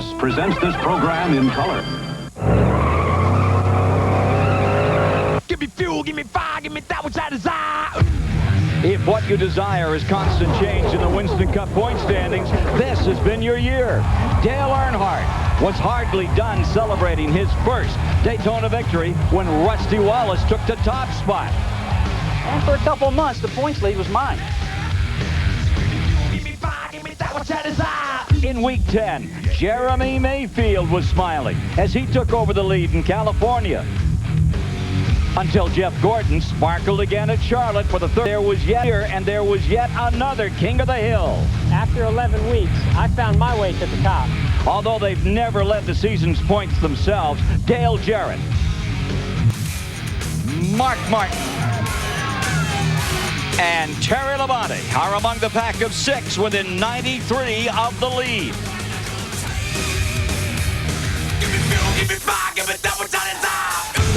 Plus presents this program in color. Give me fuel, give me fire, give me that which I desire. If what you desire is constant change in the Winston Cup point standings, this has been your year. Dale Earnhardt was hardly done celebrating his first Daytona victory when Rusty Wallace took the top spot. And for a couple of months, the points lead was mine. Give me fire, give me that which I desire. In Week 10, Jeremy Mayfield was smiling as he took over the lead in California. Until Jeff Gordon sparkled again at Charlotte for the third. There was yet another King of the Hill. After 11 weeks, I found my way to the top. Although they've never led the season's points themselves, Dale Jarrett, Mark Martin, and Terry Labonte are among the pack of 6 within 93 of the lead. Give me fuel, give me fire, give me that which I desire.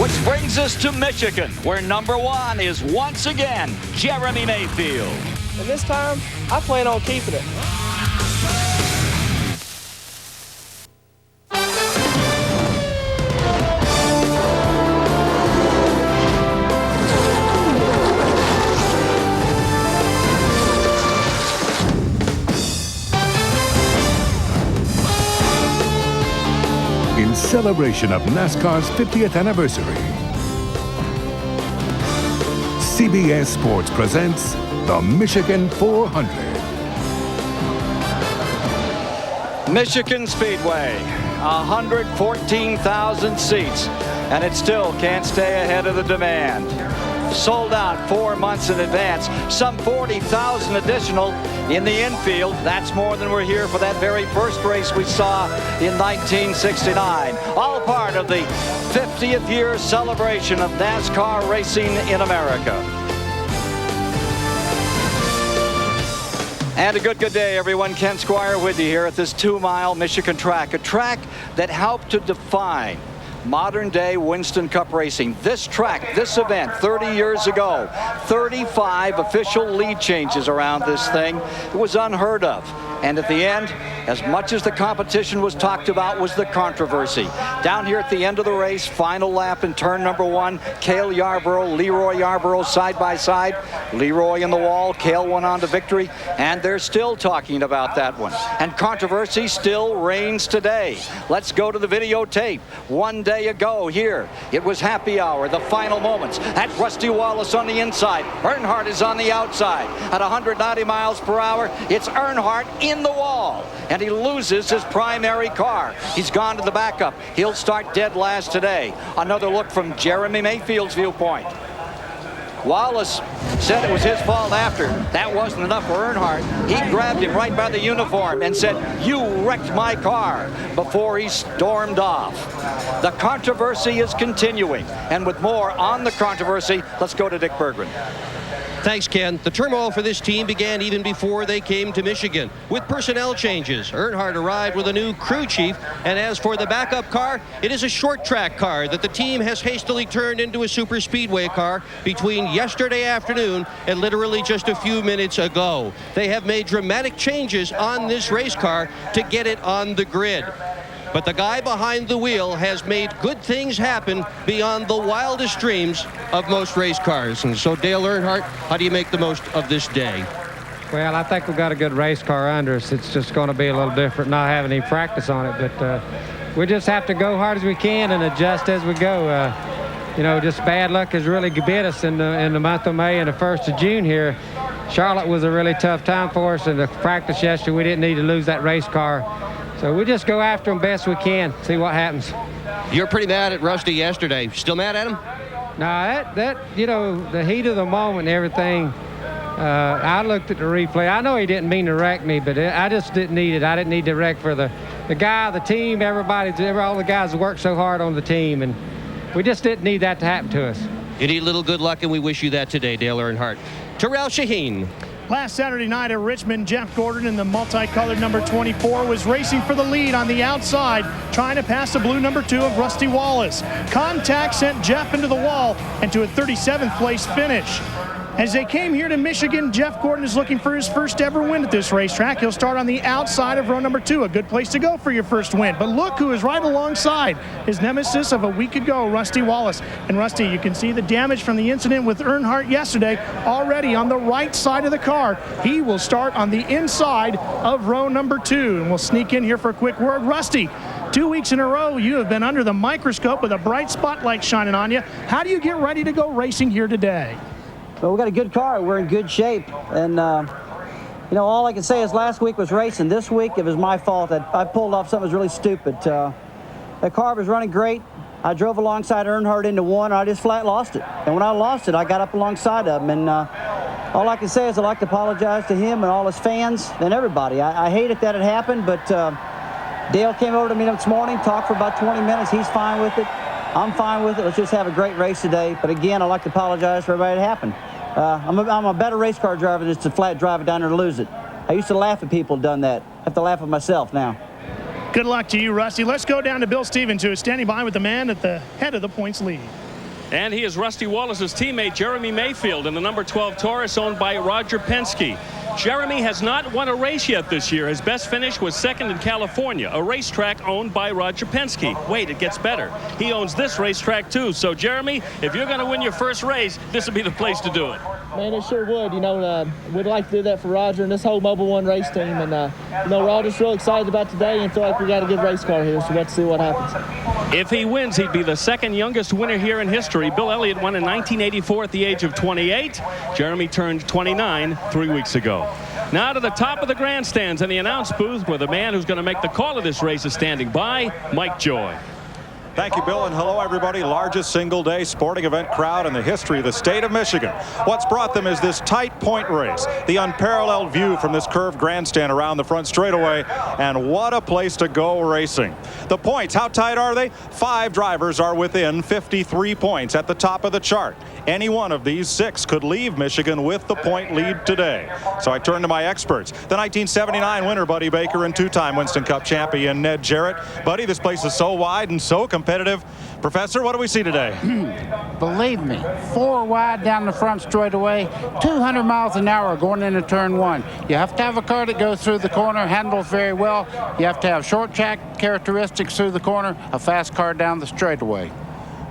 Which brings us to Michigan, where number 1 is once again Jeremy Mayfield. And this time, I plan on keeping it. In celebration of NASCAR's 50th anniversary, CBS Sports presents the Michigan 400. Michigan Speedway, 114,000 seats, and it still can't stay ahead of the demand. Sold out 4 months in advance, some 40,000 additional in the infield. That's more than were here for that very first race we saw in 1969. All part of the 50th year celebration of NASCAR racing in America. And a good day, everyone. Ken Squire with you here at this 2-mile Michigan track, a track that helped to define modern-day Winston Cup racing. This track, this event, 30 years ago, 35 official lead changes around this thing. It was unheard of. And at the end, as much as the competition was talked about, was the controversy. Down here at the end of the race, final lap in turn number 1, Cale Yarborough, Leroy Yarborough side by side. Leroy in the wall, Cale went on to victory, and they're still talking about that one. And controversy still reigns today. Let's go to the videotape. One day ago here, it was happy hour, the final moments. At Rusty Wallace on the inside, Earnhardt is on the outside. At 190 miles per hour, it's Earnhardt in the wall, and he loses his primary car. He's gone to the backup. He'll start dead last today. Another look from Jeremy Mayfield's viewpoint. Wallace said it was his fault after. That wasn't enough for Earnhardt. He grabbed him right by the uniform and said, "You wrecked my car," before he stormed off. The controversy is continuing, and with more on the controversy, let's go to Dick Berggren. Thanks, Ken. The turmoil for this team began even before they came to Michigan with personnel changes. Earnhardt arrived with a new crew chief, and as for the backup car, it is a short track car that the team has hastily turned into a super speedway car between yesterday afternoon and literally just a few minutes ago. They have made dramatic changes on this race car to get it on the grid. But the guy behind the wheel has made good things happen beyond the wildest dreams of most race cars. And so, Dale Earnhardt, how do you make the most of this day? Well, I think we've got a good race car under us. It's just going to be a little different not having any practice on it. But we just have to go hard as we can and adjust as we go. You know, just bad luck has really bit us in the month of May and the 1st of June here. Charlotte was a really tough time for us, and the practice yesterday, we didn't need to lose that race car. So we just go after them best we can, see what happens. You're pretty mad at Rusty yesterday. Still mad at him? No, that you know, the heat of the moment and everything, I looked at the replay. I know he didn't mean to wreck me, but I just didn't need it. I didn't need to wreck for the guy, the team, everybody, all the guys who worked so hard on the team, and we just didn't need that to happen to us. You need a little good luck, and we wish you that today, Dale Earnhardt. Terrell Shaheen. Last Saturday night at Richmond, Jeff Gordon in the multicolored number 24 was racing for the lead on the outside, trying to pass the blue number 2 of Rusty Wallace. Contact sent Jeff into the wall and to a 37th place finish. As they came here to Michigan, Jeff Gordon is looking for his first ever win at this racetrack. He'll start on the outside of row number 2, a good place to go for your first win. But look who is right alongside his nemesis of a week ago, Rusty Wallace. And Rusty, you can see the damage from the incident with Earnhardt yesterday already on the right side of the car. He will start on the inside of row number 2. And we'll sneak in here for a quick word. Rusty, 2 weeks in a row, you have been under the microscope with a bright spotlight shining on you. How do you get ready to go racing here today? Well, we got a good car. We're in good shape. And, you know, all I can say is last week was racing. This week, it was my fault. I pulled off something that was really stupid. The car was running great. I drove alongside Earnhardt into one, and I just flat lost it. And when I lost it, I got up alongside of him. And all I can say is I'd like to apologize to him and all his fans and everybody. I hate it that it happened, but Dale came over to me this morning, talked for about 20 minutes. He's fine with it. I'm fine with it. Let's just have a great race today. But again, I'd like to apologize for everybody that happened. I'm a better race car driver than just to flat drive it down there to lose it. I used to laugh at people who done that. I have to laugh at myself now. Good luck to you, Rusty. Let's go down to Bill Stevens, who is standing by with the man at the head of the points lead. And he is Rusty Wallace's teammate, Jeremy Mayfield, in the number 12 Taurus owned by Roger Penske. Jeremy has not won a race yet this year. His best finish was second in California, a racetrack owned by Roger Penske. Wait, it gets better. He owns this racetrack too. So, Jeremy, if you're going to win your first race, this would be the place to do it. Man, it sure would. You know, we'd like to do that for Roger and this whole Mobil 1 race team. And, you know, we're all just real excited about today and feel like we got a good race car here. So let's see what happens. If he wins, he'd be the second youngest winner here in history. Bill Elliott won in 1984 at the age of 28. Jeremy turned 29 3 weeks ago. Now to the top of the grandstands in the announce booth, where the man who's going to make the call of this race is standing by, Mike Joy. Thank you, Bill, and hello, everybody. Largest single-day sporting event crowd in the history of the state of Michigan. What's brought them is this tight point race, the unparalleled view from this curved grandstand around the front straightaway, and what a place to go racing. The points, how tight are they? 5 drivers are within 53 points at the top of the chart. Any one of these 6 could leave Michigan with the point lead today. So I turn to my experts. The 1979 winner, Buddy Baker, and 2-time Winston Cup champion, Ned Jarrett. Buddy, this place is so wide and so competitive. Professor, what do we see today? Believe me, 4 wide down the front straightaway, 200 miles an hour going into turn 1. You have to have a car that goes through the corner, handles very well. You have to have short track characteristics through the corner, a fast car down the straightaway.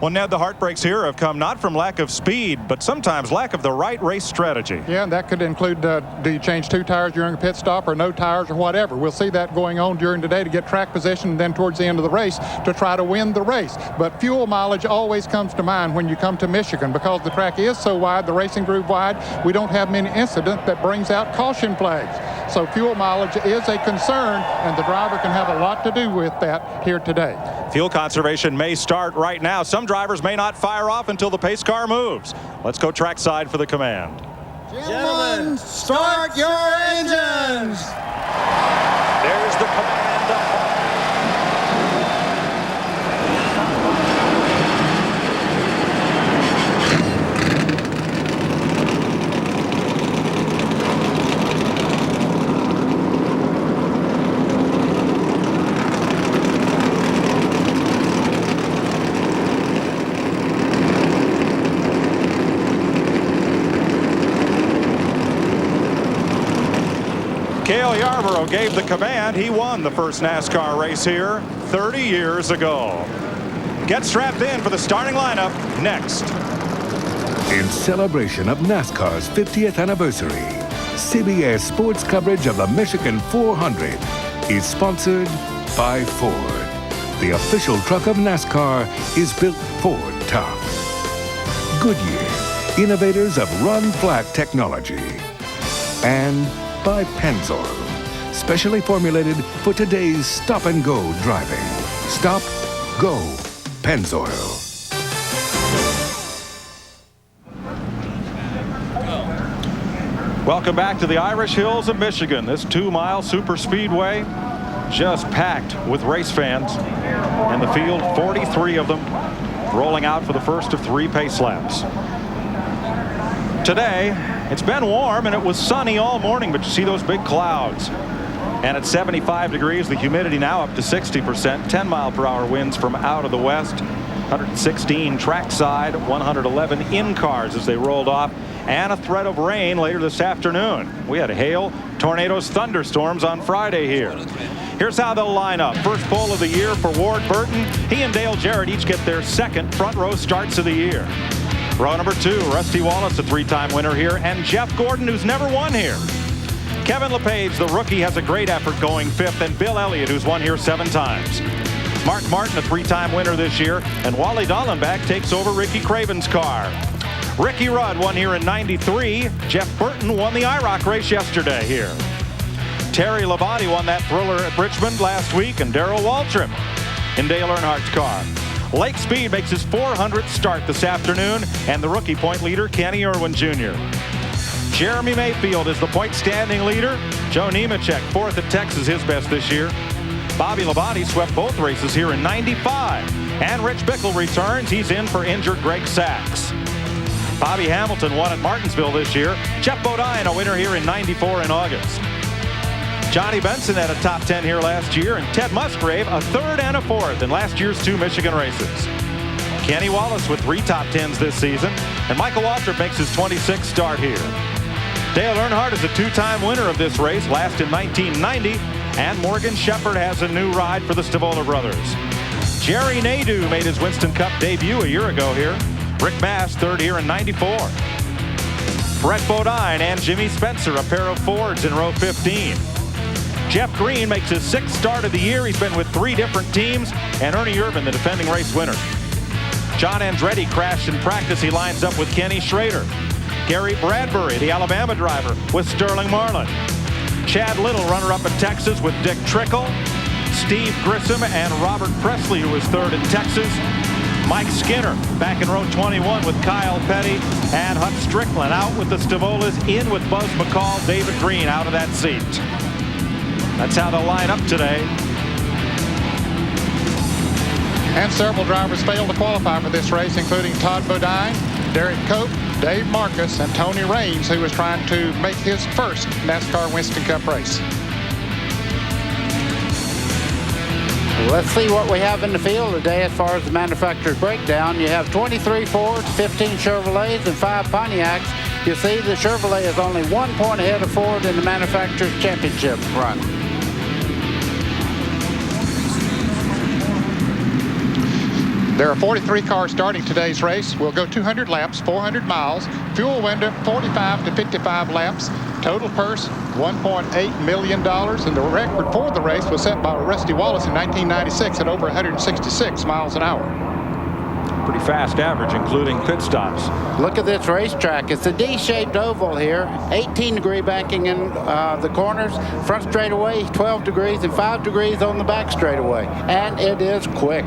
Well, Ned, the heartbreaks here have come not from lack of speed, but sometimes lack of the right race strategy. Yeah, and that could include, do you change 2 tires during a pit stop or no tires or whatever. We'll see that going on during today to get track position and then towards the end of the race to try to win the race. But fuel mileage always comes to mind when you come to Michigan because the track is so wide, the racing groove wide, we don't have many incidents that brings out caution flags. So fuel mileage is a concern, and the driver can have a lot to do with that here today. Fuel conservation may start right now. Some drivers may not fire off until the pace car moves. Let's go trackside for the command. Gentlemen, start your engines. There's the command up. Cale Yarborough gave the command. He won the first NASCAR race here 30 years ago. Get strapped in for the starting lineup next. In celebration of NASCAR's 50th anniversary, CBS Sports coverage of the Michigan 400 is sponsored by Ford. The official truck of NASCAR is built Ford tough. Goodyear, innovators of run-flat technology. And by Pennzoil, specially formulated for today's stop-and-go driving. Stop, go, Pennzoil. Welcome back to the Irish Hills of Michigan. This 2-mile super speedway just packed with race fans. In the field, 43 of them rolling out for the first of 3 pace laps. Today, it's been warm and it was sunny all morning, but you see those big clouds. And at 75 degrees, the humidity now up to 60%, 10-mile-per-hour winds from out of the west. 116 trackside, 111 in cars as they rolled off, and a threat of rain later this afternoon. We had hail, tornadoes, thunderstorms on Friday here. Here's how they'll line up. First pole of the year for Ward Burton. He and Dale Jarrett each get their second front row starts of the year. Row number 2, Rusty Wallace, a 3-time winner here, and Jeff Gordon, who's never won here. Kevin LePage, the rookie, has a great effort going 5th, and Bill Elliott, who's won here 7 times. Mark Martin, a 3-time winner this year, and Wally Dallenbach takes over Ricky Craven's car. Ricky Rudd won here in '93. Jeff Burton won the IROC race yesterday here. Terry Labonte won that thriller at Richmond last week, and Darrell Waltrip in Dale Earnhardt's car. Lake Speed makes his 400th start this afternoon, and the rookie point leader, Kenny Irwin Jr. Jeremy Mayfield is the point standing leader. Joe Nemechek, 4th at Texas, his best this year. Bobby Labonte swept both races here in '95. And Rich Bickle returns. He's in for injured Greg Sachs. Bobby Hamilton won at Martinsville this year. Jeff Bodine, a winner here in '94 in August. Johnny Benson had a top 10 here last year, and Ted Musgrave a 3rd and a 4th in last year's 2 Michigan races. Kenny Wallace with 3 top 10s this season, and Michael Waltrip makes his 26th start here. Dale Earnhardt is a 2-time winner of this race, last in 1990, and Morgan Shepherd has a new ride for the Stavola brothers. Jerry Nadeau made his Winston Cup debut a year ago here. Rick Mast, 3rd here in '94. Brett Bodine and Jimmy Spencer, a pair of Fords in row 15. Jeff Green makes his 6th start of the year. He's been with 3 different teams, and Ernie Irvin, the defending race winner. John Andretti crashed in practice. He lines up with Kenny Schrader. Gary Bradbury, the Alabama driver, with Sterling Marlin. Chad Little, runner-up in Texas with Dick Trickle. Steve Grissom and Robert Presley, who was 3rd in Texas. Mike Skinner back in row 21 with Kyle Petty, and Hut Strickland out with the Stavolas, in with Buzz McCall. David Green out of that seat. That's how they'll line up today. And several drivers failed to qualify for this race, including Todd Bodine, Derek Cope, Dave Marcus, and Tony Raines, who was trying to make his first NASCAR Winston Cup race. Let's see what we have in the field today as far as the manufacturer's breakdown. You have 23 Fords, 15 Chevrolets, and 5 Pontiacs. You see the Chevrolet is only 1 point ahead of Ford in the manufacturer's championship run. There are 43 cars starting today's race. We'll go 200 laps, 400 miles. Fuel window, 45 to 55 laps. Total purse, $1.8 million. And the record for the race was set by Rusty Wallace in 1996 at over 166 miles an hour. Pretty fast average, including pit stops. Look at this racetrack. It's a D-shaped oval here. 18-degree banking in the corners. Front straightaway, 12 degrees, and 5 degrees on the back straightaway. And it is quick.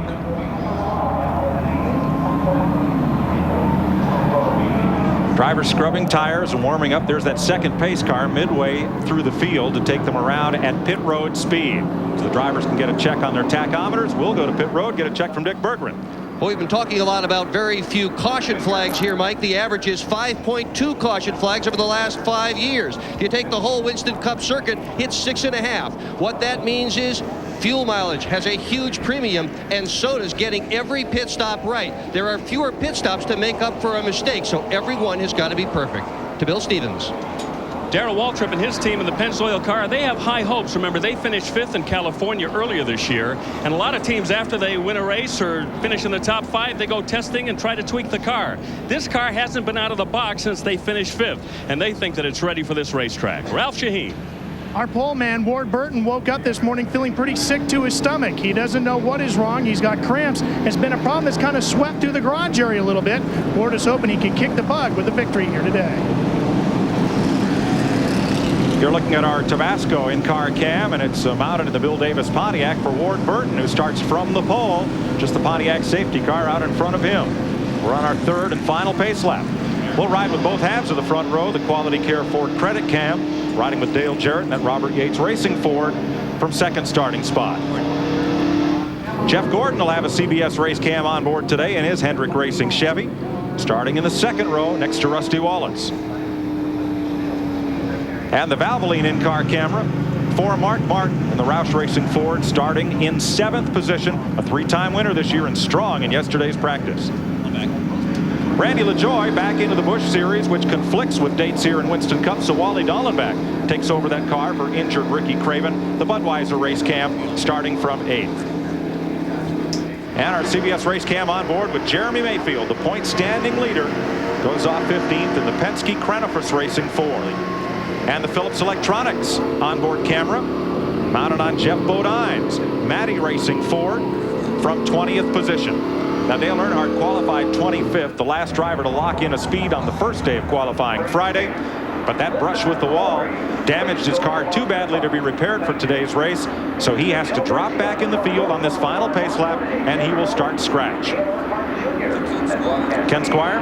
Drivers scrubbing tires and warming up. There's that second pace car midway through the field to take them around at pit road speed. So the drivers can get a check on their tachometers. We'll go to pit road, get a check from Dick Berggren. Well, we've been talking a lot about very few caution flags here, Mike. The average is 5.2 caution flags over the last 5 years. If you take the whole Winston Cup circuit, it's 6.5. What that means is fuel mileage has a huge premium, and so does getting every pit stop right. There are fewer pit stops to make up for a mistake, so everyone has got to be perfect. To Bill Stevens. Darrell Waltrip and his team in the Pennzoil car, they have high hopes. Remember, they finished 5th in California earlier this year, and a lot of teams, after they win a race or finish in the top 5, they go testing and try to tweak the car. This car hasn't been out of the box since they finished 5th, and they think that it's ready for this racetrack. Ralph Shaheen. Our pole man, Ward Burton, woke up this morning feeling pretty sick to his stomach. He doesn't know what is wrong. He's got cramps. It's been a problem that's kind of swept through the garage area a little bit. Ward is hoping he can kick the bug with a victory here today. You're looking at our Tabasco in-car cam, and it's mounted in the Bill Davis Pontiac for Ward Burton, who starts from the pole. Just the Pontiac safety car out in front of him. We're on our 3rd and final pace lap. We'll ride with both halves of the front row, the Quality Care Ford Credit Cam, riding with Dale Jarrett and that Robert Yates Racing Ford from 2nd starting spot. Jeff Gordon will have a CBS race cam on board today in his Hendrick Racing Chevy, starting in the 2nd row next to Rusty Wallace. And the Valvoline in-car camera for Mark Martin in the Roush Racing Ford, starting in 7th position, a 3-time winner this year and strong in yesterday's practice. Randy LaJoie back into the Busch Series, which conflicts with dates here in Winston Cup, so Wally Dallenbach takes over that car for injured Ricky Craven. The Budweiser race cam starting from 8th. And our CBS race cam on board with Jeremy Mayfield, the point standing leader, goes off 15th in the Penske Crenifers Racing Ford. And the Phillips Electronics onboard camera mounted on Jeff Bodine's Matty Racing Ford from 20th position. Now, Dale Earnhardt qualified 25th, the last driver to lock in a speed on the first day of qualifying Friday. But that brush with the wall damaged his car too badly to be repaired for today's race. So he has to drop back in the field on this final pace lap, and he will start scratch. Ken Squire?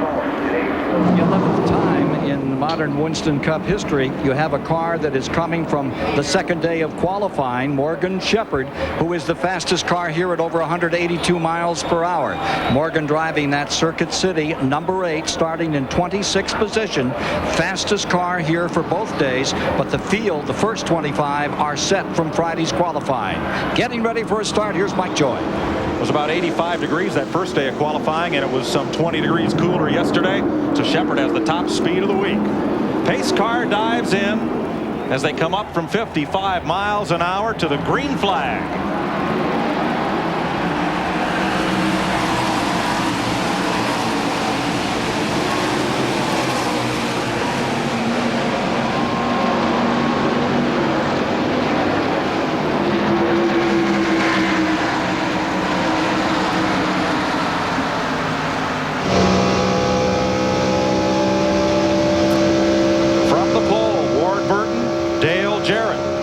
11th time in modern Winston Cup history you have a car that is coming from the second day of qualifying. Morgan Shepherd, who is the fastest car here at over 182 miles per hour. Morgan driving that Circuit City number 8, starting in 26th position. Fastest car here for both days, but the field, the first 25, are set from Friday's qualifying. Getting ready for a start, here's Mike Joy. It was about 85 degrees that first day of qualifying, and it was some 20 degrees cooler yesterday. So Shepherd has the top speed of the week. Pace car dives in as they come up from 55 miles an hour to the green flag.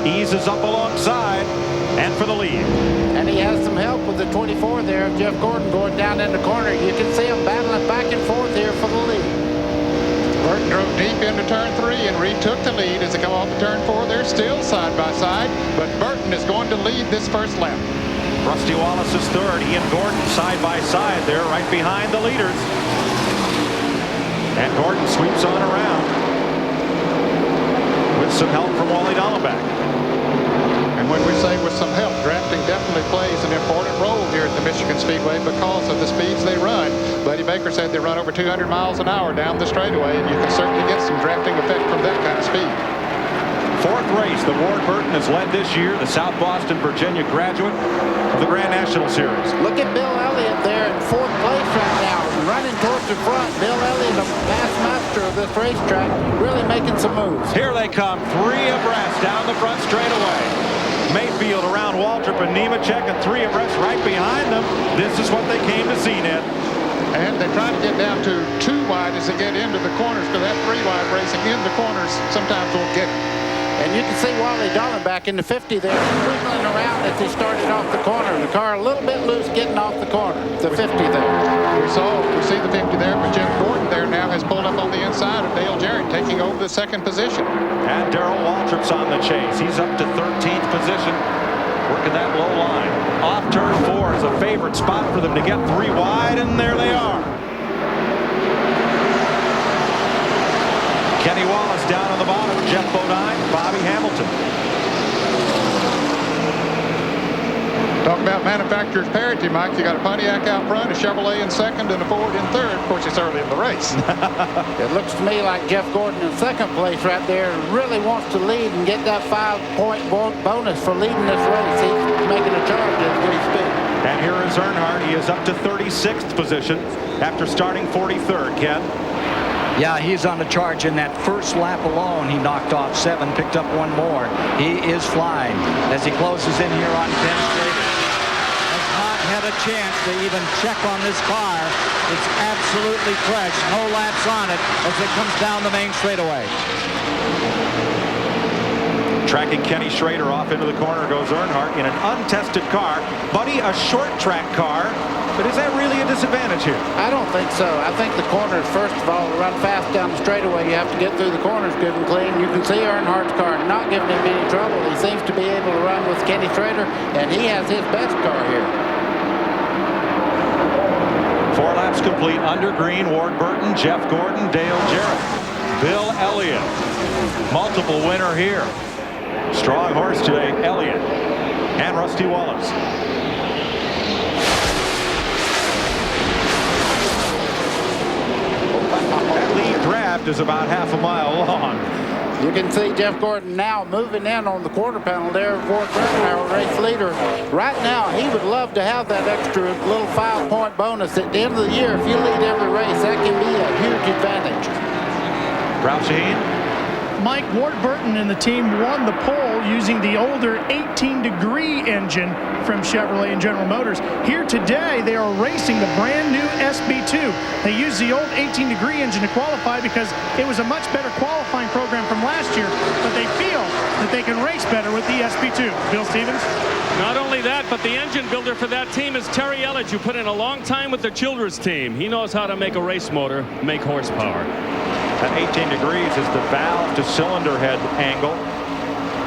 Eases up alongside and for the lead. And he has some help with the 24 there. Jeff Gordon going down in the corner. You can see him battling back and forth here for the lead. Burton drove deep into turn 3 and retook the lead as they come off the turn 4. They're still side by side, but Burton is going to lead this first lap. Rusty Wallace is third. He and Gordon side by side there, right behind the leaders. And Gordon sweeps on around with some help from Wally Dallenbach. And when we say with some help, drafting definitely plays an important role here at the Michigan Speedway because of the speeds they run. Buddy Baker said they run over 200 miles an hour down the straightaway, and you can certainly get some drafting effect from that kind of speed. Fourth race that Ward Burton has led this year, the South Boston, Virginia graduate of the Grand National Series. Look at Bill Elliott there in 4th place right now, running towards the front. Bill Elliott, the past master of this racetrack, really making some moves. Here they come, 3 abreast down the front straightaway. Mayfield around Waltrip and Nemechek, and 3 abreast right behind them. This is what they came to see, Ned. And they try to get down to 2 wide as they get into the corners, because that 3 wide racing in the corners sometimes won't get it. And you can see Wally Dallenbach in the 50 there, wiggling around as he started off the corner. The car a little bit loose getting off the corner. The 50 there. We see the 50 there, but Jim Gordon there now has pulled up on the inside of Dale Jarrett, taking over the 2nd position. And Darrell Waltrip's on the chase. He's up to 13th position, working that low line. Off turn 4 is a favorite spot for them to get 3 wide, and there they are. Kenny Wallace down on the bottom, Jeff Bodine, Bobby Hamilton. Talk about manufacturer's parity, Mike. You got a Pontiac out front, a Chevrolet in 2nd, and a Ford in 3rd. Of course, it's early in the race. It looks to me like Jeff Gordon in 2nd place right there really wants to lead and get that 5-point bonus for leading this race. He's making a charge as we speak. And here is Earnhardt. He is up to 36th position after starting 43rd, Ken. Yeah, he's on the charge. In that first lap alone, he knocked off 7, picked up 1 more. He is flying as he closes in here on Penn State. Has not had a chance to even check on this car. It's absolutely fresh. No laps on it as it comes down the main straightaway. Tracking Kenny Schrader off into the corner goes Earnhardt in an untested car. Buddy, a short track car. But is that really a disadvantage here? I don't think so. I think the corners, first of all, run fast down the straightaway. You have to get through the corners good and clean. You can see Earnhardt's car not giving him any trouble. He seems to be able to run with Kenny Schrader, and he has his best car here. 4 laps complete under green. Ward Burton, Jeff Gordon, Dale Jarrett, Bill Elliott. Multiple winner here. Strong horse today, Elliott and Rusty Wallace. That lead draft is about half a mile long. You can see Jeff Gordon now moving in on the quarter panel there for our race leader. Right now, he would love to have that extra little 5-point bonus at the end of the year. If you lead every race, that can be a huge advantage. Ralph Shaheen. Mike Ward-Burton and the team won the pole using the older 18-degree engine from Chevrolet and General Motors. Here today, they are racing the brand new SB2. They used the old 18-degree engine to qualify because it was a much better qualifying program from last year, but they feel that they can race better with the SB2. Bill Stevens? Not only that, but the engine builder for that team is Terry Elledge, who put in a long time with the Childress team. He knows how to make a race motor make horsepower. That 18 degrees is the valve to cylinder head angle,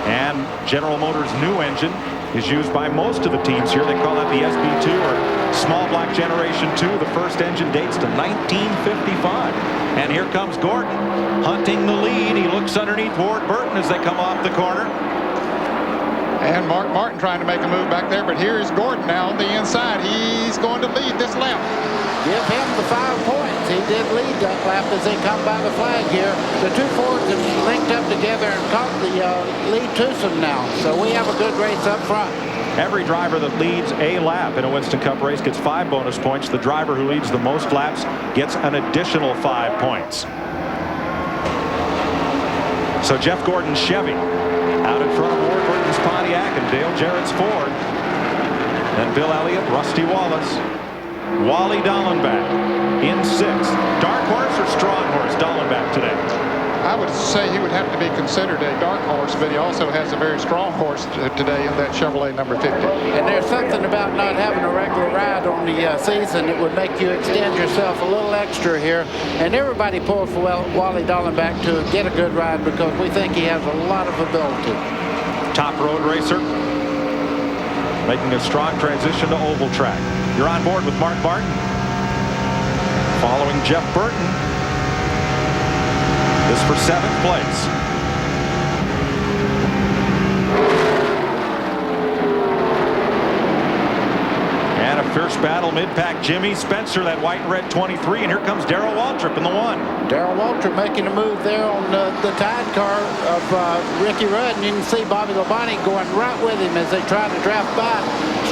and General Motors' new engine is used by most of the teams here. They call that the SB2 or Small Block Generation 2. The first engine dates to 1955. And here comes Gordon hunting the lead. He looks underneath Ward-Burton as they come off the corner. And Mark Martin trying to make a move back there, but here's Gordon now on the inside. He's going to lead this lap. Give him the 5 points. He did lead that lap as they come by the flag here. The two Fords have linked up together and caught the lead twosome now. So we have a good race up front. Every driver that leads a lap in a Winston Cup race gets 5 bonus points. The driver who leads the most laps gets an additional 5 points. So Jeff Gordon's Chevy out in front of Ward-Burton's Pontiac and Dale Jarrett's Ford. Then Bill Elliott, Rusty Wallace, Wally Dallenbach in 6th. Dark horse or strong horse Dallenbach today? I would say he would have to be considered a dark horse, but he also has a very strong horse today in that Chevrolet number 50. And there's something about not having a regular ride on the season that would make you extend yourself a little extra here. And everybody pulls for Wally Dallenbach to get a good ride because we think he has a lot of ability. Top road racer, making a strong transition to oval track. You're on board with Mark Martin, following Jeff Burton. This for 7th place. And a fierce battle mid-pack. Jimmy Spencer, that white and red 23, and here comes Darrell Waltrip in the 1. Darrell Waltrip making a move there on the Tide car of Ricky Rudd, and you can see Bobby Labonte going right with him as they try to draft by.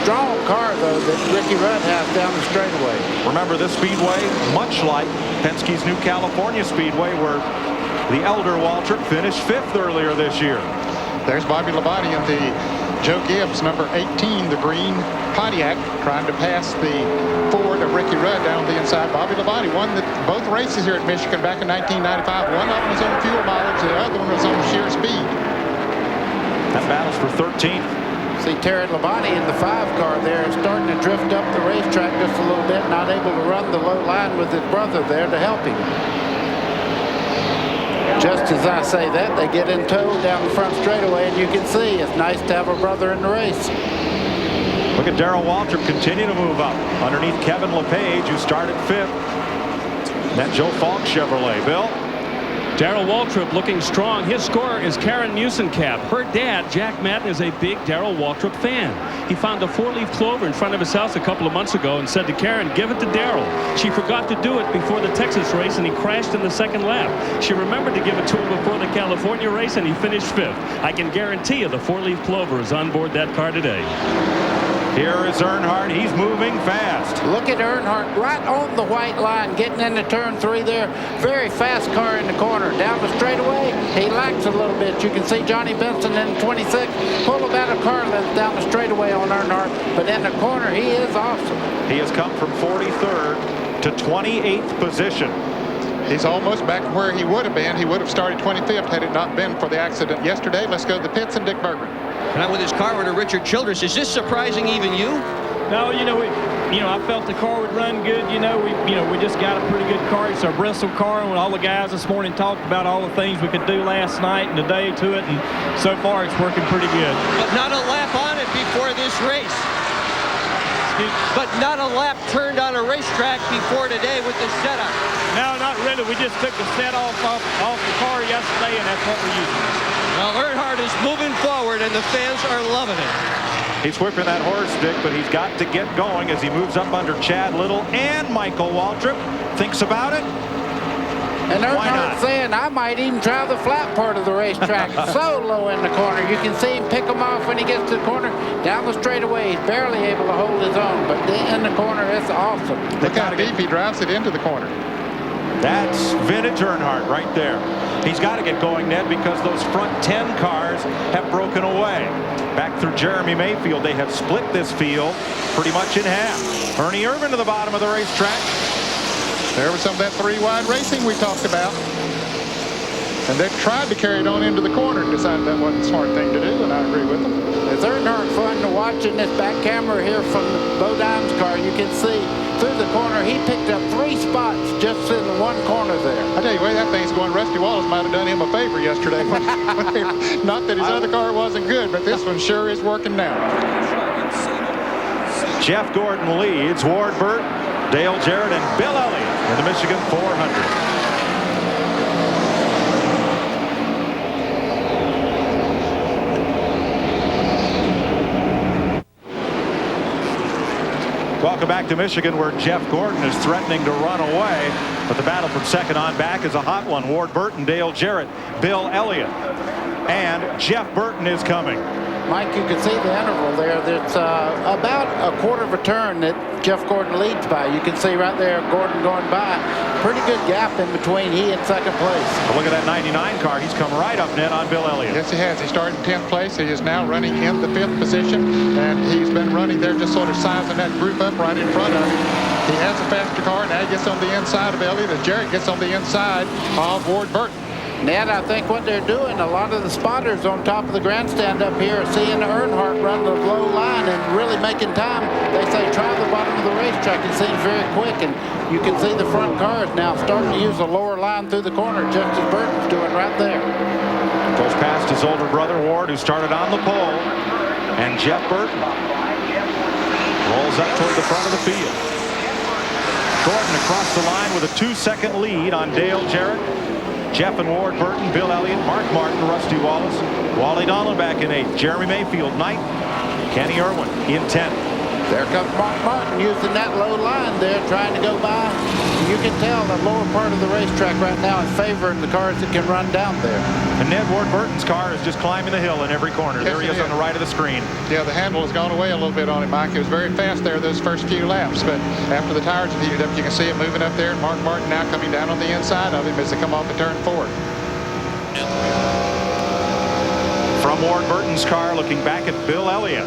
Strong car, though, that Ricky Rudd has down the straightaway. Remember, this Speedway, much like Penske's new California Speedway, where the elder Waltrip finished 5th earlier this year. There's Bobby Labonte in the Joe Gibbs, number 18, the green Pontiac, trying to pass the Ford of Ricky Rudd down the inside. Bobby Labonte won both races here at Michigan back in 1995. One of them was on fuel mileage, the other one was on sheer speed. That battle's for 13th. See Terry Labonte in the 5 car there starting to drift up the racetrack just a little bit, not able to run the low line with his brother there to help him. Just as I say that, they get in tow down the front straightaway, and you can see it's nice to have a brother in the race. Look at Darrell Waltrip continue to move up underneath Kevin LePage, who started 5th. That Joe Falk Chevrolet. Bill? Darrell Waltrip looking strong. His scorer is Karen Musenkamp. Her dad, Jack Madden, is a big Darrell Waltrip fan. He found a 4-leaf clover in front of his house a couple of months ago and said to Karen, give it to Darrell. She forgot to do it before the Texas race, and he crashed in the 2nd lap. She remembered to give it to him before the California race, and he finished 5th. I can guarantee you the 4-leaf clover is on board that car today. Here is Earnhardt. He's moving fast. Look at Earnhardt right on the white line, getting into turn 3 there. Very fast car in the corner. Down the straightaway, he lags a little bit. You can see Johnny Benson in 26 pull about a car length down the straightaway on Earnhardt. But in the corner, he is awesome. He has come from 43rd to 28th position. He's almost back where he would have been. He would have started 25th had it not been for the accident yesterday. Let's go to the pits and Dick Bergman. And I'm with his car owner, Richard Childress. Is this surprising even you? No, I felt the car would run good. We just got a pretty good car. It's a Bristol car, and all the guys this morning talked about all the things we could do last night and today to it, and so far it's working pretty good. But not a lap on it before this race. But not a lap turned on a racetrack before today with the setup. No, not really. We just took the set off the car yesterday, and that's what we're using. Well, Earnhardt is moving forward, and the fans are loving it. He's whipping that horse stick, but he's got to get going as he moves up under Chad Little and Michael Waltrip. Thinks about it. And Earnhardt saying, I might even try the flat part of the racetrack. So low in the corner. You can see him pick him off when he gets to the corner. Down the straightaway, he's barely able to hold his own. But in the corner, it's awesome. Look how deep he drives it into the corner. That's vintage Earnhardt right there. He's got to get going, Ned, because those front 10 cars have broken away. Back through Jeremy Mayfield, they have split this field pretty much in half. Ernie Irvin to the bottom of the racetrack. There was some of that three-wide racing we talked about. And they tried to carry it on into the corner and decided that wasn't a smart thing to do, and I agree with them. It's Earnhardt fun to watch in this back camera here from Bo Dime's car. You can see through the corner, he picked up 3 spots just in the one corner there. I tell you what, that thing's going. Rusty Wallace might have done him a favor yesterday. Not that his other car wasn't good, but this one sure is working now. Jeff Gordon leads. Ward Burton, Dale Jarrett, and Bill Elliott in the Michigan 400. Welcome back to Michigan, where Jeff Gordon is threatening to run away. But the battle from second on back is a hot one. Ward Burton, Dale Jarrett, Bill Elliott, and Jeff Burton is coming. Mike, you can see the interval there. That's about a quarter of a turn that Jeff Gordon leads by. You can see right there Gordon going by. Pretty good gap in between he and second place. Well, look at that 99 car. He's come right up net on Bill Elliott. Yes, he has. He started in 10th place. He is now running in the 5th position, and he's been running there just sort of sizing that group up right in front of him. He has a faster car. Now he gets on the inside of Elliott as Jarrett gets on the inside of Ward Burton. Ned, I think what they're doing, a lot of the spotters on top of the grandstand up here are seeing Earnhardt run the low line and really making time. They say try the bottom of the racetrack. It seems very quick, and you can see the front cars now starting to use the lower line through the corner, just as Burton's doing right there. Goes past his older brother Ward, who started on the pole, and Jeff Burton rolls up toward the front of the field. Gordon across the line with a 2-second lead on Dale Jarrett. Jeff and Ward Burton, Bill Elliott, Mark Martin, Rusty Wallace, Wally Donald back in 8th, Jeremy Mayfield 9th, Kenny Irwin in 10th. There comes Mark Martin using that low line there, trying to go by. You can tell the lower part of the racetrack right now is favoring the cars that can run down there. And Ned, Ward Burton's car is just climbing the hill in every corner. Yes, there he is on the right of the screen. Yeah, the handle has gone away a little bit on him, Mike. It was very fast there those first few laps, but after the tires have heated up, you can see it moving up there, and Mark Martin now coming down on the inside of him as they come off the turn 4. From Ward Burton's car, looking back at Bill Elliott.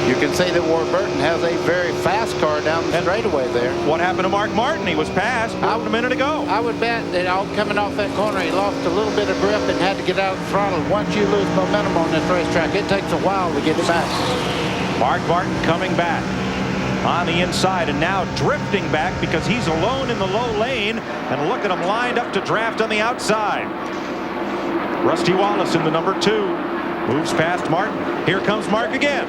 You can see that Ward Burton has a very fast car down the straightaway there. What happened to Mark Martin? He was passed a minute ago. I would bet that coming off that corner, he lost a little bit of grip and had to get out of the throttle. Once you lose momentum on this racetrack, it takes a while to get it back. Mark Martin coming back on the inside and now drifting back because he's alone in the low lane. And look at him lined up to draft on the outside. Rusty Wallace in the number 2. Moves past Martin. Here comes Mark again.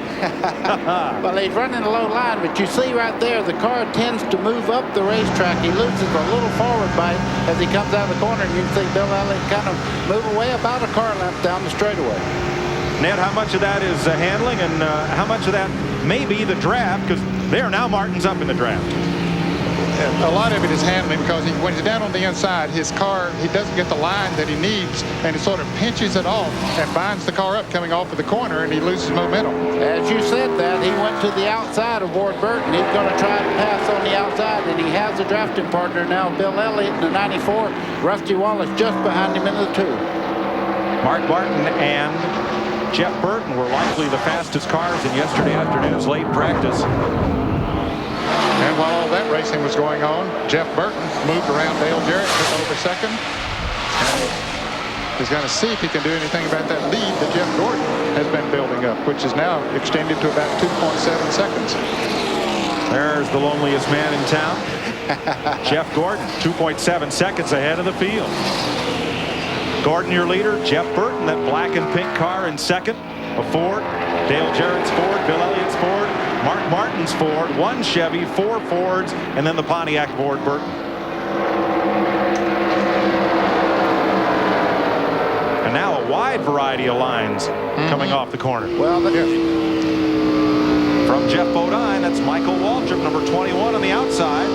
Well, he's running a low line, but you see right there, the car tends to move up the racetrack. He loses a little forward bite as he comes out of the corner, and you can see Bill Elliott kind of move away about a car length down the straightaway. Ned, how much of that is handling, and how much of that may be the draft? Because there now Martin's up in the draft. A lot of it is handling because when he's down on the inside, his car, he doesn't get the line that he needs, and it sort of pinches it off and binds the car up coming off of the corner, and he loses momentum. As you said that, he went to the outside of Ward Burton. He's going to try to pass on the outside, and he has a drafting partner now, Bill Elliott in the 94. Rusty Wallace just behind him in the 2. Mark Martin and Jeff Burton were likely the fastest cars in yesterday afternoon's late practice. And while all that racing was going on, Jeff Burton moved around Dale Jarrett, took over second. And he's going to see if he can do anything about that lead that Jeff Gordon has been building up, which is now extended to about 2.7 seconds. There's the loneliest man in town. Jeff Gordon, 2.7 seconds ahead of the field. Gordon, your leader. Jeff Burton, that black and pink car in second. A Ford. Dale Jarrett's Ford. Bill Elliott's Ford. Mark Martin's Ford. 1 Chevy, 4 Fords, and then the Pontiac Ward Burton. And now a wide variety of lines coming off the corner. Well, from Jeff Bodine, that's Michael Waltrip, number 21 on the outside.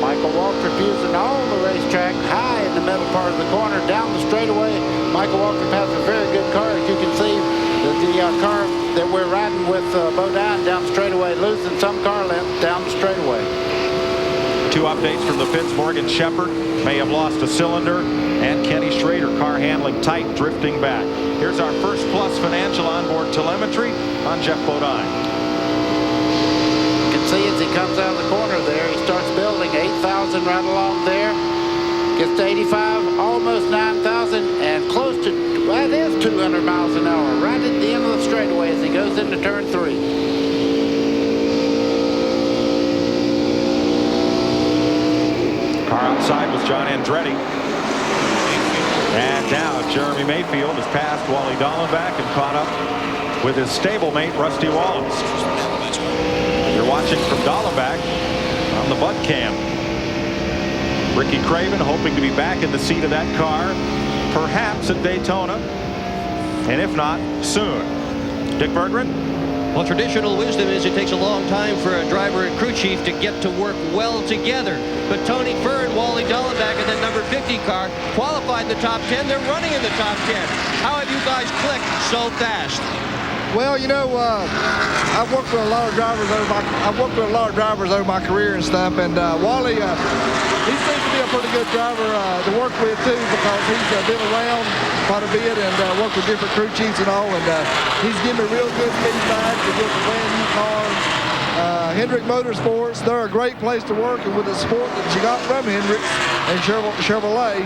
Michael Waltrip using all the racetrack high in the middle part of the corner, down the straightaway. Michael Waltrip has a very good car. As you can see, the car that we're riding with Bodine down the straightaway, losing some car length down the straightaway. 2 updates from the pits. Morgan Shepherd may have lost a cylinder, and Kenny Schrader, car handling tight, drifting back. Here's our First Plus Financial onboard telemetry on Jeff Bodine. You can see as he comes out of the corner there, he starts building 8,000 right along there. Gets to 85, almost 9,000, and close to, well, it is 200 miles an hour, right at the end of the straightaway as he goes into turn 3. Car outside was John Andretti. And now Jeremy Mayfield has passed Wally Dallenbach and caught up with his stablemate Rusty Wallace. You're watching from Dallenbach on the Bud Cam. Ricky Craven hoping to be back in the seat of that car, perhaps at Daytona, and if not, soon. Dick Berggren? Well, traditional wisdom is it takes a long time for a driver and crew chief to get to work well together. But Tony Fern, Wally Dallenbach, and that number 50 car qualified in the top 10. They're running in the top 10. How have you guys clicked so fast? Well, you know, I've worked with a lot of drivers over my career and stuff, and Wally, he seems to be a pretty good driver to work with too, because he's been around quite a bit and worked with different crew chiefs and all, and he's given me real good feedback with the brand new cars. Hendrick Motorsports, they're a great place to work, and with the support that you got from Hendrick and Chevrolet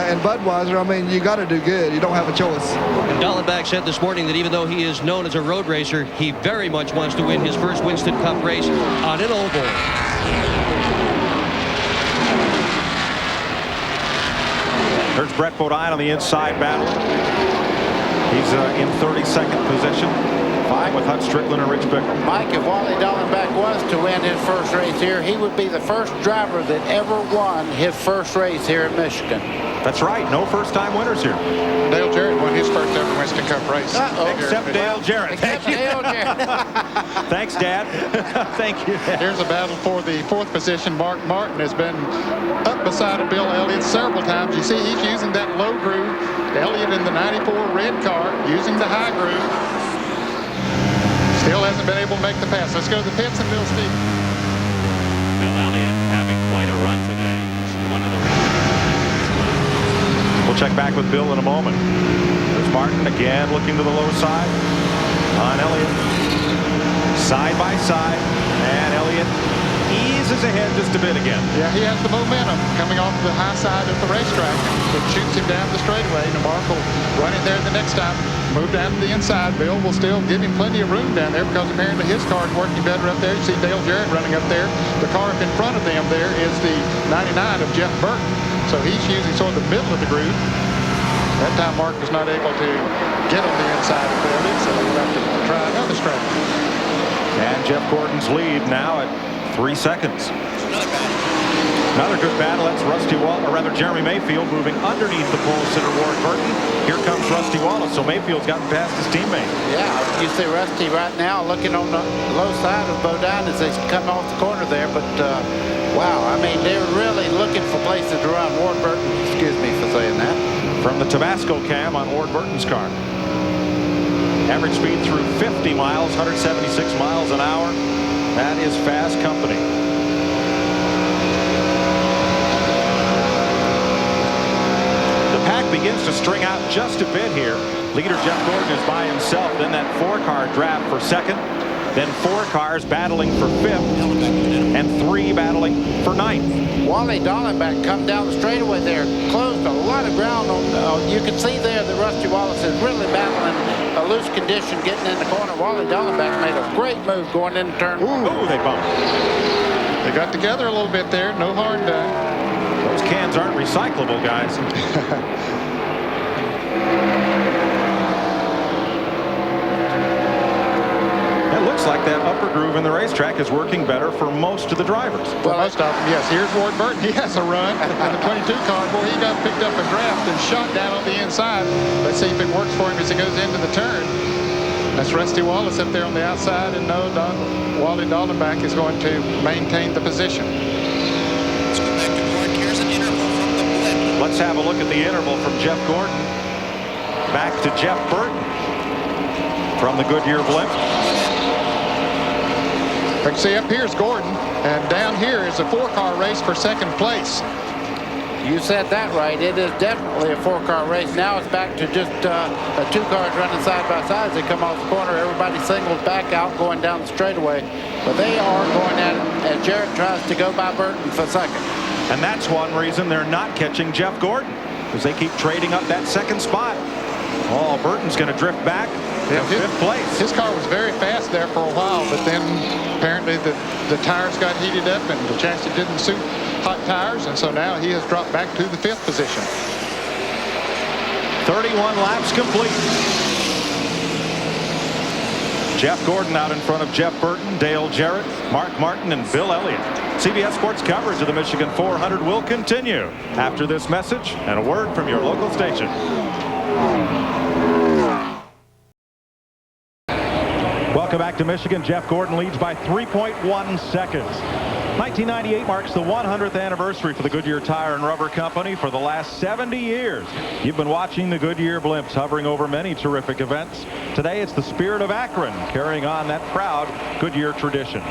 and Budweiser, I mean, you got to do good. You don't have a choice. And Dallenbach said this morning that even though he is known as a road racer, he very much wants to win his first Winston Cup race on an oval. There's Brett Bodine on the inside battle. He's in 32nd position. Fine with Hut Strickland and Rich Bickle. Mike, if Wally Dallenbach was to win his first race here, he would be the first driver that ever won his first race here in Michigan. That's right. No first-time winners here. Dale Jarrett won his first ever Winston Cup race. Except Dale Jarrett. Thank you. Dale Jarrett. Thanks, Dad. Thank you, Dad. Here's a battle for the 4th position. Mark Martin has been up beside of Bill Elliott several times. You see he's using that low groove. Elliott in the 94 red car using the high groove. Still hasn't been able to make the pass. Let's go to the pits and Bill Stevens. Bill Elliott having quite a run today. One of the We'll check back with Bill in a moment. There's Martin again looking to the low side on Elliott. Side by side, and Elliott eases ahead just a bit again. Yeah, he has the momentum coming off the high side of the racetrack. It shoots him down the straightaway. Namarco running there the next time. Move down to the inside. Bill will still give him plenty of room down there, because apparently his car is working better up there. You see Dale Jarrett running up there. The car up in front of them there is the 99 of Jeff Burton. So he's using sort of the middle of the groove. That time Mark was not able to get on the inside of Elliott, so we'll have to try another strategy. And Jeff Gordon's lead now at 3 seconds. Another good battle. That's Jeremy Mayfield moving underneath the pole sitter Ward Burton. Here comes Rusty Wallace. So Mayfield's gotten past his teammate. Yeah, you see Rusty right now looking on the low side of Bodine as they come off the corner there. But wow, I mean, they're really looking for places to run. Ward Burton, excuse me for saying that. From the Tabasco cam on Ward Burton's car. Average speed through 50 miles, 176 miles an hour. That is fast company. The pack begins to string out just a bit here. Leader Jeff Gordon is by himself. Then that 4-car draft for second. Then 4 cars battling for 5th. And 3 battling for 9th. Wally Dallenbach come down the straightaway there. Closed a lot of ground on. You can see there that Rusty Wallace is really battling a loose condition getting in the corner. Wally Dallenbach made a great move going into turn 1. Ooh, they bumped. They got together a little bit there. No harm done. Those cans aren't recyclable, guys. looks like that upper groove in the racetrack is working better for most of the drivers. Well, most of them, yes. Here's Ward Burton. He has a run in the 22 car. Boy, he got picked up a draft and shot down on the inside. Let's see if it works for him as he goes into the turn. That's Rusty Wallace up there on the outside, and no, Wally Dallenbach is going to maintain the position. Let's go back to Clark. Here's an interval from the blip. Let's have a look at the interval from Jeff Gordon. Back to Jeff Burton from the Goodyear blip. You can see up here's Gordon, and down here is a 4-car race for second place. You said that right. It is definitely a 4-car race. Now it's back to just 2 cars running side by side as they come off the corner. Everybody singles back out going down the straightaway. But they are going at it as Jarrett tries to go by Burton for second. And that's one reason they're not catching Jeff Gordon, because they keep trading up that second spot. Oh, Burton's going to drift back to 5th place. His car was very fast there for a while, but then apparently the tires got heated up and the chassis didn't suit hot tires, and so now he has dropped back to the 5th position. 31 laps complete. Jeff Gordon out in front of Jeff Burton, Dale Jarrett, Mark Martin, and Bill Elliott. CBS Sports coverage of the Michigan 400 will continue after this message and a word from your local station. Welcome back to Michigan. Jeff Gordon leads by 3.1 seconds. 1998 marks the 100th anniversary for the Goodyear Tire and Rubber Company. For the last 70 years, you've been watching the Goodyear blimps hovering over many terrific events. Today, it's the Spirit of Akron carrying on that proud Goodyear tradition.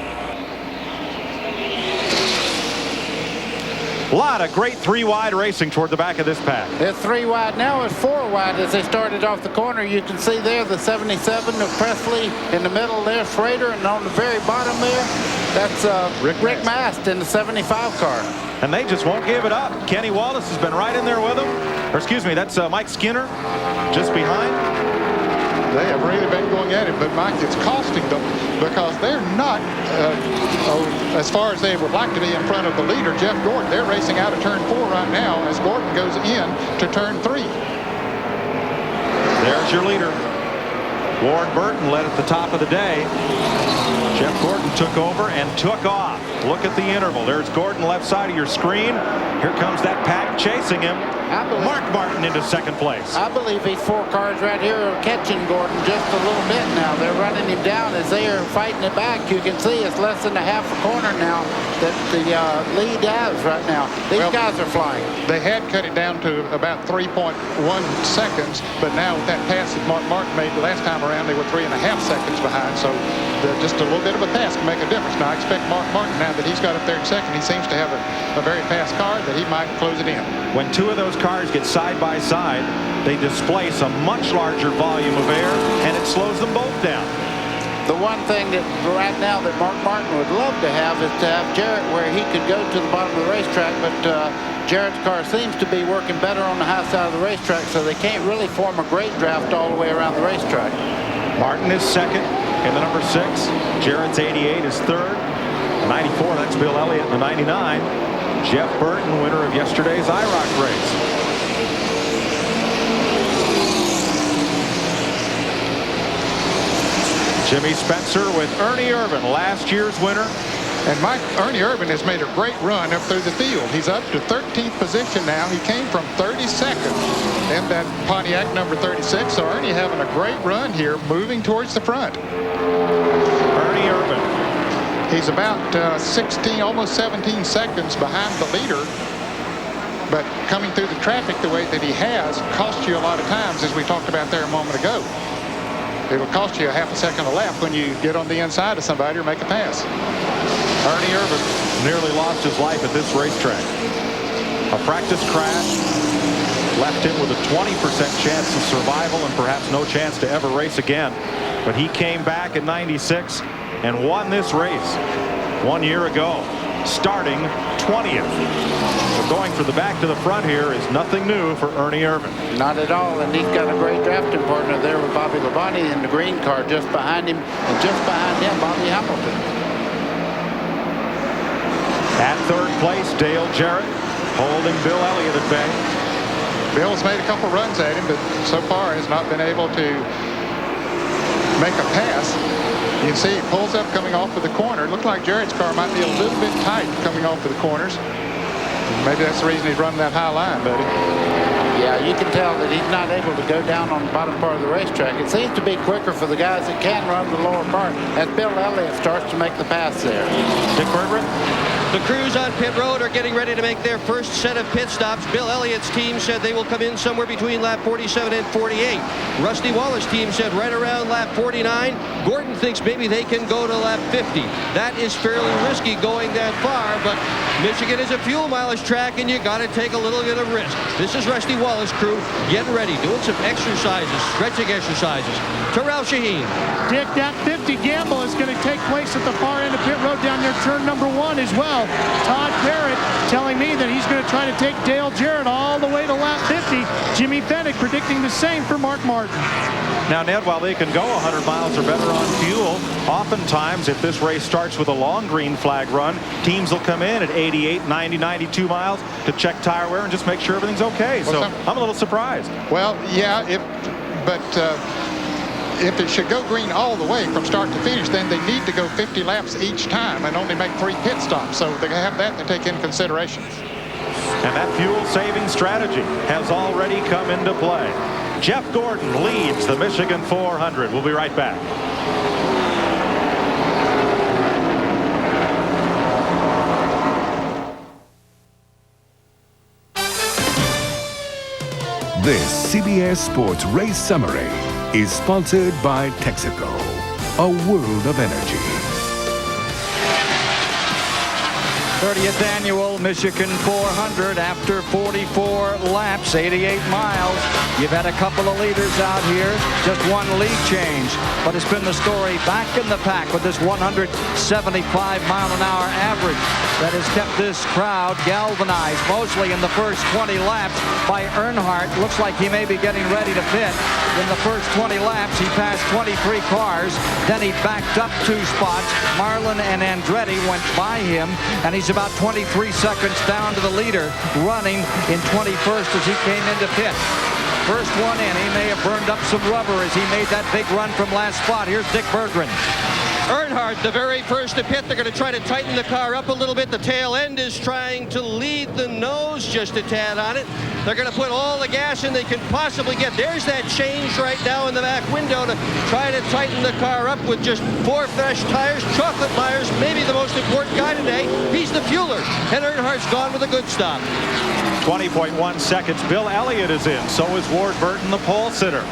A lot of great 3-wide racing toward the back of this pack. It's 3 wide now. It's 4 wide as they started off the corner. You can see there the 77 of Presley in the middle there, Schrader, and on the very bottom there, that's Rick Mast in the 75 car. And they just won't give it up. Kenny Wallace has been right in there with them. Or excuse me, that's Mike Skinner just behind. They have really been going at it, but Mike, it's costing them because they're not as far as they would like to be in front of the leader, Jeff Gordon. They're racing out of turn 4 right now as Gordon goes in to turn 3. There's your leader. Ward Burton led at the top of the day. Jeff Gordon took over and took off. Look at the interval. There's Gordon left side of your screen. Here comes that pack chasing him. Mark Martin into second place. I believe these 4 cars right here are catching Gordon just a little bit now. They're running him down as they are fighting it back. You can see it's less than a half a corner now that the lead has right now. These guys are flying. They had cut it down to about 3.1 seconds, but now with that pass that Mark Martin made the last time around, they were 3.5 seconds behind. So just a little bit of a pass can make a difference. Now I expect Mark Martin, now that he's got up there in second, he seems to have a very fast car, that he might close it in. When 2 of those cars get side by side, they displace a much larger volume of air, and it slows them both down. The one thing that right now that Mark Martin would love to have is to have Jarrett where he could go to the bottom of the racetrack, but Jarrett's car seems to be working better on the high side of the racetrack, so they can't really form a great draft all the way around the racetrack. Martin is second in the number 6. Jarrett's 88 is third. The 94, that's Bill Elliott. The 99, Jeff Burton, winner of yesterday's IROC race. Jimmy Spencer with Ernie Irvin, last year's winner. And Ernie Irvin has made a great run up through the field. He's up to 13th position now. He came from 32nd in that Pontiac number 36. So Ernie having a great run here, moving towards the front. Ernie Irvin. He's about 16, almost 17 seconds behind the leader. But coming through the traffic the way that he has cost you a lot of times, as we talked about there a moment ago. It'll cost you a half a second a lap when you get on the inside of somebody or make a pass. Ernie Irvin nearly lost his life at this racetrack. A practice crash left him with a 20% chance of survival and perhaps no chance to ever race again. But he came back in '96 and won this race 1 year ago, starting 20th. So going for the back to the front here is nothing new for Ernie Irvin. Not at all, and he's got a great drafting partner there with Bobby Labonte in the green car just behind him, and just behind him, Bobby Hamilton. At third place, Dale Jarrett holding Bill Elliott at bay. Bill's made a couple runs at him, but so far has not been able to make a pass. You can see he pulls up coming off of the corner. Looked like Jarrett's car might be a little bit tight coming off of the corners. Maybe that's the reason he's running that high line, buddy. Yeah, you can tell that he's not able to go down on the bottom part of the racetrack. It seems to be quicker for the guys that can run the lower part as Bill Elliott starts to make the pass there. Dick Berggren. The crews on pit road are getting ready to make their first set of pit stops. Bill Elliott's team said they will come in somewhere between lap 47 and 48. Rusty Wallace's team said right around lap 49. Gordon thinks maybe they can go to lap 50. That is fairly risky going that far, but Michigan is a fuel mileage track, and you got to take a little bit of risk. This is Rusty Wallace crew getting ready, doing some exercises, stretching exercises. Terrell Shaheen. Dick, that 50 gamble is going to take place at the far end of pit road down near turn number 1 as well. Todd Barrett telling me that he's going to try to take Dale Jarrett all the way to lap 50. Jimmy Fennick predicting the same for Mark Martin. Now, Ned, while they can go 100 miles or better on fuel, oftentimes if this race starts with a long green flag run, teams will come in at 88, 90, 92 miles to check tire wear and just make sure everything's okay. So I'm a little surprised. Well, yeah, if it should go green all the way from start to finish, then they need to go 50 laps each time and only make 3 pit stops. So they have that to take into consideration. And that fuel-saving strategy has already come into play. Jeff Gordon leads the Michigan 400. We'll be right back. This CBS Sports Race Summary is sponsored by Texaco, a world of energy. 30th annual Michigan 400 after 44 laps, 88 miles. You've had a couple of leaders out here, just one lead change, but it's been the story back in the pack with this 175 mile an hour average that has kept this crowd galvanized, mostly in the first 20 laps by Earnhardt. Looks like he may be getting ready to pit. In the first 20 laps, he passed 23 cars. Then he backed up 2 spots. Marlin and Andretti went by him, and he's about 23 seconds down to the leader, running in 21st as he came into pit. First one in, he may have burned up some rubber as he made that big run from last spot. Here's Dick Berggren. Earnhardt, the very first to pit. They're going to try to tighten the car up a little bit. The tail end is trying to lead the nose just a tad on it. They're going to put all the gas in they can possibly get. There's that change right now in the back window to try to tighten the car up with just 4 fresh tires. Chocolate Myers, maybe the most important guy today. He's the fueler. And Earnhardt's gone with a good stop. 20.1 seconds. Bill Elliott is in. So is Ward Burton, the pole sitter.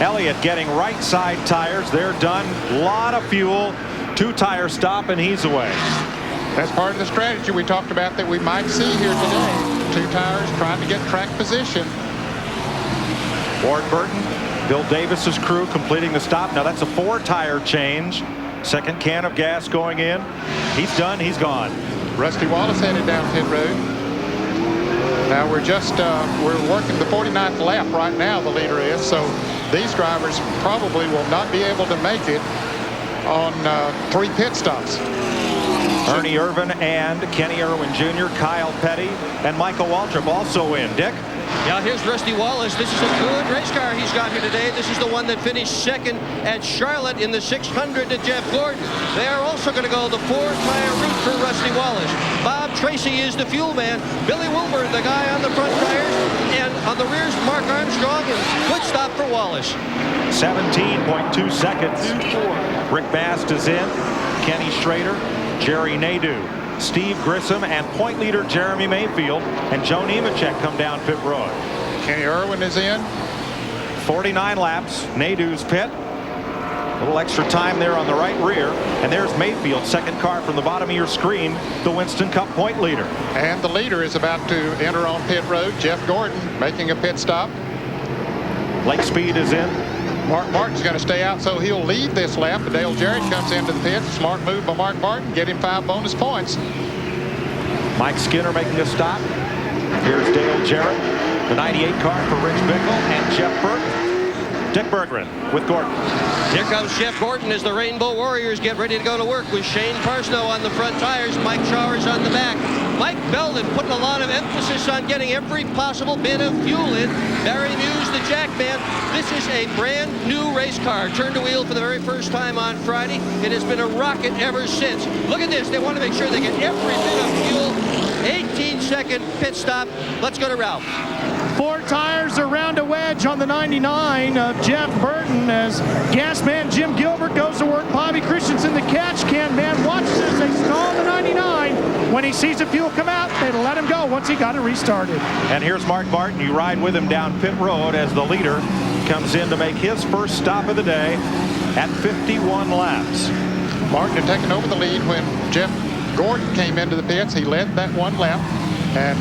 Elliott getting right side tires. They're done. A lot of fuel. 2 tire stop, and he's away. That's part of the strategy we talked about that we might see here today. 2 tires trying to get track position. Ward Burton, Bill Davis's crew completing the stop. Now that's a 4 tire change. Second can of gas going in. He's done. He's gone. Rusty Wallace headed down pit road. Now we're working the 49th lap right now, the leader is. So these drivers probably will not be able to make it on 3 pit stops. Ernie Irvin and Kenny Irwin Jr., Kyle Petty, and Michael Waltrip also in. Dick? Yeah, here's Rusty Wallace. This is a good race car he's got here today. This is the one that finished second at Charlotte in the 600 to Jeff Gordon. They are also going to go the 4-tire route for Rusty Wallace. Bob Tracy is the fuel man. Billy Wilbur, the guy on the front tires. And on the rears, Mark Armstrong. And good stop for Wallace. 17.2 seconds. Rick Bast is in. Kenny Schrader, Jerry Nadeau, Steve Grissom, and point leader Jeremy Mayfield and Joe Nemechek come down pit road. Kenny Irwin is in. 49 laps. Nadeau's pit. A little extra time there on the right rear. And there's Mayfield, second car from the bottom of your screen, the Winston Cup point leader. And the leader is about to enter on pit road. Jeff Gordon making a pit stop. Lake Speed is in. Mark Martin's going to stay out, so he'll lead this lap. Dale Jarrett comes into the pit. Smart move by Mark Martin. Get him 5 bonus points. Mike Skinner making a stop. Here's Dale Jarrett, the 98 car for Rich Bickle and Jeff Burton. Dick Berggren with Gordon. Here comes Jeff Gordon as the Rainbow Warriors get ready to go to work with Shane Parsnow on the front tires, Mike Showers on the back. Mike Belden putting a lot of emphasis on getting every possible bit of fuel in. Barry Muse, the jackman. This is a brand new race car. Turned the wheel for the very first time on Friday. It has been a rocket ever since. Look at this. They want to make sure they get every bit of fuel. 18-second pit stop. Let's go to Ralph. 4 tires around a wedge on the 99 of Jeff Burton as gas man Jim Gilbert goes to work. Bobby Christensen, the catch can man, watches as they stall the 99. When he sees the fuel come out, they let him go once he got it restarted. And here's Mark Martin. You ride with him down pit road as the leader comes in to make his first stop of the day at 51 laps. Martin had taken over the lead when Jeff Gordon came into the pits. He led that 1 lap and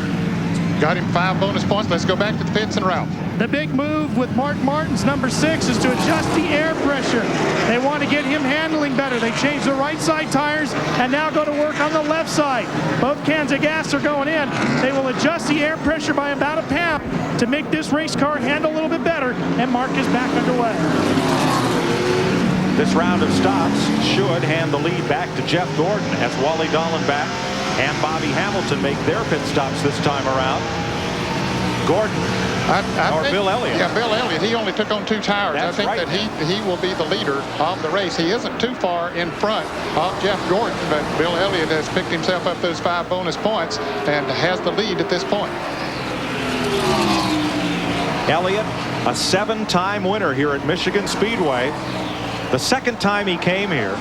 got him 5 bonus points. Let's go back to the pits and Ralph. The big move with Mark Martin's number 6 is to adjust the air pressure. They want to get him handling better. They changed the right side tires and now go to work on the left side. Both cans of gas are going in. They will adjust the air pressure by about a pound to make this race car handle a little bit better, and Mark is back underway. This round of stops should hand the lead back to Jeff Gordon as Wally Dallenbach and Bobby Hamilton make their pit stops this time around. Gordon, or Bill Elliott. Yeah, Bill Elliott. He only took on 2 tires. That's I think right. that he will be the leader of the race. He isn't too far in front of Jeff Gordon, but Bill Elliott has picked himself up those 5 bonus points and has the lead at this point. Elliott, a 7-time winner here at Michigan Speedway. The second time he came here,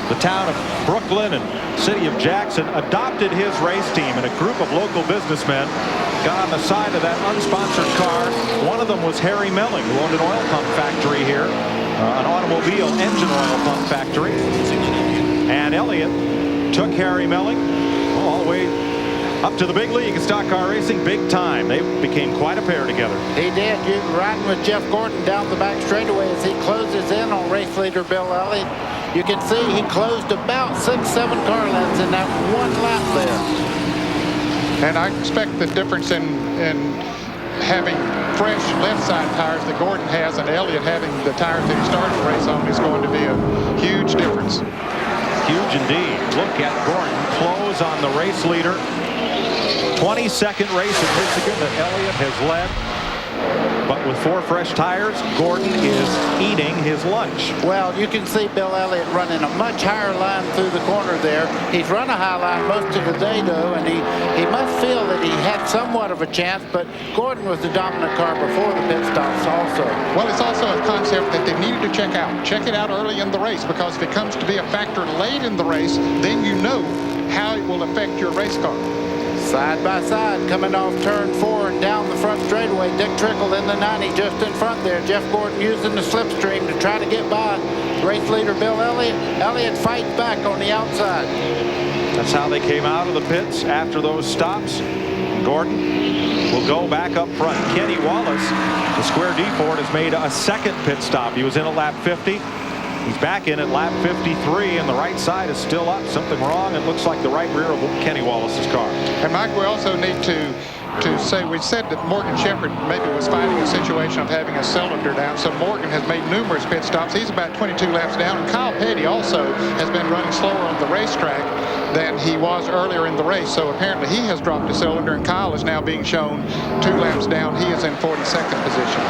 the town of Brooklyn and city of Jackson adopted his race team, and a group of local businessmen got on the side of that unsponsored car. One of them was Harry Melling, who owned an oil pump factory here, an automobile engine oil pump factory. And Elliott took Harry Melling all the way up to the big league in stock car racing, big time. They became quite a pair together. He did. You riding with Jeff Gordon down the back straightaway as he closes in on race leader Bill Elliott. You can see he closed about 6-7 car lengths in that 1 lap there. And I expect the difference in having fresh left side tires that Gordon has and Elliott having the tires that he started the race on is going to be a huge difference. Huge indeed. Look at Gordon close on the race leader. 22nd race in Michigan that Elliott has led. But with 4 fresh tires, Gordon is eating his lunch. Well, you can see Bill Elliott running a much higher line through the corner there. He's run a high line most of the day, though, and he must feel that he had somewhat of a chance, but Gordon was the dominant car before the pit stops also. Well, it's also a concept that they needed to check out. Check it out early in the race, because if it comes to be a factor late in the race, then you know how it will affect your race car. Side by side, coming off turn 4 and down the front straightaway. Dick Trickle in the 90 just in front there. Jeff Gordon using the slipstream to try to get by race leader Bill Elliott. Elliott fights back on the outside. That's how they came out of the pits after those stops. Gordon will go back up front. Kenny Wallace, the Square D Ford, has made a 2nd pit stop. He was in at lap 50. He's back in at lap 53, and the right side is still up. Something wrong. It looks like the right rear of Kenny Wallace's car. And Mike, we also need to say, we said that Morgan Shepherd maybe was fighting a situation of having a cylinder down. So Morgan has made numerous pit stops. He's about 22 laps down. And Kyle Petty also has been running slower on the racetrack than he was earlier in the race. So apparently he has dropped a cylinder, and Kyle is now being shown 2 laps down. He is in 42nd position.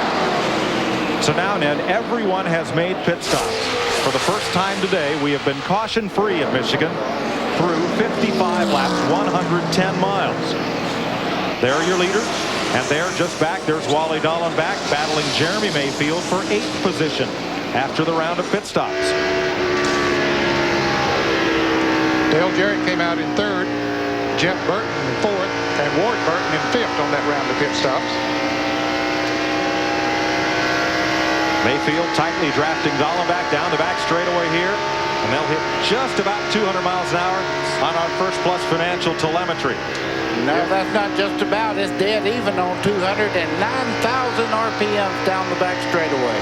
So now, Ned, everyone has made pit stops. For the first time today, we have been caution-free at Michigan through 55 laps, 110 miles. There are your leaders, and there just back, there's Wally Dallenbach battling Jeremy Mayfield for 8th position after the round of pit stops. Dale Jarrett came out in 3rd, Jeff Burton in 4th, and Ward Burton in 5th on that round of pit stops. Mayfield tightly drafting Dallenbach down the back straightaway here, and they'll hit just about 200 miles an hour on our First Plus Financial telemetry. No, that's not just about. It's dead even on 209,000 RPMs down the back straightaway.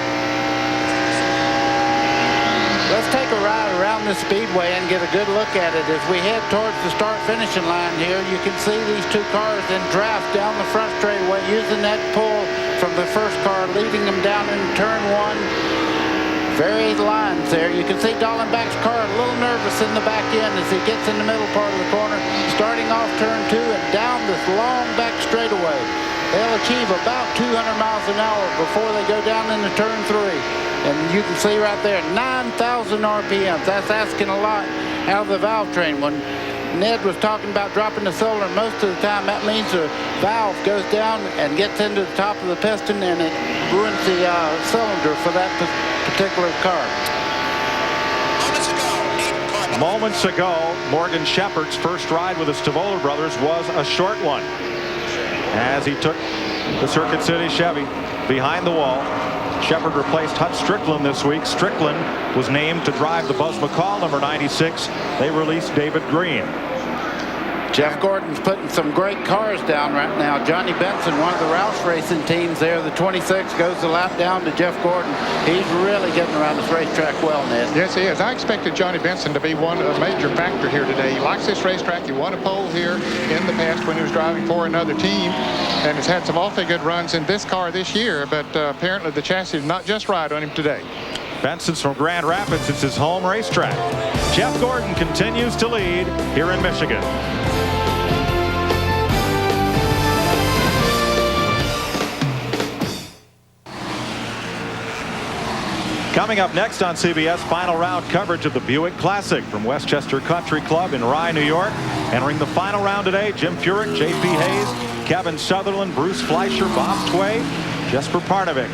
Let's take a ride around the Speedway and get a good look at it. As we head towards the start-finishing line here, you can see these 2 cars in draft down the front straightaway using that pull from the first car, leading them down in turn 1. Very lines there. You can see Dallenbach's car a little nervous in the back end as he gets in the middle part of the corner, starting off turn 2 and down this long back straightaway. They'll achieve about 200 miles an hour before they go down into turn 3. And you can see right there, 9,000 RPMs. That's asking a lot out of the valve train. When Ned was talking about dropping the cylinder, most of the time that means the valve goes down and gets into the top of the piston, and it ruins the cylinder for that particular car. Moments ago, Morgan Shepherd's first ride with the Stavola brothers was a short one, as he took the Circuit City Chevy behind the wall. Shepherd replaced Hut Strickland this week. Strickland was named to drive the Buzz McCall number 96. They released David Green. Jeff Gordon's putting some great cars down right now. Johnny Benson, one of the Roush racing teams there, the 26, goes the lap down to Jeff Gordon. He's really getting around this racetrack well, Ned. Yes, he is. I expected Johnny Benson to be a major factor here today. He likes this racetrack. He won a pole here in the past when he was driving for another team, and has had some awfully good runs in this car this year, but apparently the chassis is not just right on him today. Benson's from Grand Rapids. It's his home racetrack. Jeff Gordon continues to lead here in Michigan. Coming up next on CBS, final round coverage of the Buick Classic from Westchester Country Club in Rye, New York. Entering the final round today, Jim Furyk, J.P. Hayes, Kevin Sutherland, Bruce Fleischer, Bob Tway, Jesper Parnevik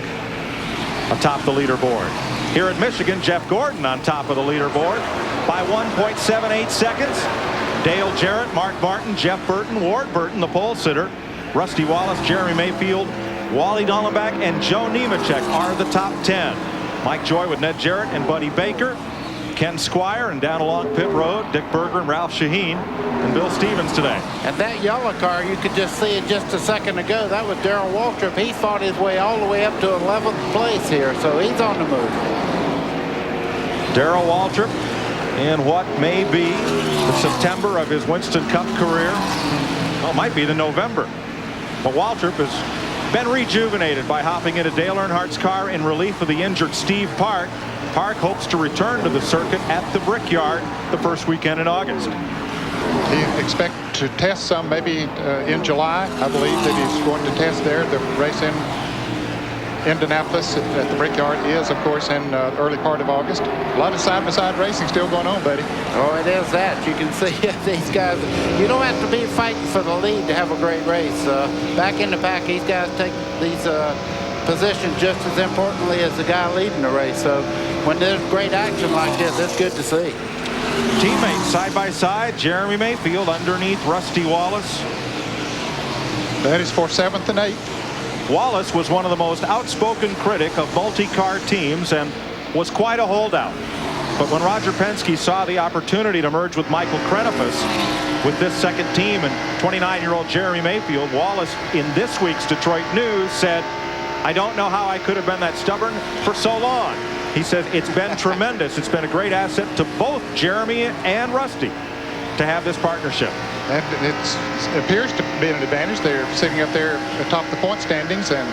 atop the leaderboard. Here at Michigan, Jeff Gordon on top of the leaderboard by 1.78 seconds. Dale Jarrett, Mark Martin, Jeff Burton, Ward Burton, the pole sitter, Rusty Wallace, Jeremy Mayfield, Wally Dallenbach, and Joe Nemechek are the top 10. Mike Joy with Ned Jarrett and Buddy Baker, Ken Squire, and down along pit road, Dick Berger and Ralph Shaheen and Bill Stevens today. And that yellow car, you could just see it just a second ago. That was Darrell Waltrip. He fought his way all the way up to 11th place here, so he's on the move. Darrell Waltrip in what may be the September of his Winston Cup career. Well, it might be the November. But Waltrip has been rejuvenated by hopping into Dale Earnhardt's car in relief of the injured Steve Park. Park hopes to return to the circuit at the Brickyard the first weekend in August. He expects to test some maybe in July. I believe that he's going to test there. The race in Indianapolis at the Brickyard is, of course, in the early part of August. A lot of side-by-side racing still going on, buddy. Oh, it is that. You can see these guys. You don't have to be fighting for the lead to have a great race. Back in the pack, these guys take these positions just as importantly as the guy leading the race. So when there's great action like this, it's good to see. Teammates side by side. Jeremy Mayfield underneath Rusty Wallace. That is for 7th and 8th. Wallace was one of the most outspoken critic of multi-car teams and was quite a holdout. But when Roger Penske saw the opportunity to merge with Michael Krenefus with this second team and 29-year-old Jeremy Mayfield, Wallace in this week's Detroit News said, "I don't know how I could have been that stubborn for so long." He says it's been tremendous. It's been a great asset to both Jeremy and Rusty to have this partnership. And it appears to be an advantage. They're sitting up there atop the point standings and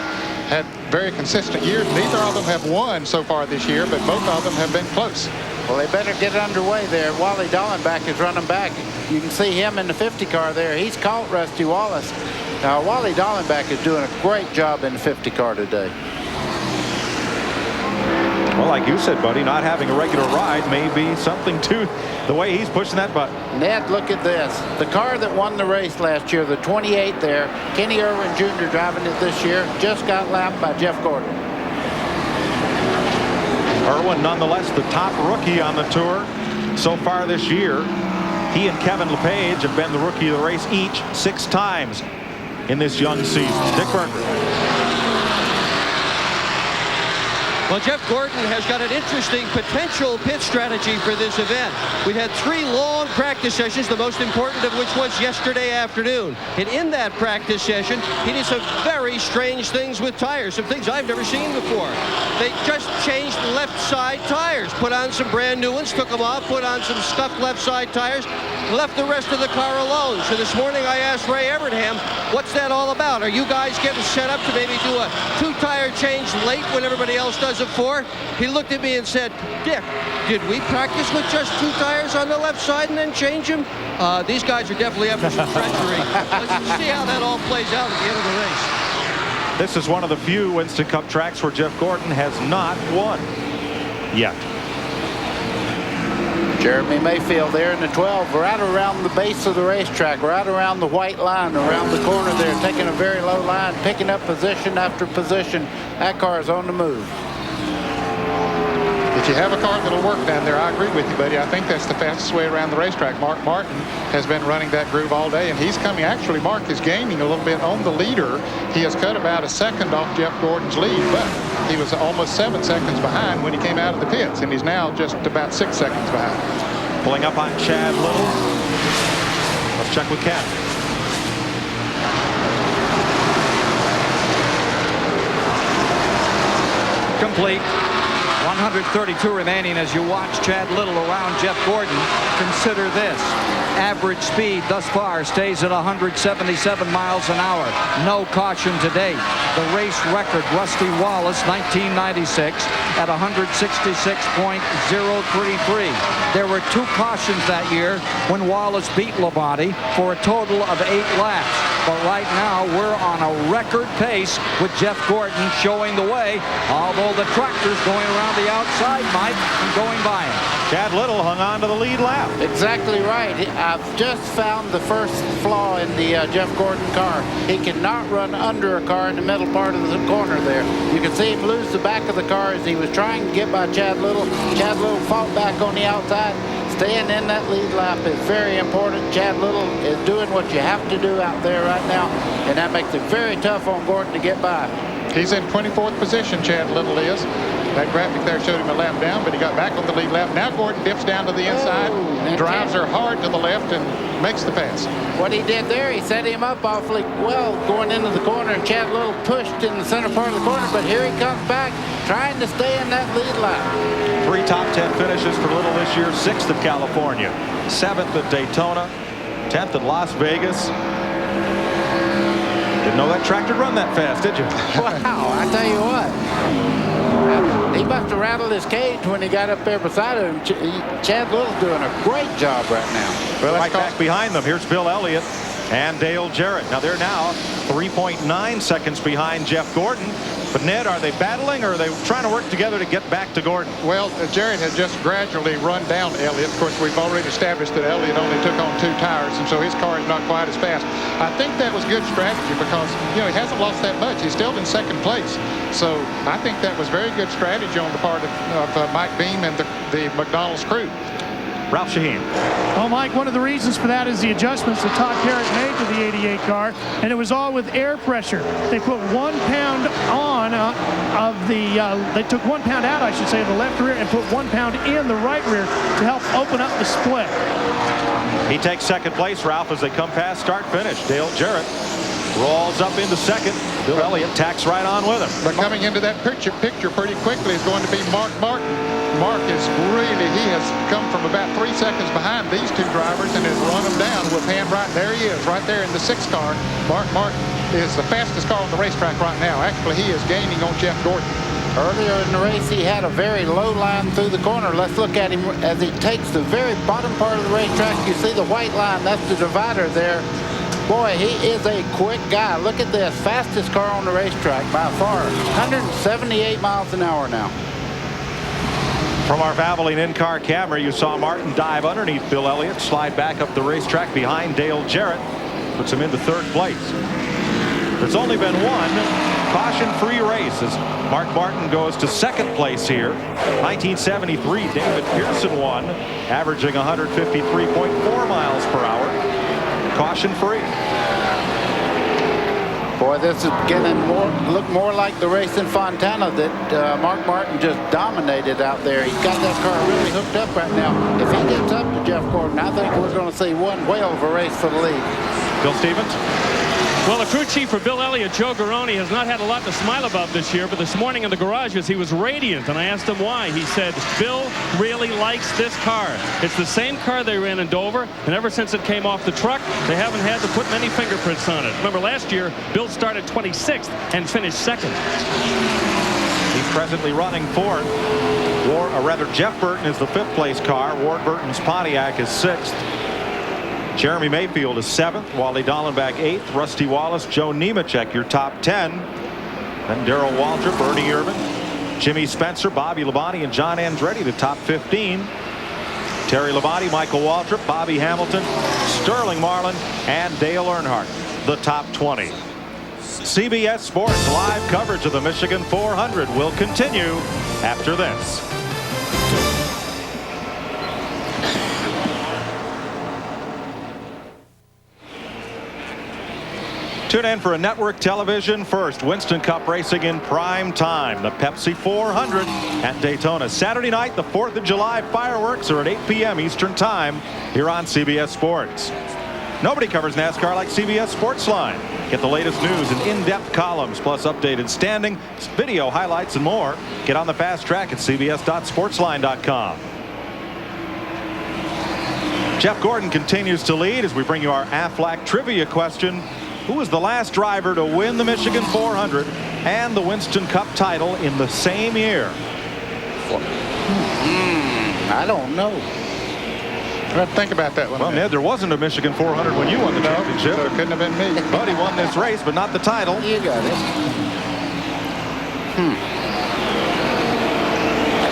had very consistent years. Neither of them have won so far this year, but both of them have been close. Well, they better get underway there. Wally Dallenbach is running back. You can see him in the 50 car there. He's caught Rusty Wallace. Now, Wally Dallenbach is doing a great job in the 50 car today. Well, like you said, buddy, not having a regular ride may be something to the way he's pushing that button. Ned, look at this. The car that won the race last year, the 28 there, Kenny Irwin Jr. driving it this year, just got lapped by Jeff Gordon. Irwin, nonetheless, the top rookie on the tour so far this year. He and Kevin LePage have been the rookie of the race each 6 times in this young season. Dick Berger. Well, Jeff Gordon has got an interesting potential pit strategy for this event. We've had 3 long practice sessions, the most important of which was yesterday afternoon. And in that practice session, he did some very strange things with tires, some things I've never seen before. They just changed left side tires, put on some brand new ones, took them off, put on some scuffed left side tires. left the rest of the car alone. So this morning I asked Ray Evernham, what's that all about? Are you guys getting set up to maybe do a 2-tire change late when everybody else does it 4? He looked at me and said, Dick, did we practice with just 2 tires on the left side and then change them? These guys are definitely up for some treachery. Let's see how that all plays out at the end of the race. This is one of the few Winston Cup tracks where Jeff Gordon has not won yet. Jeremy Mayfield there in the 12, right around the base of the racetrack, right around the white line, around the corner there, taking a very low line, picking up position after position. That car is on the move. If you have a car that'll work down there, I agree with you, buddy. I think that's the fastest way around the racetrack. Mark Martin has been running that groove all day, and he's coming. Actually, Mark is gaining a little bit on the leader. He has cut about a second off Jeff Gordon's lead, but he was almost 7 seconds behind when he came out of the pits, and he's now just about 6 seconds behind. Pulling up on Chad Little. Let's check with Ken. Complete. 132 remaining as you watch Chad Little around Jeff Gordon. Consider this. Average speed thus far stays at 177 miles an hour. No caution today. The race record, Rusty Wallace, 1996 at 166.033. There were 2 cautions that year when Wallace beat Labonte for a total of 8 laps. But right now, we're on a record pace with Jeff Gordon showing the way, although the tractor's going around the outside, Mike, and going by him. Chad Little hung on to the lead lap. Exactly right. I've just found the first flaw in the Jeff Gordon car. He cannot run under a car in the middle part of the corner there. You can see him lose the back of the car as he was trying to get by Chad Little. Chad Little fought back on the outside. Staying in that lead lap is very important. Chad Little is doing what you have to do out there right now, and that makes it very tough on Gordon to get by. He's in 24th position, Chad Little is. That graphic there showed him a lap down, but he got back on the lead lap. Now Gordon dips down to the inside, drives her hard to the left, and makes the pass. What he did there, he set him up awfully well going into the corner, and Chad Little pushed in the center part of the corner, but here he comes back trying to stay in that lead lap. 3 top 10 finishes for Little this year. 6th at California, 7th at Daytona, 10th at Las Vegas. Didn't know that tractor run that fast, did you? Wow, I tell you what. He must have rattled his cage when he got up there beside him. Chad Little's doing a great job right now. Well, right back behind them, here's Bill Elliott and Dale Jarrett. Now they're now 3.9 seconds behind Jeff Gordon. But Ned, are they battling or are they trying to work together to get back to Gordon? Well, Jarrett has just gradually run down Elliott. Of course, we've already established that Elliott only took on 2 tires, and so his car is not quite as fast. I think that was good strategy because, you know, he hasn't lost that much. He's still in 2nd place. So I think that was very good strategy on the part of Mike Beam and the McDonald's crew. Ralph Shaheen. Well, Mike, one of the reasons for that is the adjustments that Todd Garrett made to the 88 car, and it was all with air pressure. They put 1 pound on they took 1 pound out, I should say, of the left rear and put 1 pound in the right rear to help open up the split. He takes 2nd place, Ralph, as they come past start finish. Dale Jarrett rolls up into 2nd. Bill Elliott tacks right on with him. But coming into that picture pretty quickly is going to be Mark Martin. Mark is he has come from about 3 seconds behind these 2 drivers and has run them down with hand right. There he is, right there in the 6th car. Mark Martin is the fastest car on the racetrack right now. Actually, he is gaining on Jeff Gordon. Earlier in the race, he had a very low line through the corner. Let's look at him as he takes the very bottom part of the racetrack. You see the white line, that's the divider there. Boy, he is a quick guy. Look at this, fastest car on the racetrack by far. 178 miles an hour now. From our Valvoline in-car camera, you saw Martin dive underneath Bill Elliott, slide back up the racetrack behind Dale Jarrett, puts him into 3rd place. There's only been 1 caution-free race as Mark Martin goes to 2nd place here. 1973, David Pearson won, averaging 153.4 miles per hour. Caution-free. Boy, this is beginning look more like the race in Fontana that Mark Martin just dominated out there. He's got that car really hooked up right now. If he gets up to Jeff Gordon, I think we're going to see one whale of a race for the lead. Bill Stevens? Well, the crew chief for Bill Elliott, Joe Garrone, has not had a lot to smile about this year, but this morning in the garages he was radiant, and I asked him why. He said Bill really likes this car. It's the same car they ran in Dover, and ever since it came off the truck, they haven't had to put many fingerprints on it. Remember, last year Bill started 26th and finished 2nd. He's presently running fourth. Jeff Burton is the 5th place car. Ward Burton's Pontiac is 6th. Jeremy Mayfield is 7th. Wally Dallenbach 8th. Rusty Wallace, Joe Nemechek, your top 10. Then Darrell Waltrip, Bernie Irvin, Jimmy Spencer, Bobby Labonte, and John Andretti, the top 15. Terry Labonte, Michael Waltrip, Bobby Hamilton, Sterling Marlin, and Dale Earnhardt, the top 20. CBS Sports live coverage of the Michigan 400 will continue after this. Tune in for a network television first Winston Cup racing in prime time. The Pepsi 400 at Daytona. Saturday night, the 4th of July fireworks are at 8 p.m. Eastern Time here on CBS Sports. Nobody covers NASCAR like CBS Sportsline. Get the latest news and in-depth columns, plus updated standing, video highlights, and more. Get on the fast track at cbs.sportsline.com. Jeff Gordon continues to lead as we bring you our Aflac trivia question. Who was the last driver to win the Michigan 400 and the Winston Cup title in the same year? I don't know. Let's think about that one. Well, Ned, there wasn't a Michigan 400 when you won the championship. So it couldn't have been me. But he won this race, but not the title. You got it.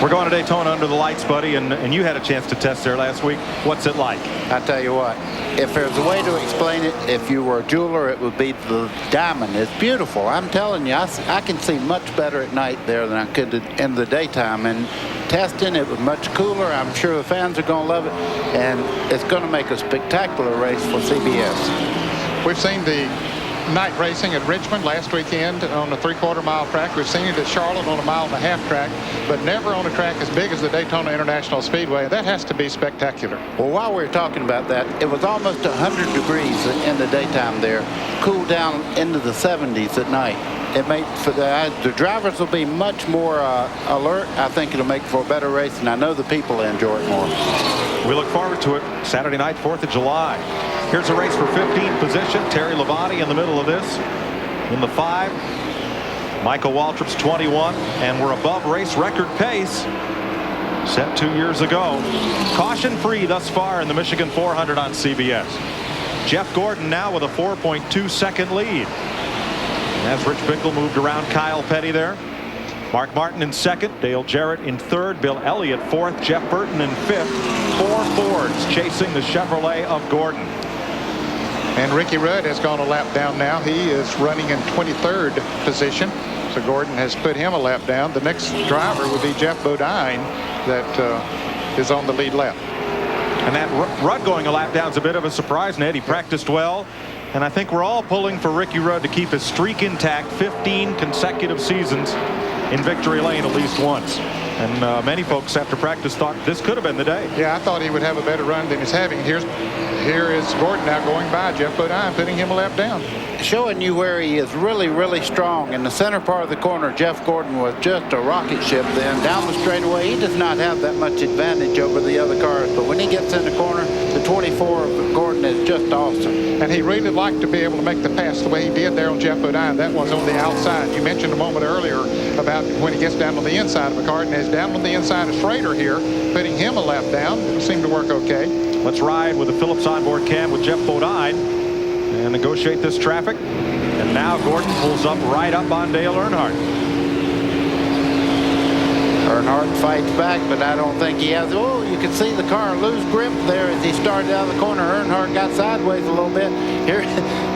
We're going to Daytona under the lights, buddy, and you had a chance to test there last week. What's it like? I tell you what, if there's a way to explain it, if you were a jeweler, it would be the diamond. It's beautiful. I'm telling you, I can see much better at night there than I could in the daytime. And testing, it was much cooler. I'm sure the fans are going to love it, and it's going to make a spectacular race for CBS. We've seen the night racing at Richmond last weekend on a 3/4 mile track. We've seen it at Charlotte on a 1.5 mile track, but never on a track as big as the Daytona International Speedway. That has to be spectacular. Well, while we're talking about that, it was almost 100 degrees in the daytime there, cooled down into the 70s at night. It made for the drivers will be much more alert. I think it'll make for a better race, and I know the people will enjoy it more. We look forward to it. Saturday night, 4th of July. Here's a race for 15th position. Terry Labonte in the middle of this. In the 5, Michael Waltrip's 21, and we're above race record pace set 2 years ago. Caution free thus far in the Michigan 400 on CBS. Jeff Gordon now with a 4.2 second lead. As Rich Bickle moved around Kyle Petty there. Mark Martin in 2nd, Dale Jarrett in 3rd, Bill Elliott 4th, Jeff Burton in 5th. 4 Fords chasing the Chevrolet of Gordon. And Ricky Rudd has gone a lap down now. He is running in 23rd position. So Gordon has put him a lap down. The next driver would be Jeff Bodine that is on the lead lap. And that Rudd going a lap down is a bit of a surprise, Ned. He practiced well. And I think we're all pulling for Ricky Rudd to keep his streak intact. 15 consecutive seasons in victory lane at least once. And many folks after practice thought this could have been the day. Yeah, I thought he would have a better run than he's having. Here is Gordon now going by Jeff Bodine, putting him a lap down. Showing you where he is really, really strong. In the center part of the corner, Jeff Gordon was just a rocket ship then. Down the straightaway, he does not have that much advantage over the other cars. But when he gets in the corner, the 24 of Gordon is just awesome. And he really liked to be able to make the pass the way he did there on Jeff Bodine. That was on the outside. You mentioned a moment earlier about when he gets down on the inside of a car, and is down on the inside of Schrader here, putting him a lap down. It seemed to work okay. Let's ride with the Phillips onboard cam with Jeff Bodine and negotiate this traffic. And now Gordon pulls up right up on Dale Earnhardt. Earnhardt fights back, but I don't think he has. Oh, you can see the car lose grip there as he started out of the corner. Earnhardt got sideways a little bit. Here,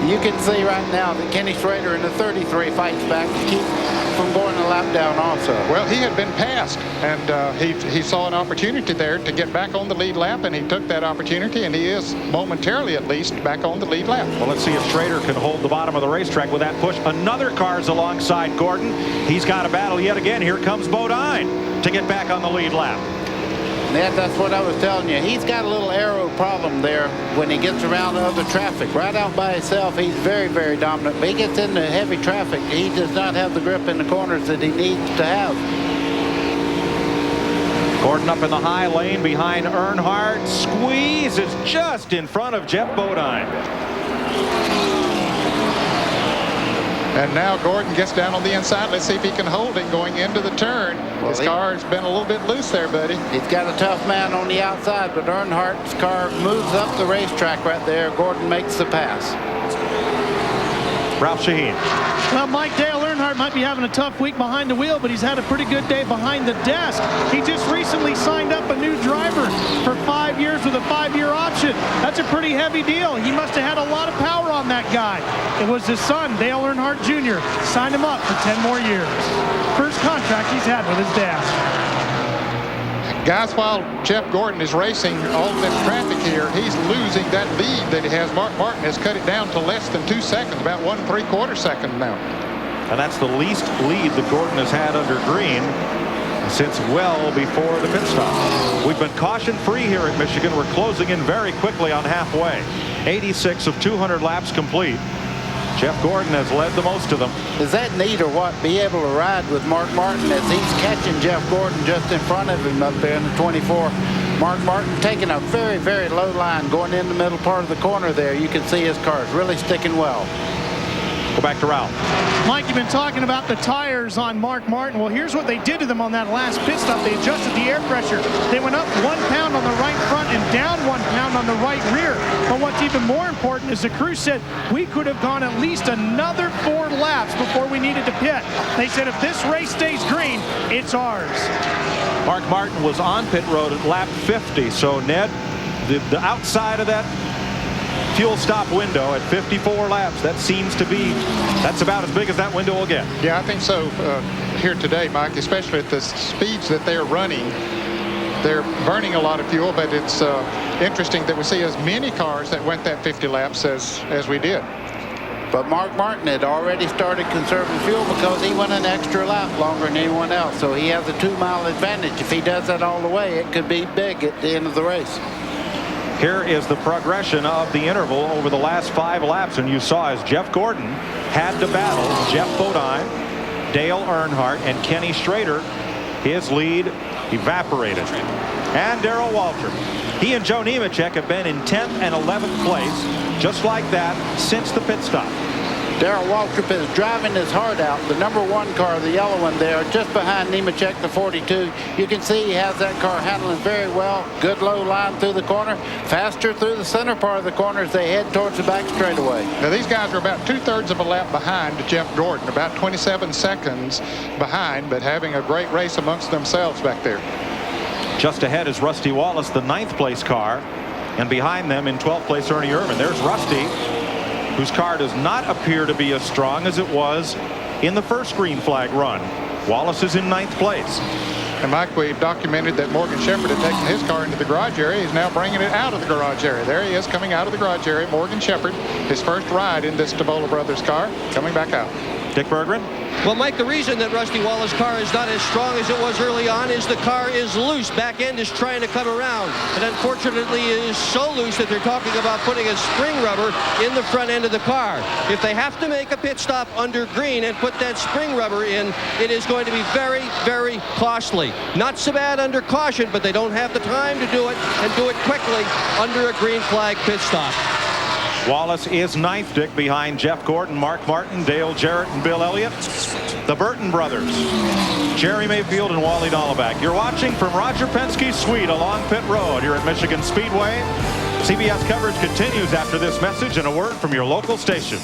you can see right now that Kenny Schrader in the 33 fights back to keep from going a lap down also. Well, he had been passed, and he saw an opportunity there to get back on the lead lap, and he took that opportunity, and he is momentarily at least back on the lead lap. Well, let's see if Schrader can hold the bottom of the racetrack with that push. Another car's alongside Gordon. He's got a battle yet again. Here comes Bodine to get back on the lead lap. Ned, that's what I was telling you. He's got a little aero problem there when he gets around other traffic. Right out by himself, he's very, very dominant. But he gets into heavy traffic. He does not have the grip in the corners that he needs to have. Gordon up in the high lane behind Earnhardt. Squeeze is just in front of Jeff Bodine. And now Gordon gets down on the inside. Let's see if he can hold it going into the turn. Well, his car's been a little bit loose there, buddy. He's got a tough man on the outside, but Earnhardt's car moves up the racetrack right there. Gordon makes the pass. Ralph Shaheen. Well, Mike, Dale Earnhardt might be having a tough week behind the wheel, but he's had a pretty good day behind the desk. He just recently signed up a new driver for 5 years with a 5-year option. That's a pretty heavy deal. He must have had a lot of power on that guy. It was his son, Dale Earnhardt Jr., signed him up for 10 more years. First contract he's had with his dad. Guys, while Jeff Gordon is racing all of this traffic here, he's losing that lead that he has. Mark Martin has cut it down to less than 2 seconds, about 1 3/4 second now. And that's the least lead that Gordon has had under green since well before the pit stop. We've been caution-free here at Michigan. We're closing in very quickly on halfway. 86 of 200 laps complete. Jeff Gordon has led the most of them. Is that neat or what? Be able to ride with Mark Martin as he's catching Jeff Gordon just in front of him up there in the 24. Mark Martin taking a very, very low line going in the middle part of the corner there. You can see his car is really sticking well. Go back to Ralph. Mike, you've been talking about the tires on Mark Martin. Well, here's what they did to them on that last pit stop. They adjusted the air pressure. They went up 1 pound on the right front and down 1 pound on the right rear. But what's even more important is the crew said we could have gone at least another 4 laps before we needed to pit. They said if this race stays green, it's ours. Mark Martin was on pit road at lap 50. So, Ned, the outside of that fuel stop window at 54 laps, that seems to be, that's about as big as that window will get. Yeah, I think so here today, Mike, especially at the speeds that they're running. They're burning a lot of fuel, but it's interesting that we see as many cars that went that 50 laps as we did. But Mark Martin had already started conserving fuel because he went an extra lap longer than anyone else. So he has a 2-mile advantage. If he does that all the way, it could be big at the end of the race. Here is the progression of the interval over the last 5 laps, and you saw as Jeff Gordon had to battle Jeff Bodine, Dale Earnhardt, and Kenny Schrader. His lead evaporated. And Darrell Waltrip. He and Joe Nemechek have been in 10th and 11th place, just like that, since the pit stop. Darrell Waltrip is driving his heart out. The #1 car, the yellow one there, just behind Nemechek, the 42. You can see he has that car handling very well. Good low line through the corner. Faster through the center part of the corner as they head towards the back straightaway. Now these guys are about 2/3 of a lap behind Jeff Gordon, about 27 seconds behind, but having a great race amongst themselves back there. Just ahead is Rusty Wallace, the 9th place car, and behind them in 12th place Ernie Irvan. There's Rusty, whose car does not appear to be as strong as it was in the first green flag run. Wallace is in 9th place. And Mike, we've documented that Morgan Shepherd had taken his car into the garage area. He's now bringing it out of the garage area. There he is coming out of the garage area. Morgan Shepherd, his first ride in this Davola Brothers car, coming back out. Dick Berggren. Well, Mike, the reason that Rusty Wallace's car is not as strong as it was early on is the car is loose. Back end is trying to come around. And unfortunately, it is so loose that they're talking about putting a spring rubber in the front end of the car. If they have to make a pit stop under green and put that spring rubber in, it is going to be very, very costly. Not so bad under caution, but they don't have the time to do it and do it quickly under a green flag pit stop. Wallace is 9th, Dick, behind Jeff Gordon, Mark Martin, Dale Jarrett, and Bill Elliott. The Burton brothers, Jerry Mayfield and Wally Dahlbeck. You're watching from Roger Penske's suite along Pit Road here at Michigan Speedway. CBS coverage continues after this message and a word from your local station.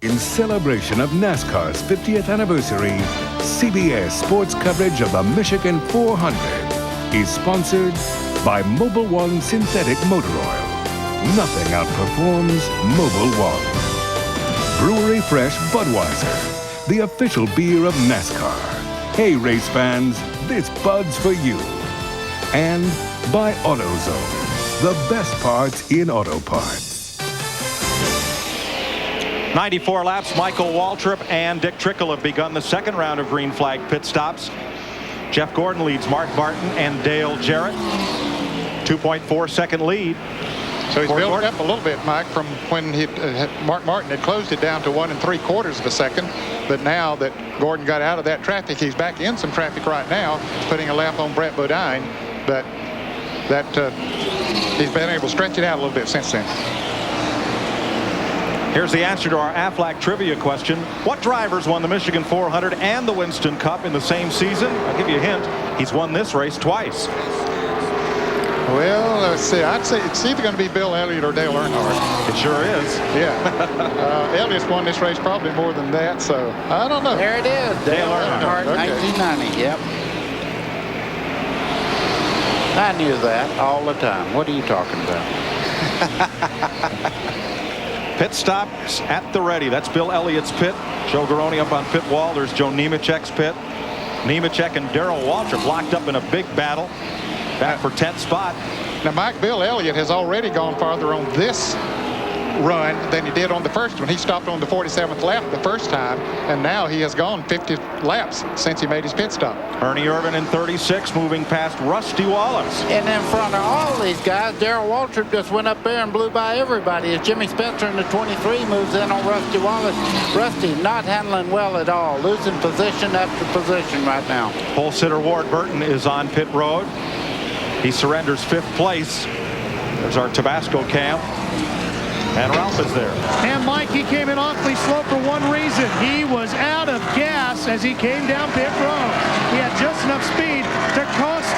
In celebration of NASCAR's 50th anniversary, CBS sports coverage of the Michigan 400 is sponsored by Mobil 1 Synthetic Motor Oil. Nothing outperforms Mobil 1. Brewery Fresh Budweiser, the official beer of NASCAR. Hey, race fans, this Bud's for you. And by AutoZone, the best parts in auto parts. 94 laps. Michael Waltrip and Dick Trickle have begun the second round of green flag pit stops. Jeff Gordon leads Mark Martin and Dale Jarrett. 2.4-second lead. So he's built up a little bit, Mike, from when Mark Martin had closed it down to 1 3/4 of a second. But now that Gordon got out of that traffic, he's back in some traffic right now, putting a lap on Brett Bodine. But that he's been able to stretch it out a little bit since then. Here's the answer to our Aflac trivia question. What drivers won the Michigan 400 and the Winston Cup in the same season? I'll give you a hint. He's won this race twice. Well, let's see. I'd say it's either going to be Bill Elliott or Dale Earnhardt. It sure is. Yeah. Elliott's won this race probably more than that, so I don't know. There it is. Dale Earnhardt, Okay. 1990. Yep. I knew that all the time. What are you talking about? Pit stops at the ready. That's Bill Elliott's pit. Joe Garone up on pit wall. There's Joe Nemechek's pit. Nemechek and Darrell Waltrip locked up in a big battle. Back for 10th spot. Now, Mike, Bill Elliott has already gone farther on this run than he did on the first one. He stopped on the 47th lap the first time, and now he has gone 50 laps since he made his pit stop. Ernie Irvin in 36, moving past Rusty Wallace. And in front of all these guys, Darrell Waltrip just went up there and blew by everybody as Jimmy Spencer in the 23 moves in on Rusty Wallace. Rusty not handling well at all, losing position after position right now. Pole sitter Ward Burton is on pit road. He surrenders 5th place. There's our Tabasco cam. And Ralph is there. And Mike, he came in awfully slow for one reason. He was out of gas as he came down pit road. He had just enough speed to coast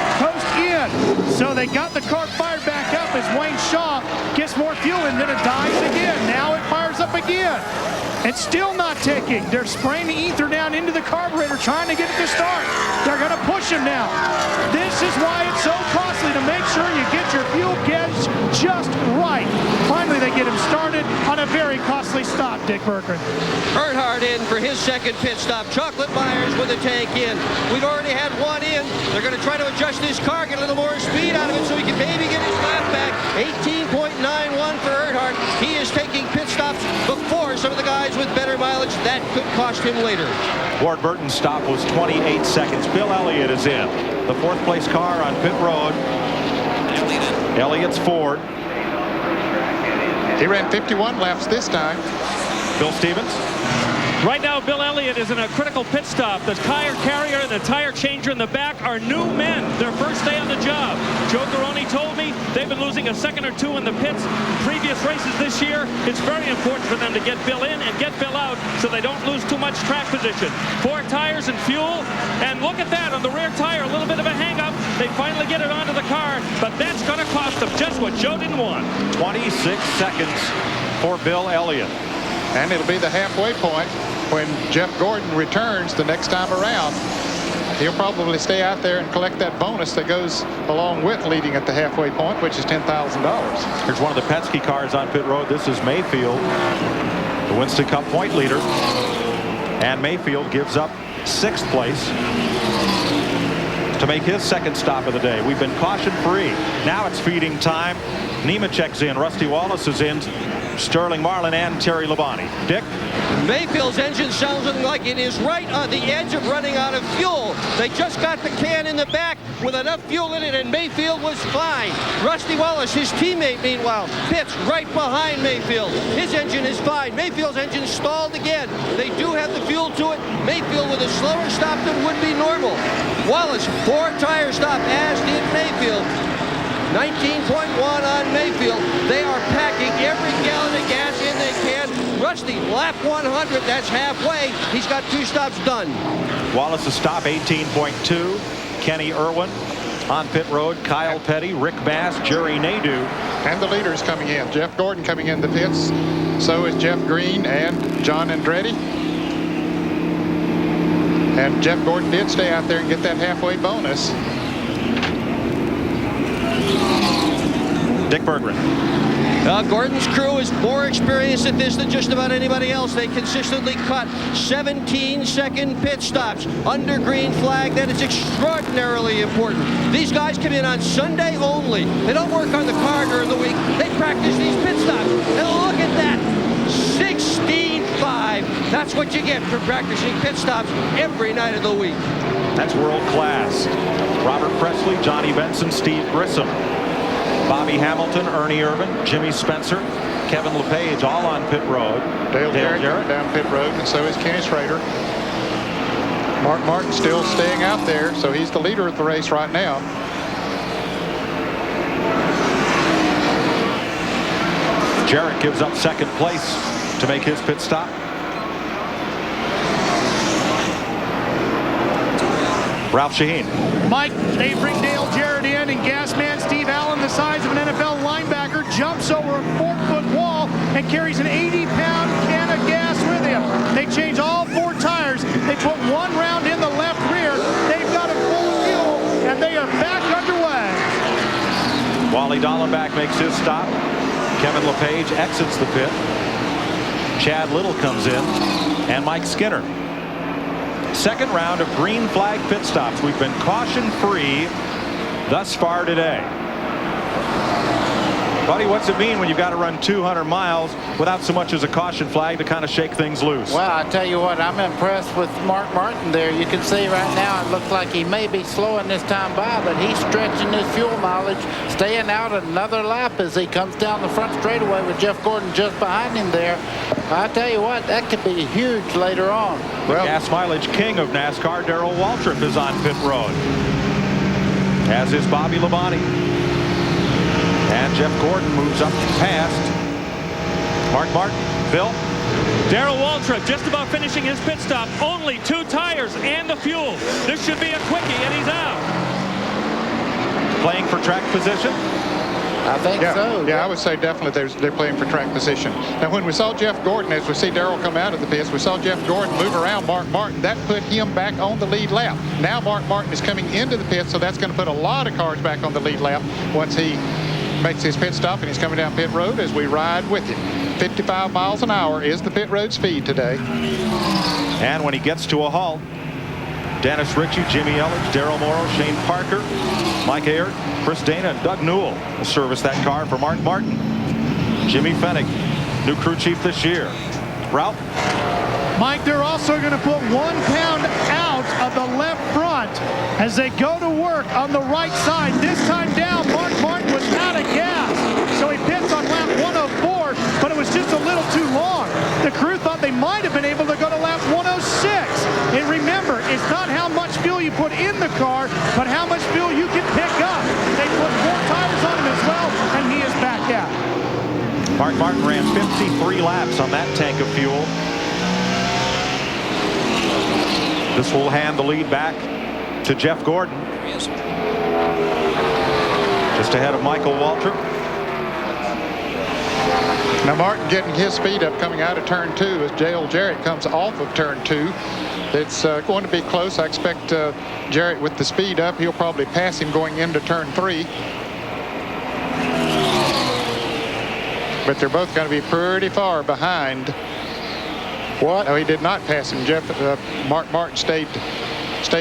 in. So they got the car fired back up as Wayne Shaw gets more fuel and then it dies again. Now it fires up again. It's still not taking. They're spraying the ether down into the carburetor trying to get it to start. They're going to push him now. This is why it's so costly to make sure you get your fuel gauge just right. Finally, they get him started on a very costly stop, Dick Berggren. Earnhardt in for his second pit stop. Chocolate Myers with the tank in. We've already had one in. They're going to try to adjust this car, get a little more speed out of it so he can maybe get his lap back. 18.91 for Earnhardt. He is taking pit stops before some of the guys with better mileage. That could cost him later. Ward Burton's stop was 28 seconds. Bill Elliott is in. The 4th place car on pit road. Elliott's Ford. He ran 51 laps this time. Bill Stevens. Right now, Bill Elliott is in a critical pit stop. The tire carrier and the tire changer in the back are new men. Their first day on the job. Joe Garone told me they've been losing a second or two in the pits previous races this year. It's very important for them to get Bill in and get Bill out so they don't lose too much track position. 4 tires and fuel. And look at that on the rear tire, a little bit of a hang-up. They finally get it onto the car, but that's going to cost them just what Joe didn't want. 26 seconds for Bill Elliott. And it'll be the halfway point when Jeff Gordon returns the next time around. He'll probably stay out there and collect that bonus that goes along with leading at the halfway point, which is $10,000. Here's one of the Penske cars on pit road. This is Mayfield, the Winston Cup point leader. And Mayfield gives up 6th place to make his second stop of the day. We've been caution free. Now it's feeding time. Nemechek's in. Rusty Wallace is in. Sterling Marlin and Terry Labonte. Dick? Mayfield's engine sounds like it is right on the edge of running out of fuel. They just got the can in the back with enough fuel in it, and Mayfield was fine. Rusty Wallace, his teammate, meanwhile, pits right behind Mayfield. His engine is fine. Mayfield's engine stalled again. They do have the fuel to it. Mayfield with a slower stop than would be normal. Wallace, 4-tire stop, as did Mayfield. 19.1 on Mayfield. They are packing every gallon of gas in they can. Rusty, lap 100, that's halfway. He's got 2 stops done. Wallace's stop 18.2. Kenny Irwin on pit road. Kyle Petty, Rick Bass, Jerry Nadeau. And the leaders coming in. Jeff Gordon coming in the pits. So is Jeff Green and John Andretti. And Jeff Gordon did stay out there and get that halfway bonus. Dick Berggren. Gordon's crew is more experienced at this than just about anybody else. They consistently cut 17-second pit stops under green flag. That is extraordinarily important. These guys come in on Sunday only. They don't work on the car during the week. They practice these pit stops. And look at that. 16 That's what you get for practicing pit stops every night of the week. That's world class. Robert Presley, Johnny Benson, Steve Grissom, Bobby Hamilton, Ernie Irvin, Jimmy Spencer, Kevin LePage, all on pit road. Dale Jarrett down pit road, and so is Kenny Schrader. Mark Martin still staying out there, so he's the leader of the race right now. Jarrett gives up second place to make his pit stop. Ralph Shaheen. Mike, they bring Dale Jarrett in, and gas man Steve Allen, the size of an NFL linebacker, jumps over a 4-foot wall and carries an 80-pound can of gas with him. They change all 4 tires. They put 1 round in the left rear. They've got a full of fuel, and they are back underway. Wally Dallenbach makes his stop. Kevin LePage exits the pit. Chad Little comes in, and Mike Skinner. Second round of green flag pit stops. We've been caution-free thus far today. Buddy, what's it mean when you've got to run 200 miles without so much as a caution flag to kind of shake things loose? Well, I tell you what, I'm impressed with Mark Martin there. You can see right now it looks like he may be slowing this time by, but he's stretching his fuel mileage, staying out another lap as he comes down the front straightaway with Jeff Gordon just behind him there. I tell you what, that could be huge later on. The gas mileage king of NASCAR, Darrell Waltrip, is on pit road, as is Bobby Labonte. And Jeff Gordon moves up past Mark Martin. Bill? Darrell Waltrip just about finishing his pit stop. Only 2 tires and the fuel. This should be a quickie, and he's out. Playing for track position? I think so. Yeah, I would say definitely they're playing for track position. Now, when we saw Jeff Gordon, as we see Darrell come out of the pits, we saw Jeff Gordon move around Mark Martin. That put him back on the lead lap. Now Mark Martin is coming into the pits, so that's going to put a lot of cars back on the lead lap once he makes his pit stop, and he's coming down pit road as we ride with him. 55 miles an hour is the pit road speed today. And when he gets to a halt, Dennis Ritchie, Jimmy Elledge, Darrell Morrow, Shane Parker, Mike Ayer, Chris Dana, and Doug Newell will service that car for Mark Martin. Jimmy Fennig, new crew chief this year. Ralph? Mike, they're also going to put 1 pound out of the left front as they go to work on the right side. This time down, Mark Martin was out of gas, so he pits on lap 104, but it was just a little too long. The crew thought they might have been able to go to lap 106. And remember, it's not how much fuel you put in the car, but how much fuel you can pick up. They put 4 tires on him as well, and he is back out. Mark Martin ran 53 laps on that tank of fuel. This will hand the lead back to Jeff Gordon. Just ahead of Michael Waltrip. Now Martin getting his speed up coming out of turn 2 as Dale Jarrett comes off of turn 2. It's going to be close. I expect Jarrett with the speed up, he'll probably pass him going into turn 3. But they're both going to be pretty far behind. What? No, he did not pass him. Mark Martin stayed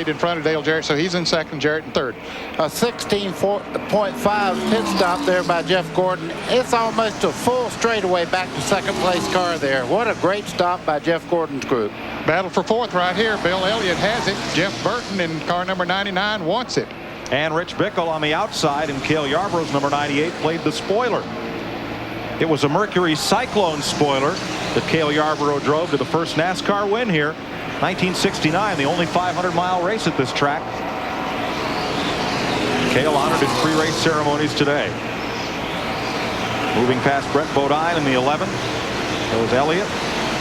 in front of Dale Jarrett, so he's in second, Jarrett in third. A 16.5 pit stop there by Jeff Gordon. It's almost a full straightaway back to second place car there. What a great stop by Jeff Gordon's group. Battle for fourth right here. Bill Elliott has it. Jeff Burton in car number 99 wants it. And Rich Bickle on the outside, and Cale Yarborough's number 98 played the spoiler. It was a Mercury Cyclone spoiler that Cale Yarborough drove to the first NASCAR win here. 1969, the only 500-mile race at this track. Cale honored in pre-race ceremonies today. Moving past Brett Bodine in the 11. Goes Elliott.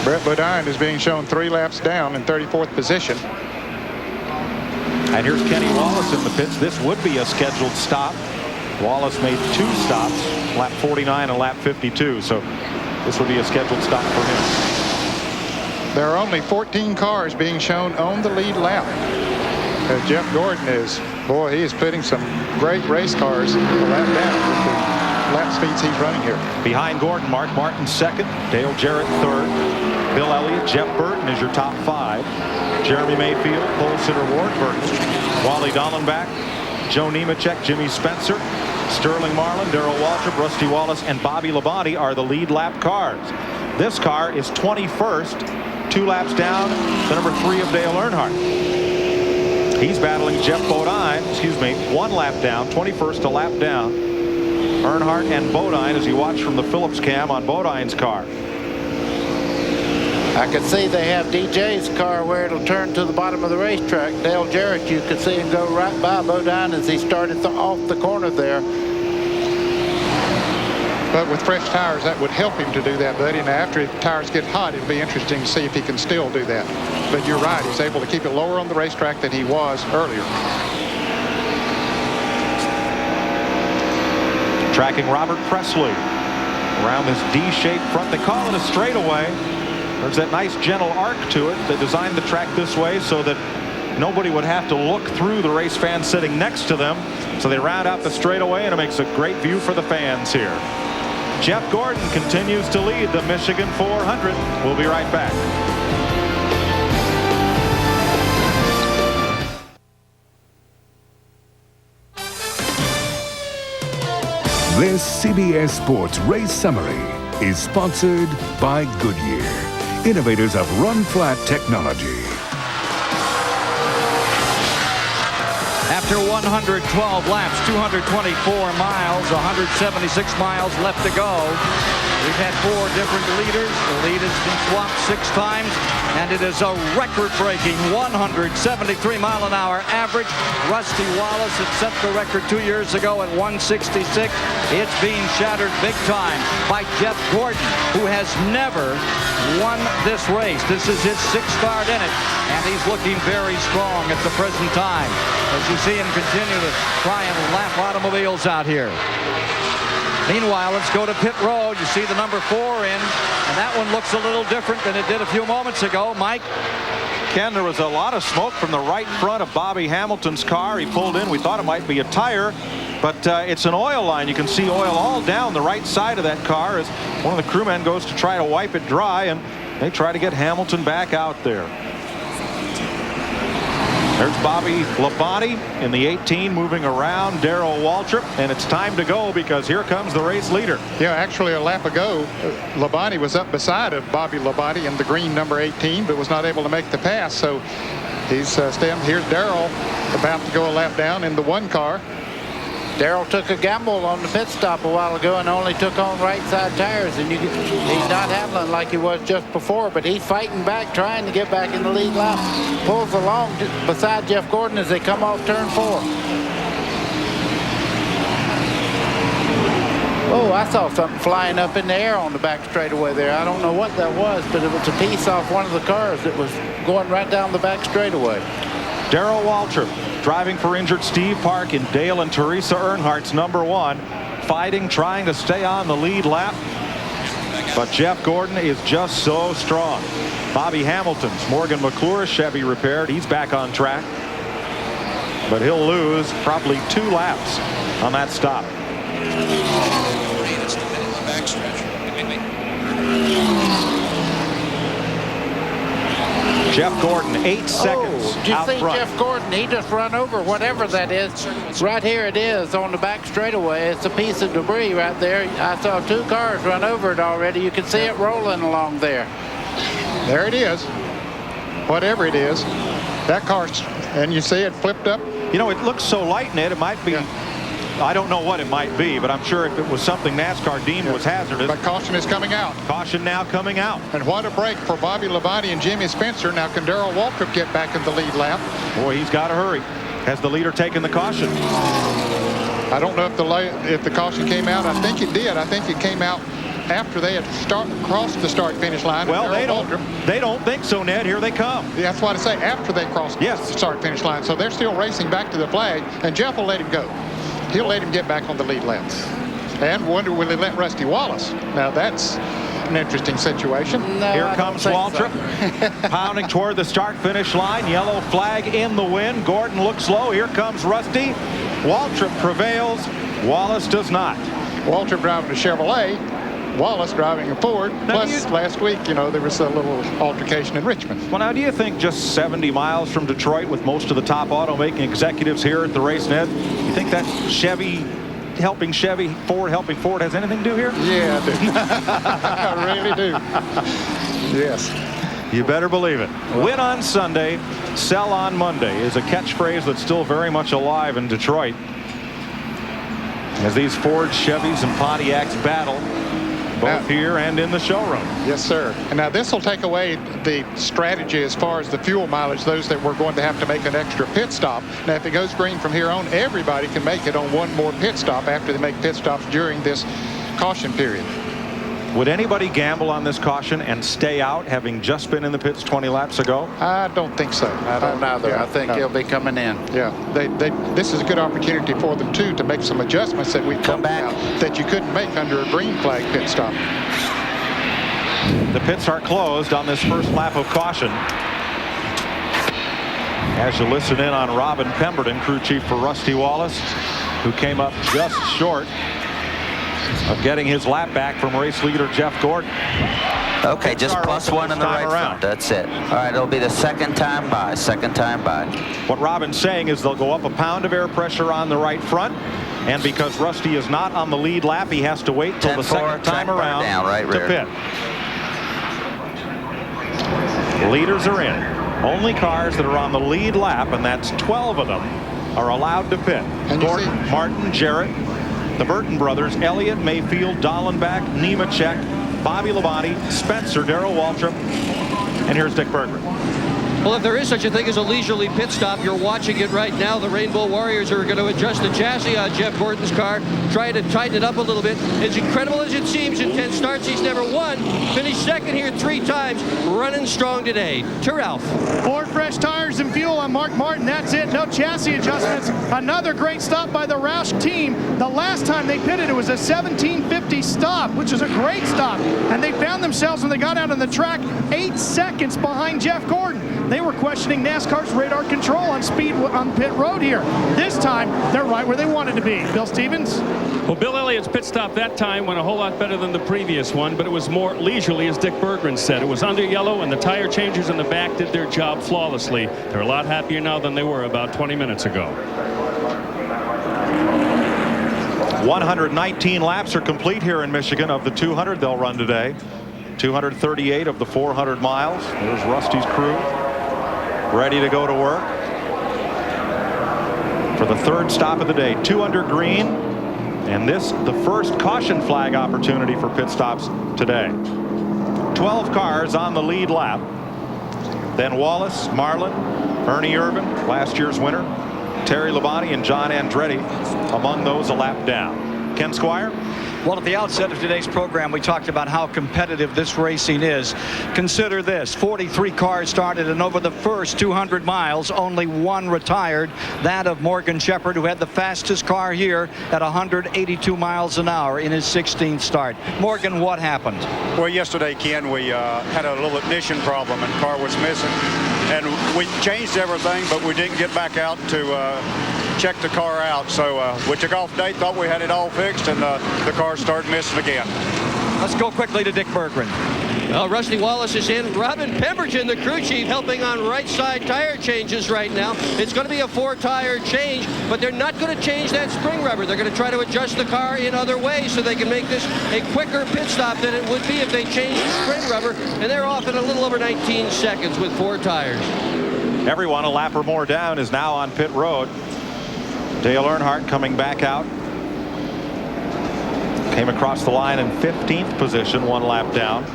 Brett Bodine is being shown 3 laps down in 34th position. And here's Kenny Wallace in the pits. This would be a scheduled stop. Wallace made 2 stops, lap 49 and lap 52, so this would be a scheduled stop for him. There are only 14 cars being shown on the lead lap. As Jeff Gordon is, boy, he is putting some great race cars a lap down with the lap speeds he's running here. Behind Gordon, Mark Martin second, Dale Jarrett third, Bill Elliott, Jeff Burton is your top 5. Jeremy Mayfield, pole sitter Ward Burton, Wally Dallenbach, Joe Nemechek, Jimmy Spencer, Sterling Marlin, Darrell Waltrip, Rusty Wallace, and Bobby Labonte are the lead lap cars. This car is 21st 2 laps down the number 3 of Dale Earnhardt. He's battling Jeff Bodine, 1 lap down, 21st a lap down. Earnhardt and Bodine as you watch from the Phillips cam on Bodine's car. I could see they have DJ's car where it'll turn to the bottom of the racetrack. Dale Jarrett, you could see him go right by Bodine as he started off the corner there. But with fresh tires, that would help him to do that, buddy. Now, after the tires get hot, it'll be interesting to see if he can still do that. But you're right, he's able to keep it lower on the racetrack than he was earlier. Tracking Robert Presley around this D-shaped front. They call it a straightaway. There's that nice gentle arc to it. They designed the track this way so that nobody would have to look through the race fans sitting next to them. So they round out the straightaway, and it makes a great view for the fans here. Jeff Gordon continues to lead the Michigan 400. We'll be right back. This CBS Sports Race Summary is sponsored by Goodyear, innovators of run-flat technology. After 112 laps, 224 miles, 176 miles left to go. We've had 4 different leaders. The lead has been swapped 6 times, and it is a record-breaking 173-mile-an-hour average. Rusty Wallace had set the record 2 years ago at 166. It's being shattered big time by Jeff Gordon, who has never won this race. This is his 6th start in it, and he's looking very strong at the present time as you see him continue to try and lap automobiles out here. Meanwhile, let's go to pit road. You see the number 4 in, and that one looks a little different than it did a few moments ago. Mike? Ken, there was a lot of smoke from the right front of Bobby Hamilton's car. He pulled in. We thought it might be a tire, but it's an oil line. You can see oil all down the right side of that car as one of the crewmen goes to try to wipe it dry, and they try to get Hamilton back out there. There's Bobby Labonte in the 18 moving around Darrell Waltrip, and it's time to go because here comes the race leader. Yeah, actually a lap ago, Labonte was up beside of Bobby Labonte in the green number 18, but was not able to make the pass. So he's staying. Here's Darrell about to go a lap down in the 1 car. Darrell took a gamble on the pit stop a while ago and only took on right side tires, and he's not handling like he was just before, but he's fighting back, trying to get back in the lead lap. Pulls along beside Jeff Gordon as they come off turn 4. Oh, I saw something flying up in the air on the back straightaway there. I don't know what that was, but it was a piece off one of the cars that was going right down the back straightaway. Darrell Waltrip driving for injured Steve Park in Dale and Teresa Earnhardt's number 1, fighting, trying to stay on the lead lap. But Jeff Gordon is just so strong. Bobby Hamilton's Morgan McClure Chevy repaired. He's back on track, but he'll lose probably 2 laps on that stop. Jeff Gordon 8 seconds did you out see front. Jeff Gordon? He just run over whatever that is. Right here it is on the back straightaway. It's a piece of debris right there. I saw 2 cars run over it already. You can see it rolling along there. There it is. Whatever it is, that car, and you see it flipped up. You know, it looks so light, Ned. It might be. Yeah. I don't know what it might be, but I'm sure if it was something NASCAR deemed was hazardous. But caution is coming out. Caution now coming out. And what a break for Bobby Labonte and Jimmy Spencer. Now can Darrell Waltrip get back in the lead lap? Boy, he's got to hurry. Has the leader taken the caution? I don't know if the caution came out. I think it did. I think it came out after they had crossed the start-finish line. Well, they don't think so, Ned. Here they come. Yeah, that's what I say. After they crossed the start-finish line, so they're still racing back to the flag, and Jeff will let him go. He'll let him get back on the lead lap. And wonder will he let Rusty Wallace? Now that's an interesting situation. No, here comes Waltrip pounding toward the start-finish line. Yellow flag in the wind. Gordon looks low. Here comes Rusty. Waltrip prevails. Wallace does not. Waltrip driving a Chevrolet. Wallace driving a Ford. Plus, last week, you know, there was a little altercation in Richmond. Well, now, do you think just 70 miles from Detroit with most of the top automaking executives here at the race, Ned, you think that Ford helping Ford has anything to do here? Yeah, I do. I really do. Yes. You better believe it. Win on Sunday, sell on Monday is a catchphrase that's still very much alive in Detroit. As these Fords, Chevys, and Pontiacs battle both here and in the showroom. Yes, sir. And now this will take away the strategy as far as the fuel mileage, those that we're going to have to make an extra pit stop. Now, if it goes green from here on, everybody can make it on one more pit stop after they make pit stops during this caution period. Would anybody gamble on this caution and stay out, having just been in the pits 20 laps ago? I don't think so. I don't either. I think he'll be coming in. Yeah, this is a good opportunity for them too to make some adjustments that we've come back that you couldn't make under a green flag pit stop. The pits are closed on this first lap of caution. As you listen in on Robin Pemberton, crew chief for Rusty Wallace, who came up just short of getting his lap back from race leader Jeff Gordon. Okay, just +1 in the right front. That's it. All right, it'll be the second time by. What Robin's saying is they'll go up a pound of air pressure on the right front, and because Rusty is not on the lead lap, he has to wait till the second time around to pit. Leaders are in. Only cars that are on the lead lap, and that's 12 of them, are allowed to pit. Gordon, Martin, Jarrett, the Burton brothers, Elliott, Mayfield, Dallenbach, Nemechek, Bobby Labonte, Spencer, Darrell Waltrip, and here's Dick Berggren. Well, if there is such a thing as a leisurely pit stop, you're watching it right now. The Rainbow Warriors are going to adjust the chassis on Jeff Gordon's car, trying to tighten it up a little bit. As incredible as it seems, in 10 starts, he's never won. Finished second here 3 times, running strong today. To Ralph. Ford fresh tires and fuel on Mark Martin. That's it. No chassis adjustments. Another great stop by the Roush team. The last time they pitted, it was a 17:50 stop, which is a great stop. And they found themselves when they got out on the track 8 seconds behind Jeff Gordon. They were questioning NASCAR's radar control on Speedway on pit road here. This time, they're right where they wanted to be. Bill Stevens? Well, Bill Elliott's pit stop that time went a whole lot better than the previous one, but it was more leisurely, as Dick Berggren said. It was under yellow, and the tire changers in the back did their job flawlessly. They're a lot happier now than they were about 20 minutes ago. 119 laps are complete here in Michigan of the 200 they'll run today. 238 of the 400 miles. There's Rusty's crew, ready to go to work for the third stop of the day. 2 under green, and this the first caution flag opportunity for pit stops today. 12 cars on the lead lap. Then Wallace, Marlin, Ernie Irvin, last year's winner, Terry Labonte, and John Andretti among those a lap down. Ken Squire? Well, at the outset of today's program, we talked about how competitive this racing is. Consider this: 43 cars started, and over the first 200 miles, only 1 retired. That of Morgan Shepherd, who had the fastest car here at 182 miles an hour in his 16th start. Morgan, what happened? Well, yesterday, Ken, we had a little ignition problem, and the car was missing. And we changed everything, but we didn't get back out to check the car out. So we took off date, thought we had it all fixed, and the car started missing again. Let's go quickly to Dick Berggren. Rusty Wallace is in. Robin Pemberton, the crew chief, helping on right side tire changes right now. It's going to be a 4-tire change, but they're not going to change that spring rubber. They're going to try to adjust the car in other ways so they can make this a quicker pit stop than it would be if they changed the spring rubber. And they're off in a little over 19 seconds with 4 tires. Everyone a lap or more down is now on pit road. Dale Earnhardt coming back out. Came across the line in 15th position, 1 lap down.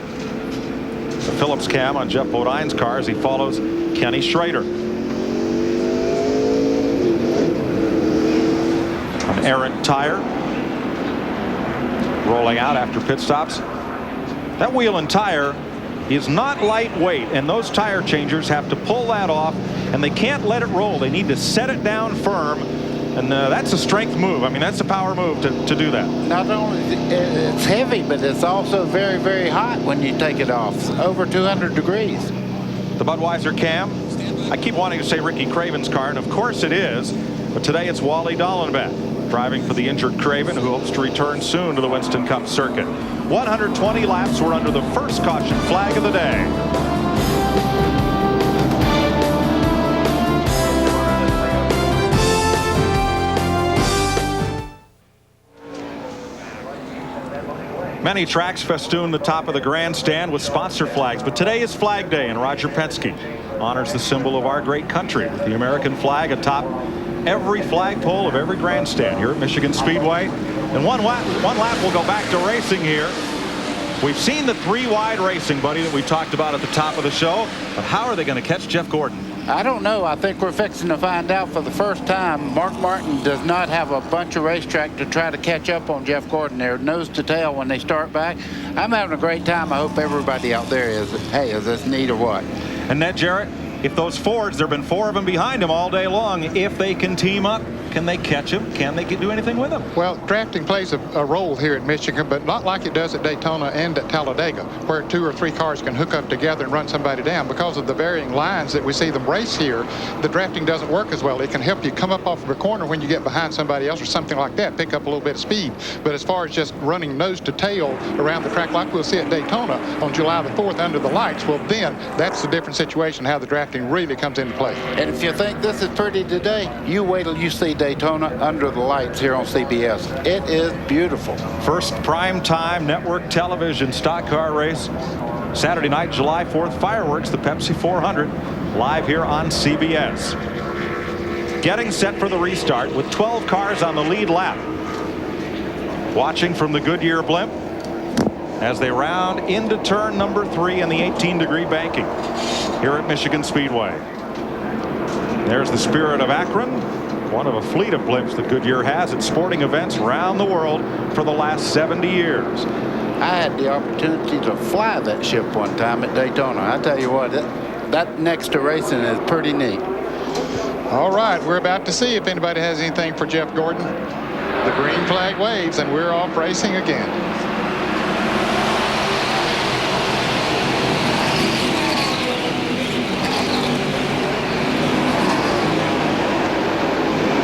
The Phillips cam on Jeff Bodine's car as he follows Kenny Schrader. An errant tire rolling out after pit stops. That wheel and tire is not lightweight, and those tire changers have to pull that off, and they can't let it roll. They need to set it down firm, and that's a strength move. I mean, that's a power move to do that. Not only it's heavy, but it's also very, very hot when you take it off. Over 200 degrees. The Budweiser cam. I keep wanting to say Ricky Craven's car, and of course it is, but today it's Wally Dallenbach driving for the injured Craven, who hopes to return soon to the Winston Cup circuit. 120 laps were under the first caution flag of the day. Many tracks festoon the top of the grandstand with sponsor flags, but today is Flag Day, and Roger Penske honors the symbol of our great country with the American flag atop every flagpole of every grandstand here at Michigan Speedway. And one lap will go back to racing here. We've seen the 3 wide racing, buddy, that we talked about at the top of the show, but how are they going to catch Jeff Gordon? I don't know. I think we're fixing to find out for the first time. Mark Martin does not have a bunch of racetrack to try to catch up on Jeff Gordon. They're nose to tail when they start back. I'm having a great time. I hope everybody out there is. Hey, is this neat or what? And Ned Jarrett, if those Fords, there have been 4 of them behind him all day long, if they can team up, can they catch him? Can they do anything with him? Well, drafting plays a role here at Michigan, but not like it does at Daytona and at Talladega, where 2 or 3 cars can hook up together and run somebody down. Because of the varying lines that we see them race here, the drafting doesn't work as well. It can help you come up off of a corner when you get behind somebody else or something like that, pick up a little bit of speed. But as far as just running nose to tail around the track like we'll see at Daytona on July the 4th under the lights, well, then that's a different situation, how the drafting really comes into play. And if you think this is pretty today, you wait till you see Daytona under the lights here on CBS. It is beautiful. First primetime network television stock car race. Saturday night, July 4th, fireworks, the Pepsi 400, live here on CBS. Getting set for the restart with 12 cars on the lead lap. Watching from the Goodyear blimp as they round into turn number 3 in the 18-degree banking here at Michigan Speedway. There's the Spirit of Akron, one of a fleet of blimps that Goodyear has at sporting events around the world for the last 70 years. I had the opportunity to fly that ship one time at Daytona. I tell you what, that next to racing is pretty neat. All right, we're about to see if anybody has anything for Jeff Gordon. The green flag waves, and we're off racing again.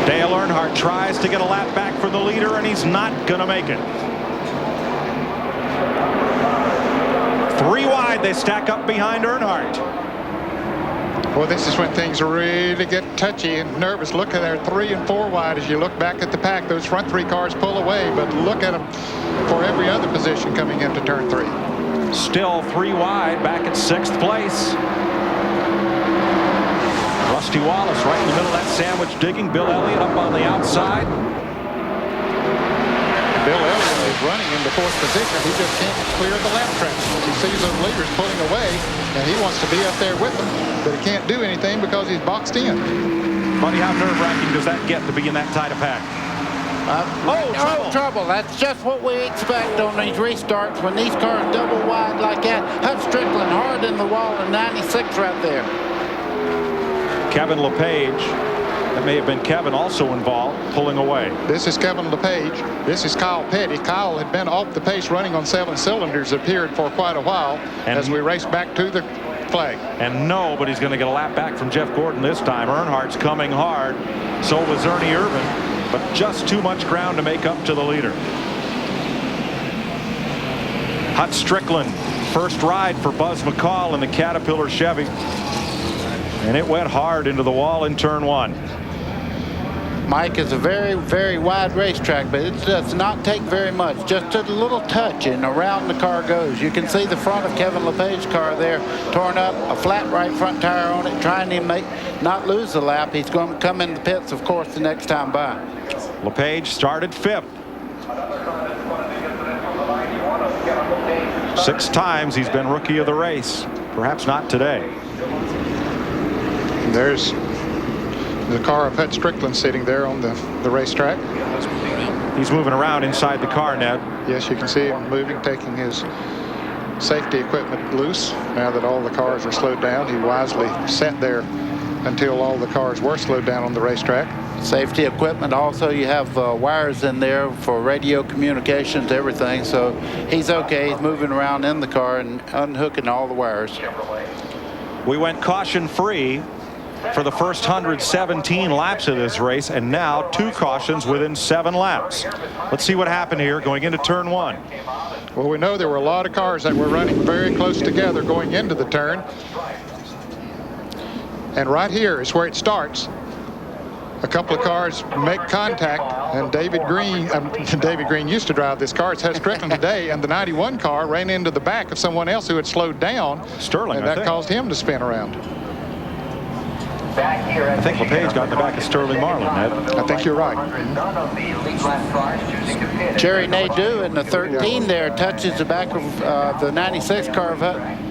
Dale Earnhardt tries to get a lap back for the leader, and he's not going to make it. 3 wide, they stack up behind Earnhardt. Well, this is when things really get touchy and nervous. Look at there, 3 and 4 wide as you look back at the pack. Those front 3 cars pull away, but look at them for every other position coming into turn 3. Still 3 wide, back at 6th place. Rusty Wallace right in the middle of that sandwich digging. Bill Elliott up on the outside. Bill Elliott is running into 4th position. He just can't clear the lap track. He sees those leaders pulling away, and he wants to be up there with them, but he can't do anything because he's boxed in. Buddy, how nerve-wracking does that get to be in that tight a pack? Trouble. That's just what we expect on these restarts when these cars double wide like that. Hut Strickland hard in the wall in 96 right there. Kevin LePage, that may have been Kevin also involved, pulling away. This is Kevin LePage. This is Kyle Petty. Kyle had been off the pace running on 7 cylinders, appeared for quite a while as we race back to the flag. And nobody's going to get a lap back from Jeff Gordon this time. Earnhardt's coming hard. So was Ernie Irvin, but just too much ground to make up to the leader. Hut Strickland, first ride for Buzz McCall in the Caterpillar Chevy. And it went hard into the wall in turn 1. Mike, is a very, very wide racetrack, but it does not take very much. Just a little touch and around the car goes. You can see the front of Kevin LePage's car there torn up, a flat right front tire on it, trying to not lose the lap. He's going to come in the pits, of course, the next time by. LePage started 5th. 6 times he's been rookie of the race. Perhaps not today. There's the car of Hut Strickland sitting there on the racetrack. He's moving around inside the car, Ned. Yes, you can see him moving, taking his safety equipment loose. Now that all the cars are slowed down, he wisely sat there until all the cars were slowed down on the racetrack. Safety equipment. Also, you have wires in there for radio communications, everything. So he's okay. He's moving around in the car and unhooking all the wires. We went caution free for the first 117 laps of this race, and now 2 cautions within 7 laps. Let's see what happened here going into turn 1. Well, we know there were a lot of cars that were running very close together going into the turn. And right here is where it starts. a couple of cars make contact, and David Green used to drive this car. It's Hut Strickland today, and the 91 car ran into the back of someone else who had slowed down. Sterling, and that caused him to spin around. I think LePage got in the back of Sterling Marlin, Ed. I think you're right. Jerry Nadeau in the 13 there touches the back of the 96 car of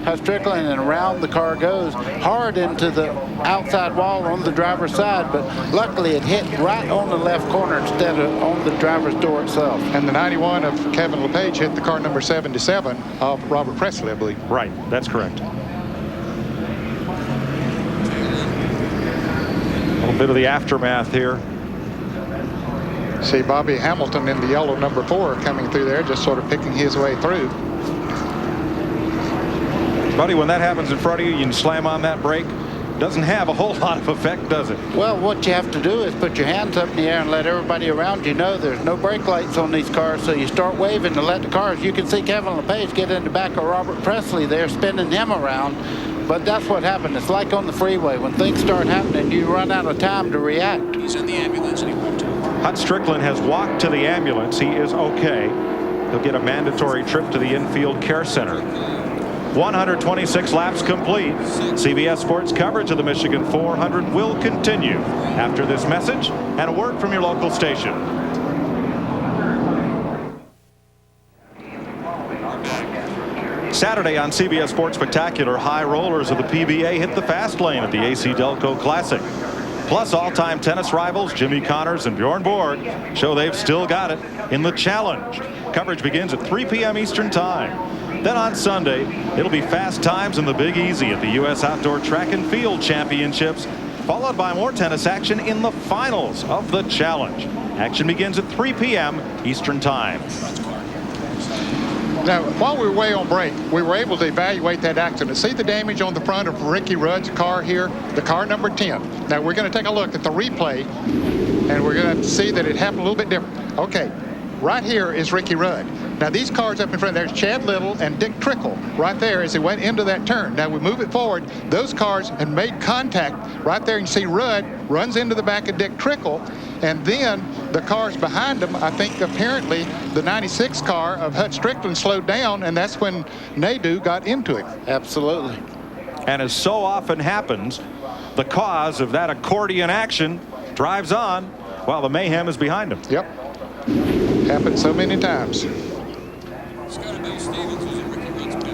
Hut Strickland, and around the car goes hard into the outside wall on the driver's side, but luckily it hit right on the left corner instead of on the driver's door itself. And the 91 of Kevin LePage hit the car number 77 of Robert Presley, I believe. Right, that's correct. A little bit of the aftermath here. See Bobby Hamilton in the yellow number 4 coming through there, just sort of picking his way through. Buddy, when that happens in front of you, you can slam on that brake. Doesn't have a whole lot of effect, does it? Well, what you have to do is put your hands up in the air and let everybody around you know there's no brake lights on these cars, so you start waving to let the cars. You can see Kevin LePage get in the back of Robert Presley there, spinning him around. But that's what happened. It's like on the freeway. When things start happening, you run out of time to react. He's in the ambulance and he walked to him. Hut Strickland has walked to the ambulance. He is okay. He'll get a mandatory trip to the infield care center. 126 laps complete. CBS Sports coverage of the Michigan 400 will continue after this message and a word from your local station. Saturday on CBS Sports Spectacular, high rollers of the PBA hit the fast lane at the AC Delco Classic. Plus, all-time tennis rivals Jimmy Connors and Bjorn Borg show they've still got it in the Challenge. Coverage begins at 3 p.m. Eastern Time. Then on Sunday, it'll be fast times in the Big Easy at the U.S. Outdoor Track and Field Championships, followed by more tennis action in the finals of the Challenge. Action begins at 3 p.m. Eastern Time. Now, while we were way on break, we were able to evaluate that accident. See the damage on the front of Ricky Rudd's car here, the car number 10. Now, we're going to take a look at the replay, and we're going to see that it happened a little bit different. Okay, right here is Ricky Rudd. Now, these cars up in front, there's Chad Little and Dick Trickle right there as they went into that turn. Now, we move it forward. Those cars had made contact right there. You can see Rudd runs into the back of Dick Trickle, and then the cars behind him, I think apparently the 96 car of Hut Strickland slowed down, and that's when Nadeau got into him. Absolutely. And as so often happens, the cause of that accordion action drives on while the mayhem is behind him. Yep. Happened so many times.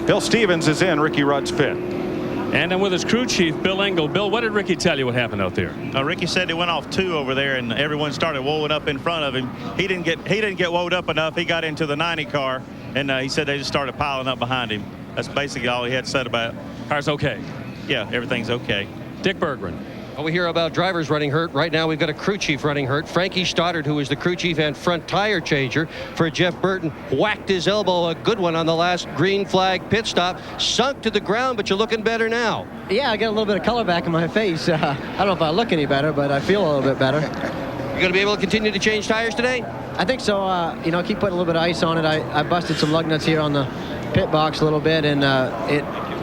Bill Stevens is in Ricky Rudd's pit. And then with his crew chief, Bill Engel. Bill, what did Ricky tell you what happened out there? Ricky said they went off 2 over there, and everyone started woed up in front of him. He didn't get woed up enough. He got into the 90 car, and he said they just started piling up behind him. That's basically all he had said about it. Car's okay. Yeah, everything's okay. Dick Berggren. Well, we hear about drivers running hurt. Right now, we've got a crew chief running hurt. Frankie Stoddard, who is the crew chief and front tire changer for Jeff Burton, whacked his elbow, a good one on the last green flag pit stop. Sunk to the ground, but you're looking better now. Yeah, I got a little bit of color back in my face. I don't know if I look any better, but I feel a little bit better. You going to be able to continue to change tires today? I think so. Keep putting a little bit of ice on it. I busted some lug nuts here on the pit box a little bit, and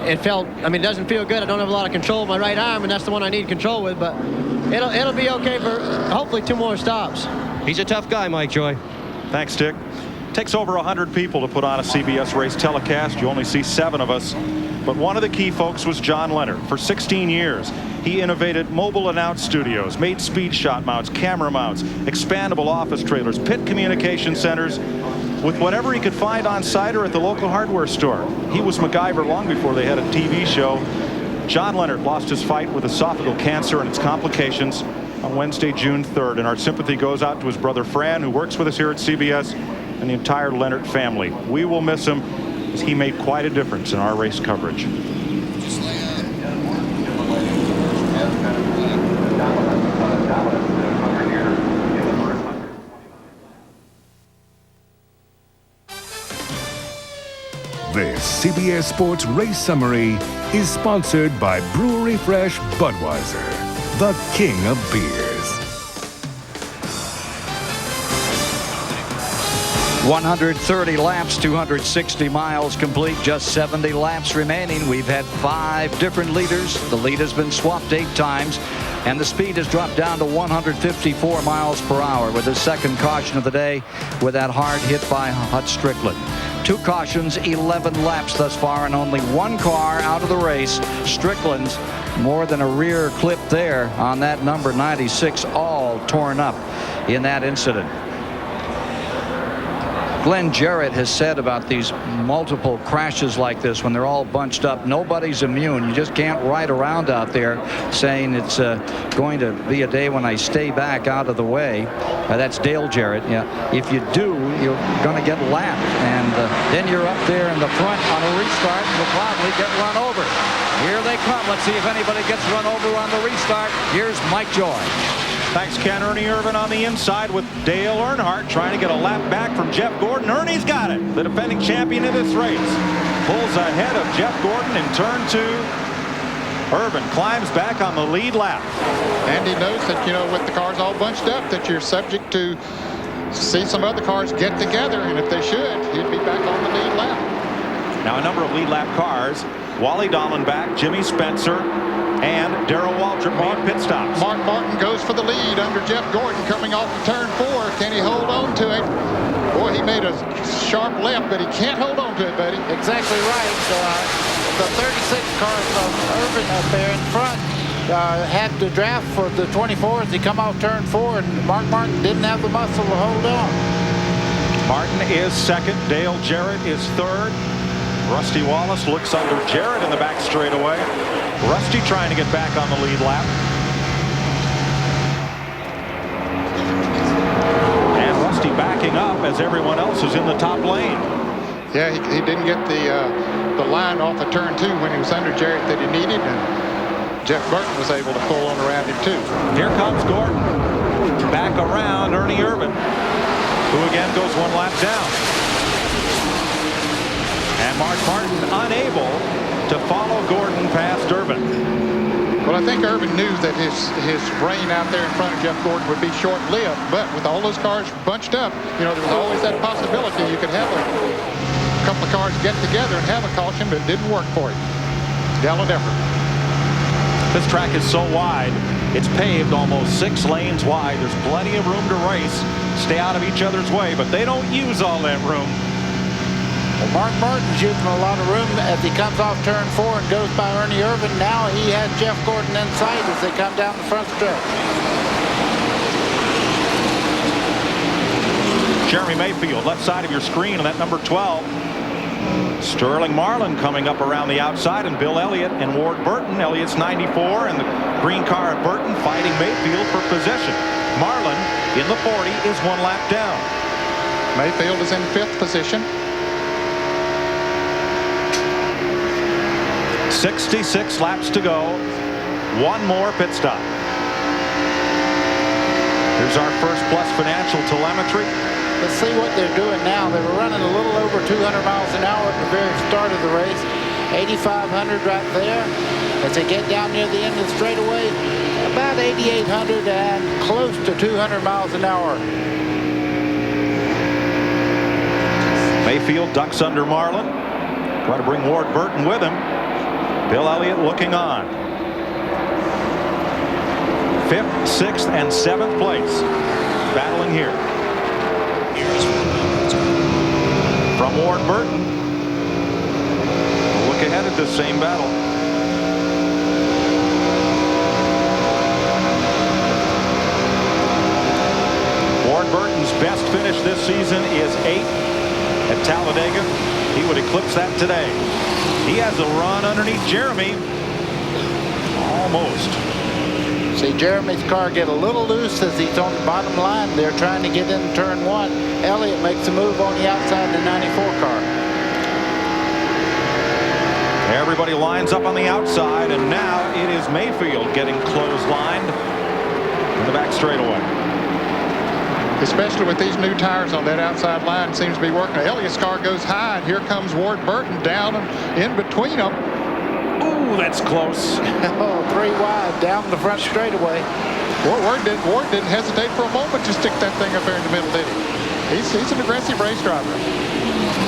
it felt, it doesn't feel good. I don't have a lot of control with my right arm, and that's the one I need control with, but it'll be okay for hopefully 2 more stops. He's a tough guy, Mike Joy. Thanks, Dick. Takes over 100 people to put on a CBS race telecast. You only see 7 of us. But one of the key folks was John Leonard. For 16 years, he innovated mobile announce studios, made speed shot mounts, camera mounts, expandable office trailers, pit communication centers, with whatever he could find on site or at the local hardware store. He was MacGyver long before they had a TV show. John Leonard lost his fight with esophageal cancer and its complications on Wednesday, June 3rd. And our sympathy goes out to his brother Fran, who works with us here at CBS, and the entire Leonard family. We will miss him, as he made quite a difference in our race coverage. This CBS Sports Race Summary is sponsored by Brewery Fresh Budweiser, the king of beers. 130 laps, 260 miles complete, just 70 laps remaining. We've had 5 different leaders. The lead has been swapped 8 times, and the speed has dropped down to 154 miles per hour with the second caution of the day with that hard hit by Hut Strickland. 2 cautions, 11 laps thus far, and only 1 car out of the race. Strickland's more than a rear clip there on that number 96, all torn up in that incident. Glenn Jarrett has said about these multiple crashes like this when they're all bunched up, nobody's immune. You just can't ride around out there saying it's going to be a day when I stay back out of the way. That's Dale Jarrett. Yeah, if you do, you're going to get lapped, and then you're up there in the front on a restart and will probably get run over. Here they come. Let's see if anybody gets run over on the restart. Here's Mike Joy. Thanks, Ken. Ernie Irvin on the inside with Dale Earnhardt trying to get a lap back from Jeff Gordon. Ernie's got it. The defending champion of this race pulls ahead of Jeff Gordon in turn 2. Irvin climbs back on the lead lap. And he knows that, you know, with the cars all bunched up, that you're subject to see some other cars get together, and if they should, he'd be back on the lead lap. Now a number of lead lap cars. Wally Dallenbach, Jimmy Spencer, and Darrell Waltrip made pit stops. Mark Martin goes for the lead under Jeff Gordon coming off of turn 4. Can he hold on to it? Boy, he made a sharp left, but he can't hold on to it, buddy. Exactly right. The 36 cars of Irvin up there in front had to draft for the 24 as he come off turn 4, and Mark Martin didn't have the muscle to hold on. Martin is second. Dale Jarrett is third. Rusty Wallace looks under Jarrett in the back straightaway. Rusty trying to get back on the lead lap. And Rusty backing up as everyone else is in the top lane. Yeah, he didn't get the line off of turn 2 when he was under Jarrett that he needed, and Jeff Burton was able to pull on around him too. Here comes Gordon. Back around Ernie Irvin, who again goes 1 lap down. And Mark Martin unable to follow Gordon past Irvin. Well, I think Irvin knew that his reign out there in front of Jeff Gordon would be short-lived, but with all those cars bunched up, you know, there was always that possibility you could have a couple of cars get together and have a caution, but it didn't work for him. Gallant effort. This track is so wide, it's paved almost 6 lanes wide. There's plenty of room to race, stay out of each other's way, but they don't use all that room. Well, Mark Martin's using a lot of room as he comes off turn 4 and goes by Ernie Irvin. Now he has Jeff Gordon inside as they come down the front stretch. Jeremy Mayfield, left side of your screen, and that number 12. Sterling Marlin coming up around the outside, and Bill Elliott and Ward Burton. Elliott's 94, and the green car at Burton fighting Mayfield for possession. Marlin in the 40 is 1 lap down. Mayfield is in 5th position. 66 laps to go. 1 more pit stop. Here's our First Plus Financial telemetry. Let's see what they're doing now. They were running a little over 200 miles an hour at the very start of the race. 8,500 right there. As they get down near the end of the straightaway, about 8,800 and close to 200 miles an hour. Mayfield ducks under Marlin. Try to bring Ward Burton with him. Bill Elliott looking on. 5th, 6th, and 7th place. Battling here. From Ward Burton. Look ahead at this same battle. Ward Burton's best finish this season is 8th at Talladega. He would eclipse that today. He has a run underneath Jeremy. Almost. See Jeremy's car get a little loose as he's on the bottom line. They're trying to get in turn 1. Elliott makes a move on the outside of the 94 car. Everybody lines up on the outside, and now it is Mayfield getting clotheslined in the back straightaway. Especially with these new tires on that outside line, seems to be working. Elliott's car goes high, and here comes Ward Burton down and in between them. Ooh, that's close. Oh, 3 wide down the front straightaway. Well, Ward didn't hesitate for a moment to stick that thing up there in the middle, did he? He's an aggressive race driver.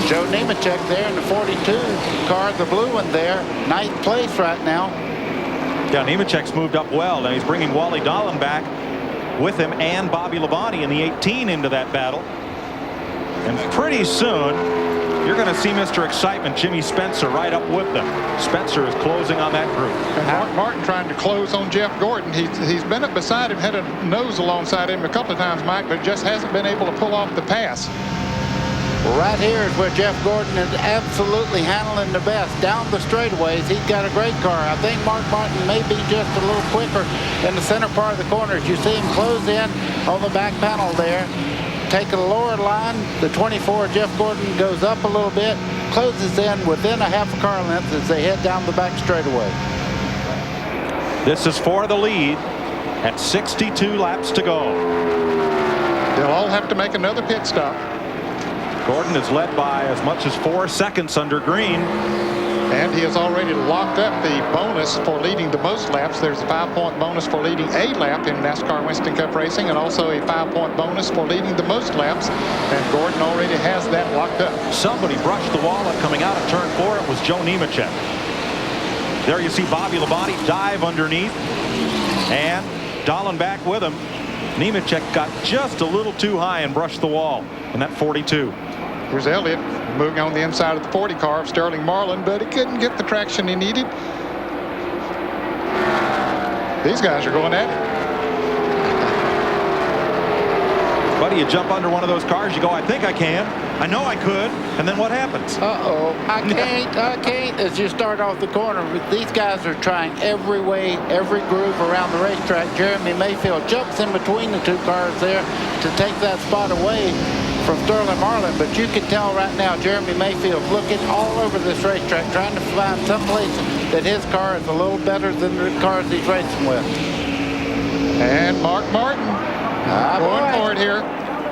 Joe Nemechek there in the 42 car, the blue one there. Ninth place right now. Yeah, Nemechek's moved up well. Now he's bringing Wally Dahlin back with him and Bobby Labonte in the 18 into that battle. And pretty soon, you're going to see Mr. Excitement, Jimmy Spencer, right up with them. Spencer is closing on that group. And Mark Martin trying to close on Jeff Gordon. He's been up beside him, had a nose alongside him a couple of times, Mike, but just hasn't been able to pull off the pass. Well, right here is where Jeff Gordon is absolutely handling the best. Down the straightaways, he's got a great car. I think Mark Martin may be just a little quicker in the center part of the corners. You see him close in on the back panel there. Take a lower line. The 24, Jeff Gordon, goes up a little bit, closes in within a half a car length as they head down the back straightaway. This is for the lead at 62 laps to go. They'll all have to make another pit stop. Gordon is led by as much as 4 seconds under green. And he has already locked up the bonus for leading the most laps. There's a 5-point bonus for leading a lap in NASCAR Winston Cup racing, and also a 5-point bonus for leading the most laps. And Gordon already has that locked up. Somebody brushed the wall up coming out of turn 4. It was Joe Nemechek. There you see Bobby Labonte dive underneath, and Dahlin back with him. Nemechek got just a little too high and brushed the wall in that 42. Here's Elliott moving on the inside of the 40 car of Sterling Marlin, but he couldn't get the traction he needed. These guys are going at it. Buddy, you jump under one of those cars, you go, I think I can. I know I could. And then what happens? Uh-oh. I can't as you start off the corner. These guys are trying every way, every groove around the racetrack. Jeremy Mayfield jumps in between the two cars there to take that spot away from Sterling Marlin, but you can tell right now Jeremy Mayfield's looking all over this racetrack trying to find some place that his car is a little better than the cars he's racing with. And Mark Martin going for it here.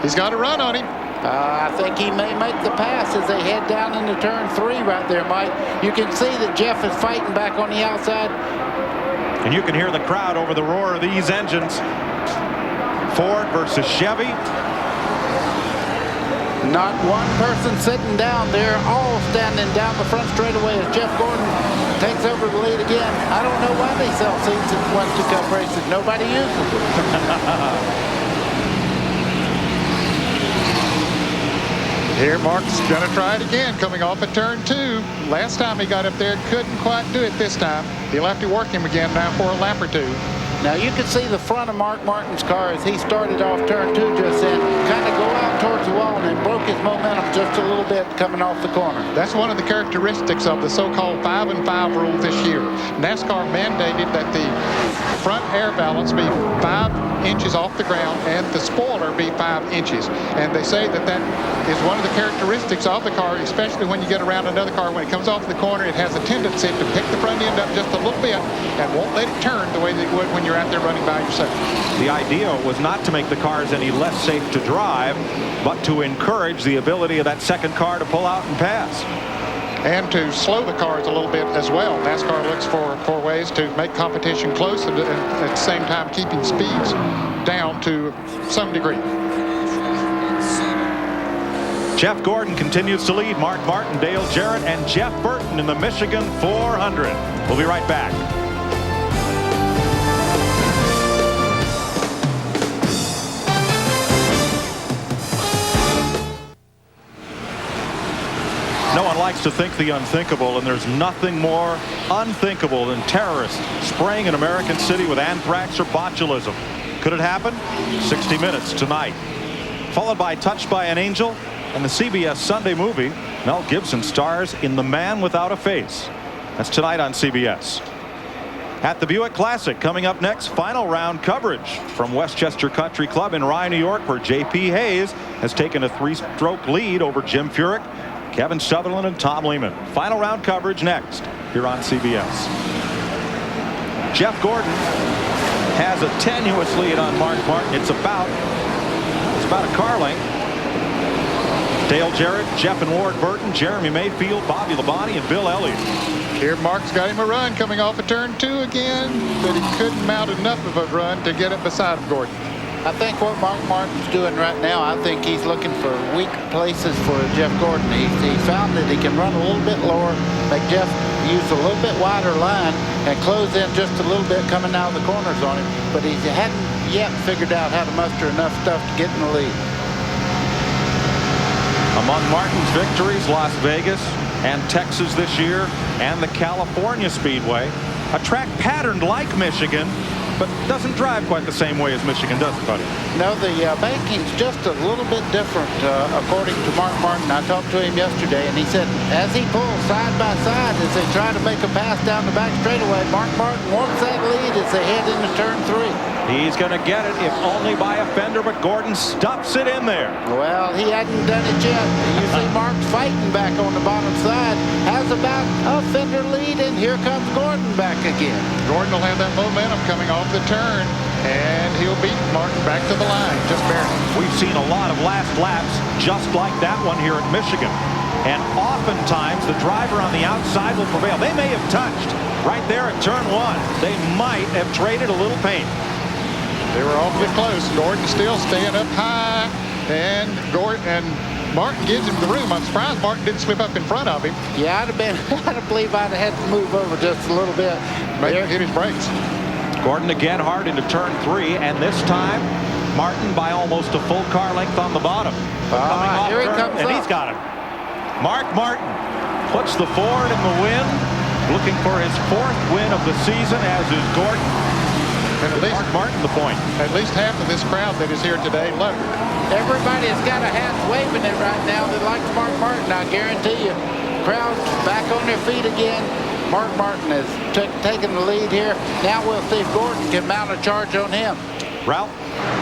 He's got a run on him. I think he may make the pass as they head down into turn 3 right there, Mike. You can see that Jeff is fighting back on the outside. And you can hear the crowd over the roar of these engines. Ford versus Chevy. Not one person sitting down. They're all standing down the front straightaway as Jeff Gordon takes over the lead again. I don't know why they sell seats in Winston Cup races. Nobody uses them. Here Mark's going to try it again coming off at turn 2. Last time he got up there, couldn't quite do it this time. He'll have to work him again now for a lap or 2. Now you can see the front of Mark Martin's car as he started off turn 2 just then, kind of go out towards the wall, and then broke his momentum just a little bit coming off the corner. That's one of the characteristics of the so-called 5 and 5 rule this year. NASCAR mandated that the front air balance be 5 inches off the ground and the spoiler be 5 inches. And they say that that is one of the characteristics of the car, especially when you get around another car. When it comes off the corner, it has a tendency to pick the front end up just a little bit and won't let it turn the way that it would when you're out there running by yourself. The idea was not to make the cars any less safe to drive, but to encourage the ability of that second car to pull out and pass. And to slow the cars a little bit as well. NASCAR looks for ways to make competition close and at the same time keeping speeds down to some degree. Jeff Gordon continues to lead. Mark Martin, Dale Jarrett, and Jeff Burton in the Michigan 400. We'll be right back. No one likes to think the unthinkable, and there's nothing more unthinkable than terrorists spraying an American city with anthrax or botulism. Could it happen? 60 Minutes tonight. Followed by Touched by an Angel and the CBS Sunday movie. Mel Gibson stars in The Man Without a Face. That's tonight on CBS. At the Buick Classic, coming up next, final round coverage from Westchester Country Club in Rye, New York, where J.P. Hayes has taken a 3-stroke lead over Jim Furyk, Kevin Sutherland, and Tom Lehman. Final round coverage next here on CBS. Jeff Gordon has a tenuous lead on Mark Martin. It's about a car length. Dale Jarrett, Jeff and Ward Burton, Jeremy Mayfield, Bobby Labonte, and Bill Elliott. Here Mark's got him a run coming off of turn 2 again, but he couldn't mount enough of a run to get it beside him, Gordon. I think what Mark Martin's doing right now, I think he's looking for weak places for Jeff Gordon. He found that he can run a little bit lower, make Jeff use a little bit wider line and close in just a little bit coming out of the corners on him. But he hadn't yet figured out how to muster enough stuff to get in the lead. Among Martin's victories, Las Vegas and Texas this year, and the California Speedway, a track patterned like Michigan, but doesn't drive quite the same way as Michigan does, buddy. No, the banking's just a little bit different, according to Mark Martin. I talked to him yesterday, and he said as he pulls side by side as they try to make a pass down the back straightaway, Mark Martin wants that lead as they head into turn 3. He's going to get it, if only by a fender, but Gordon stuffs it in there. Well, he hadn't done it yet. You see Mark's fighting back on the bottom side, has about a fender lead, and here comes Gordon back again. Gordon will have that momentum coming off the turn, and he'll beat Martin back to the line, just barely. We've seen a lot of last laps just like that one here at Michigan. And oftentimes, the driver on the outside will prevail. They may have touched right there at turn 1. They might have traded a little paint. They were awfully close. Gordon still staying up high, and Martin gives him the room. I'm surprised Martin didn't slip up in front of him. Yeah, I believe I'd have had to move over just a little bit. Maybe hit his brakes. Gordon again hard into turn 3, and this time Martin by almost a full car length on the bottom. Here he comes and up. He's got it. Mark Martin puts the Ford in the wind, looking for his 4th win of the season, as is Gordon. And at least Mark Martin the point. At least half of this crowd that is here today loved it. Everybody has got a hat waving it right now that likes Mark Martin. I guarantee you, crowd's back on their feet again. Mark Martin has taken the lead here. Now we'll see if Gordon can mount a charge on him. Ralph?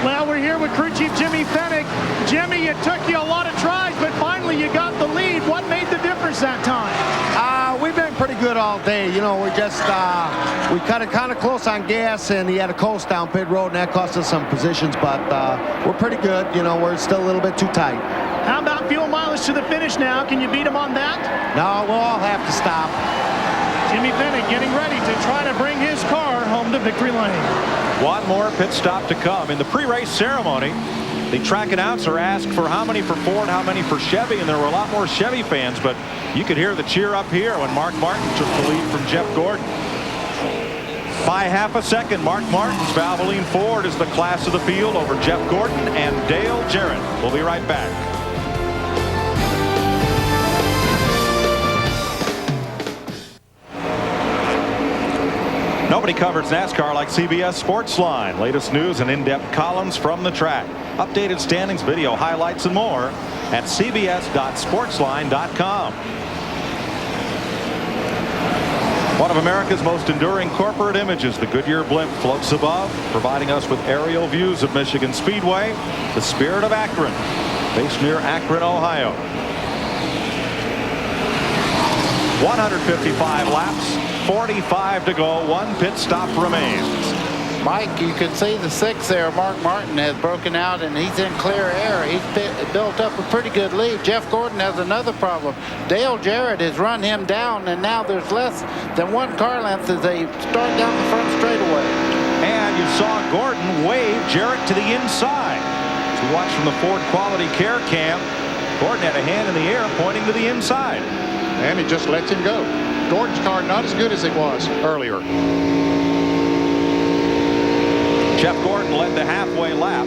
Well, we're here with crew chief Jimmy Fennick. Jimmy, it took you a lot of tries, but finally you got the lead. What made the difference that time? We've been pretty good all day. You know, we cut it kind of close on gas, and he had a coast down pit road, and that cost us some positions, but we're pretty good. You know, we're still a little bit too tight. How about fuel mileage to the finish now? Can you beat him on that? No, we'll all have to stop. Jimmy Fennick getting ready to try to bring his car home to victory lane. One more pit stop to come. In the pre-race ceremony, the track announcer asked for how many for Ford, how many for Chevy, and there were a lot more Chevy fans, but you could hear the cheer up here when Mark Martin took the lead from Jeff Gordon. By half a second, Mark Martin's Valvoline Ford is the class of the field over Jeff Gordon and Dale Jarrett. We'll be right back. Nobody covers NASCAR like CBS Sportsline. Latest news and in-depth columns from the track. Updated standings, video highlights, and more at cbs.sportsline.com. One of America's most enduring corporate images, the Goodyear blimp, floats above, providing us with aerial views of Michigan Speedway, the Spirit of Akron, based near Akron, Ohio. 155 laps. 45 to go. One pit stop remains. Mike, you can see the 6 there. Mark Martin has broken out, and he's in clear air. He's built up a pretty good lead. Jeff Gordon has another problem. Dale Jarrett has run him down, and now there's less than 1 car length as they start down the front straightaway. And you saw Gordon wave Jarrett to the inside. As we watch from the Ford Quality Care Cam, Gordon had a hand in the air pointing to the inside. And he just lets him go. Gordon's car not as good as it was earlier. Jeff Gordon led the halfway lap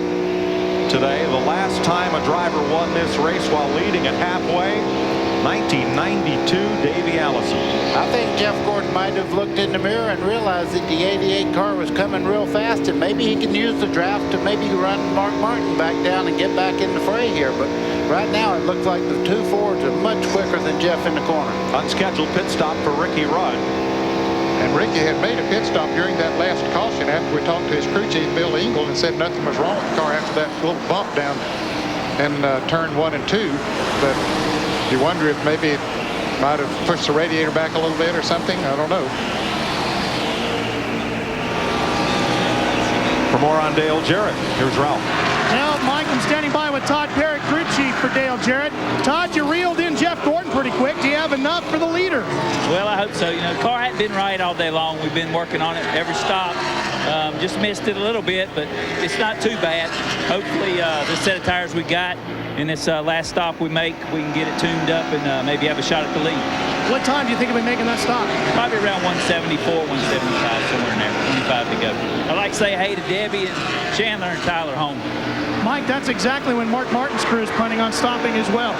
today. The last time a driver won this race while leading at halfway, 1992, Davey Allison. I think Jeff Gordon might have looked in the mirror and realized that the 88 car was coming real fast, and maybe he can use the draft to maybe run Mark Martin back down and get back in the fray here. But right now, it looks like the 2 Fords are much quicker than Jeff in the corner. Unscheduled pit stop for Ricky Rudd. And Ricky had made a pit stop during that last caution after we talked to his crew chief, Bill Engel, and said nothing was wrong with the car after that little bump down in turn 1 and 2. But you wonder if maybe it might have pushed the radiator back a little bit or something. I don't know. For more on Dale Jarrett, here's Ralph. Well, Mike, I'm standing by with Todd Parrott, crew chief for Dale Jarrett. Todd, you reeled in Jeff Gordon pretty quick. Do you have enough for the leader? Well, I hope so. You know, the car hadn't been right all day long. We've been working on it every stop. Just missed it a little bit, but it's not too bad. Hopefully, this set of tires we got in this last stop we make, we can get it tuned up and maybe have a shot at the lead. What time do you think of making that stop? Probably around 174, 175, somewhere in there. 25 to go. I'd like to say hey to Debbie and Chandler and Tyler home. Mike, that's exactly when Mark Martin's crew is planning on stopping as well.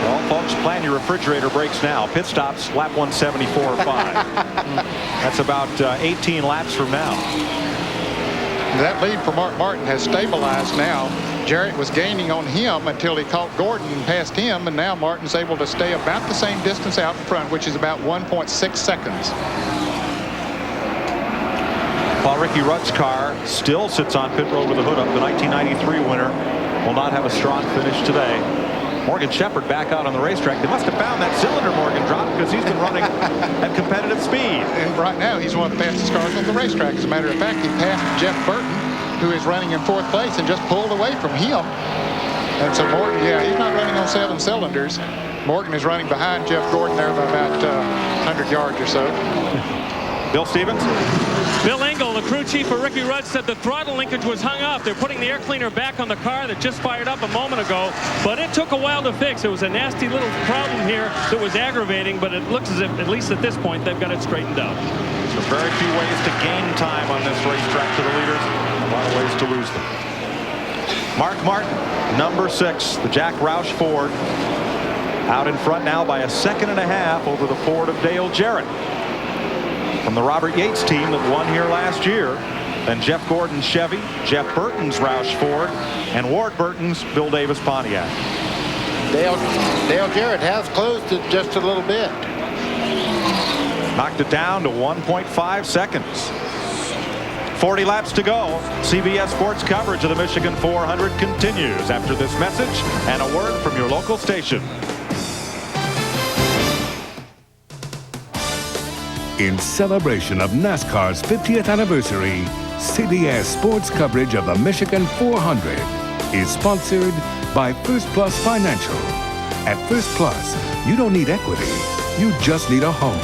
Well, folks, plan your refrigerator breaks now. Pit stops, lap 174.5. That's about 18 laps from now. That lead for Mark Martin has stabilized now. Jarrett was gaining on him until he caught Gordon and passed him, and now Martin's able to stay about the same distance out in front, which is about 1.6 seconds. While Ricky Rudd's car still sits on pit road with the hood up, the 1993 winner will not have a strong finish today. Morgan Shepherd back out on the racetrack. They must have found that cylinder Morgan dropped because he's been running at competitive speed. And right now he's one of the fastest cars on the racetrack. As a matter of fact, he passed Jeff Burton, who is running in 4th place, and just pulled away from him. And so Morgan, yeah, he's not running on 7 cylinders. Morgan is running behind Jeff Gordon there by about 100 yards or so. Bill Stevens? Bill Engel, the crew chief for Ricky Rudd, said the throttle linkage was hung up. They're putting the air cleaner back on the car that just fired up a moment ago, but it took a while to fix. It was a nasty little problem here that was aggravating, but it looks as if, at least at this point, they've got it straightened out. So very few ways to gain time on this racetrack to the leaders. A lot of ways to lose them. Mark Martin, number 6, the Jack Roush Ford, out in front now by a second and a half over the Ford of Dale Jarrett. From the Robert Yates team that won here last year, then Jeff Gordon's Chevy, Jeff Burton's Roush Ford, and Ward Burton's Bill Davis Pontiac. Dale Jarrett has closed it just a little bit. Knocked it down to 1.5 seconds. 40 laps to go. CBS Sports coverage of the Michigan 400 continues after this message and a word from your local station. In celebration of NASCAR's 50th anniversary, CBS Sports coverage of the Michigan 400 is sponsored by First Plus Financial. At First Plus, you don't need equity, you just need a home.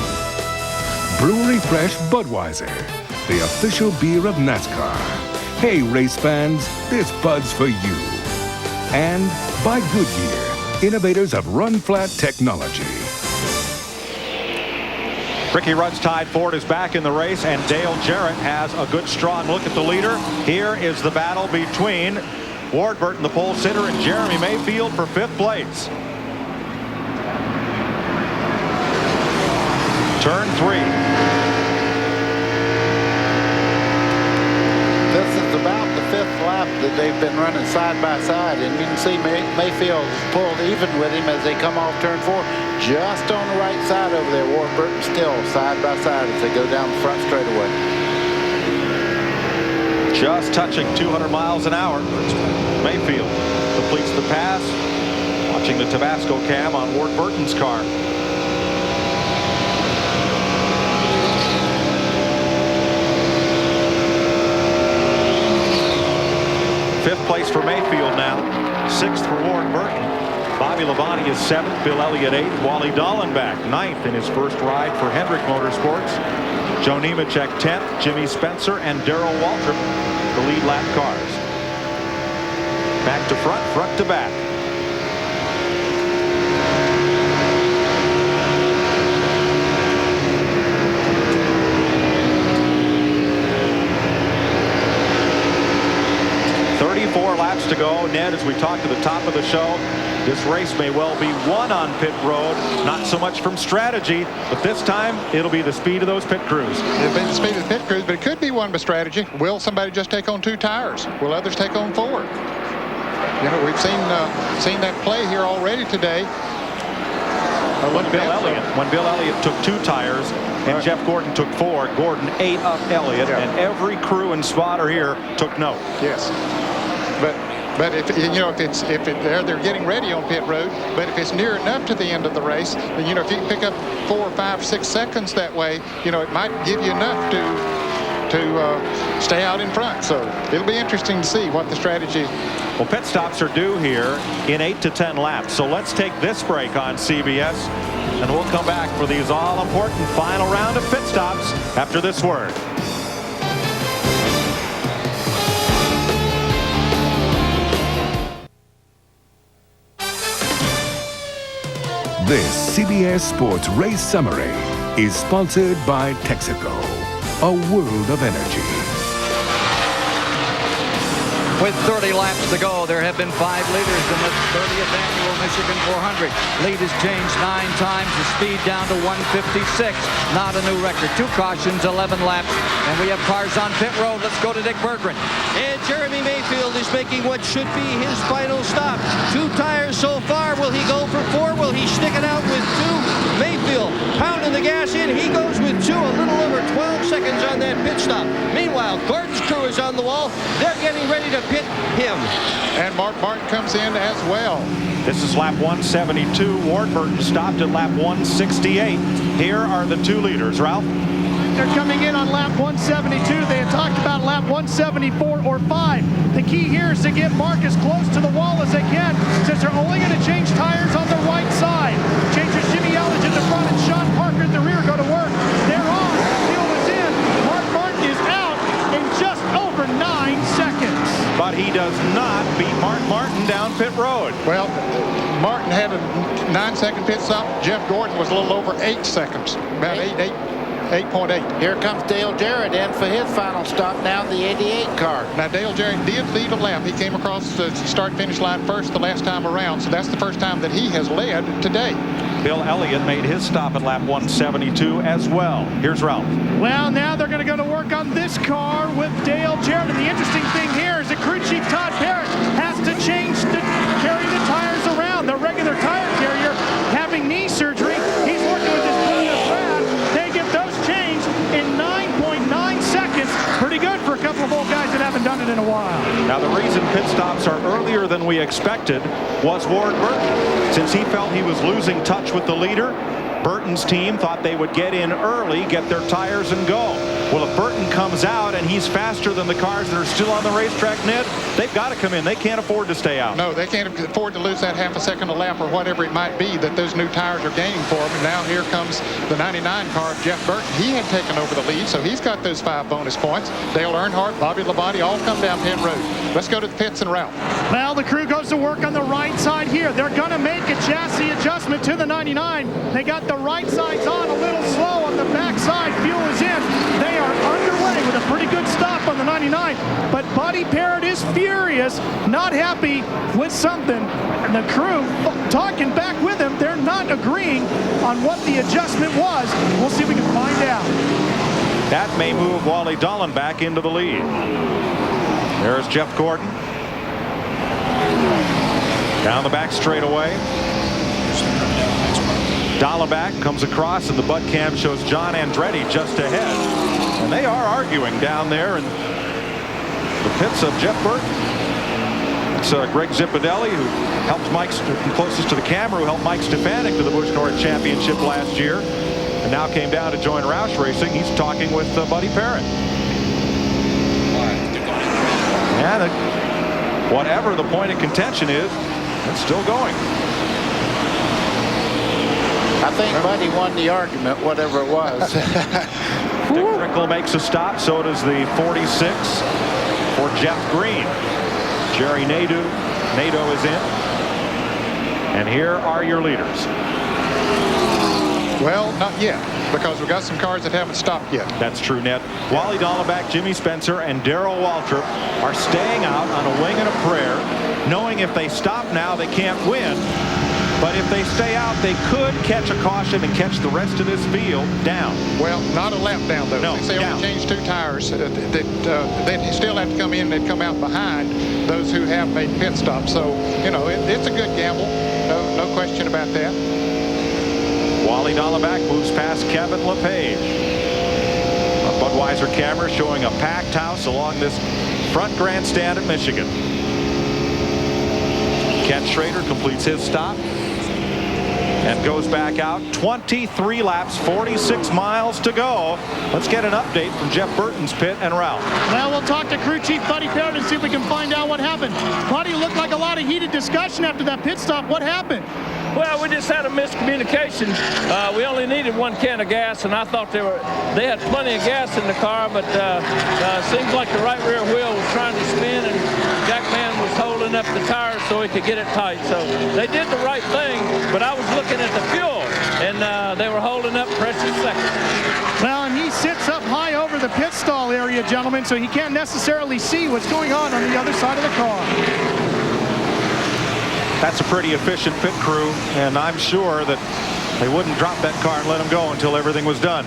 Brewery Fresh Budweiser, the official beer of NASCAR. Hey, race fans, this Bud's for you. And by Goodyear, innovators of run-flat technology. Ricky Rudd's tied Ford is back in the race, and Dale Jarrett has a good strong look at the leader. Here is the battle between Ward Burton, the pole sitter, and Jeremy Mayfield for 5th place. Turn 3. This is about the 5th lap that they've been running side by side, and you can see Mayfield pulled even with him as they come off turn 4. Just on the right side over there, Ward Burton still side by side as they go down the front straightaway. Just touching 200 miles an hour. Mayfield completes the pass. Watching the Tabasco cam on Ward Burton's car. Fifth place for Mayfield now. 6th for Ward Burton. Bobby Labonte is 7th, Bill Elliott 8th, Wally Dallenbach 9th in his first ride for Hendrick Motorsports. Joe Nemechek 10th, Jimmy Spencer and Darrell Waltrip, the lead lap cars. Back to front, front to back. Laps to go. Ned, as we talked at the top of the show, this race may well be won on pit road, not so much from strategy, but this time it'll be the speed of those pit crews. It'll be the speed of the pit crews, but it could be won by strategy. Will somebody just take on 2 tires? Will others take on 4? You know, we've seen that play here already today. When Bill Elliott took 2 tires and Jeff Gordon took 4, Gordon ate up Elliott, and every crew and spotter here took note. Yes. But if you know if they're getting ready on pit road, but if it's near enough to the end of the race, then you know if you can pick up 4, 5, 6 seconds that way, you know it might give you enough to stay out in front. So it'll be interesting to see what the strategy. Well, pit stops are due here in 8 to 10 laps. So let's take this break on CBS, and we'll come back for these all-important final round of pit stops after this word. This CBS Sports Race Summary is sponsored by Texaco, a world of energy. With 30 laps to go, there have been 5 leaders in the 30th annual Michigan 400. Lead has changed 9 times. The speed down to 156. Not a new record. 2 cautions, 11 laps, and we have cars on pit road. Let's go to Dick Berggren. And Jeremy Mayfield is making what should be his final stop. 2 tires so far. Will he go for 4? Will he stick it out with 2? Mayfield pounding the gas in. He goes with 2. A little over 12 seconds on that pit stop. Meanwhile, Gordon's crew is on the wall. They're getting ready to pit him. And Mark Martin comes in as well. This is lap 172. Ward Burton stopped at lap 168. Here are the 2 leaders. Ralph? They're coming in on lap 172. They had talked about lap 174 or 5. The key here is to get Mark as close to the wall as they can, since they're only going to change tires on the right side. Changes Jimmy Elledge at the front and Sean Parker at the rear go to work. They're on. Field is in. Mark Martin is out in just over 9 seconds. But he does not beat Mark Martin down pit road. Well, Martin had a 9-second pit stop. Jeff Gordon was a little over 8 seconds, about 8.8. Here comes Dale Jarrett in for his final stop now in the 88 car. Now, Dale Jarrett did lead a lap. He came across the start-finish line first the last time around, so that's the first time that he has led today. Bill Elliott made his stop at lap 172 as well. Here's Ralph. Well, now they're going to go to work on this car with Dale Jarrett. And the interesting thing here is that crew chief Todd Parrott has to carry the tires around. The regular tire carrier having knee surgery. He's working with his brother Brad. They get those changed in 9.9 seconds. Pretty good for a couple of old guys that haven't done it in a while. Now, the reason pit stops are earlier than we expected was Ward Burton. Since he felt he was losing touch with the leader, Burton's team thought they would get in early, get their tires, and go. Well, if Burton comes out and he's faster than the cars that are still on the racetrack, Ned, they've got to come in. They can't afford to stay out. No, they can't afford to lose that half a second a lap or whatever it might be that those new tires are gaining for them. And now here comes the 99 car of Jeff Burton. He had taken over the lead, so he's got those 5 bonus points. Dale Earnhardt, Bobby Labonte all come down pit road. Let's go to the pits and Ralph. Well, the crew goes to work on the right side here. They're going to make a chassis adjustment to the 99. They got the right sides on, a little slow on the back side. Fuel is in. They are underway with a pretty good stop on the 99. But Buddy Parrott is furious, not happy with something. And the crew talking back with him. They're not agreeing on what the adjustment was. We'll see if we can find out. That may move Wally Dolan back into the lead. There's Jeff Gordon. Down the back straightaway. Dallenbach comes across, and the Bud cam shows John Andretti just ahead. And they are arguing down there in the pits of Jeff Burton. It's Greg Zipadelli, who helped Mike, closest to the camera, who helped Mike Stefanik to the Busch North Championship last year, and now came down to join Roush Racing. He's talking with Buddy Parrott. And whatever the point of contention is, it's still going. I think Buddy won the argument, whatever it was. Dick Trickle makes a stop. So does the 46 for Jeff Green. Jerry Nadeau is in. And here are your leaders. Well, not yet, because we've got some cars that haven't stopped yet. That's true, Ned. Wally Dallenbach, Jimmy Spencer, and Darrell Waltrip are staying out on a wing and a prayer, knowing if they stop now, they can't win. But if they stay out, they could catch a caution and catch the rest of this field down. Well, not a lap down, though. No, Since they only changed 2 tires, they still have to come in. They'd come out behind those who have made pit stops. So, you know, it's a good gamble. No question about that. Wally Dallenbach moves past Kevin LePage. A Budweiser camera showing a packed house along this front grandstand at Michigan. Ken Schrader completes his stop and goes back out. 23 laps, 46 miles to go. Let's get an update from Jeff Burton's pit and Ralph. Well, we'll talk to crew chief Buddy Parrott and see if we can find out what happened. Buddy, looked like a lot of heated discussion after that pit stop. What happened? Well, we just had a miscommunication. We only needed 1 can of gas, and I thought they had plenty of gas in the car, but seems like the right rear wheel was trying to spin, and Jack Man was holding holding up the tires so he could get it tight. So they did the right thing, but I was looking at the fuel, and they were holding up precious seconds. Well, and he sits up high over the pit stall area, gentlemen, so he can't necessarily see what's going on the other side of the car. That's a pretty efficient pit crew, and I'm sure that they wouldn't drop that car and let him go until everything was done.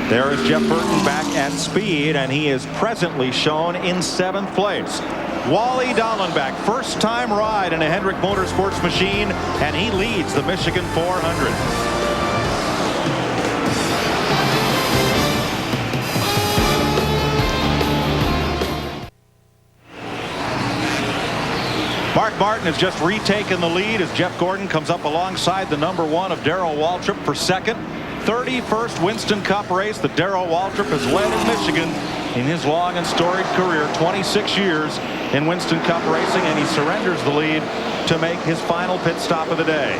There is Jeff Burton back at speed, and he is presently shown in 7th place. Wally Dallenbach, first time ride in a Hendrick Motorsports machine, and he leads the Michigan 400. Mark Martin has just retaken the lead as Jeff Gordon comes up alongside the number 1 of Darrell Waltrip for second. 31st Winston Cup race that Darrell Waltrip has led in Michigan in his long and storied career, 26 years in Winston Cup racing, and he surrenders the lead to make his final pit stop of the day.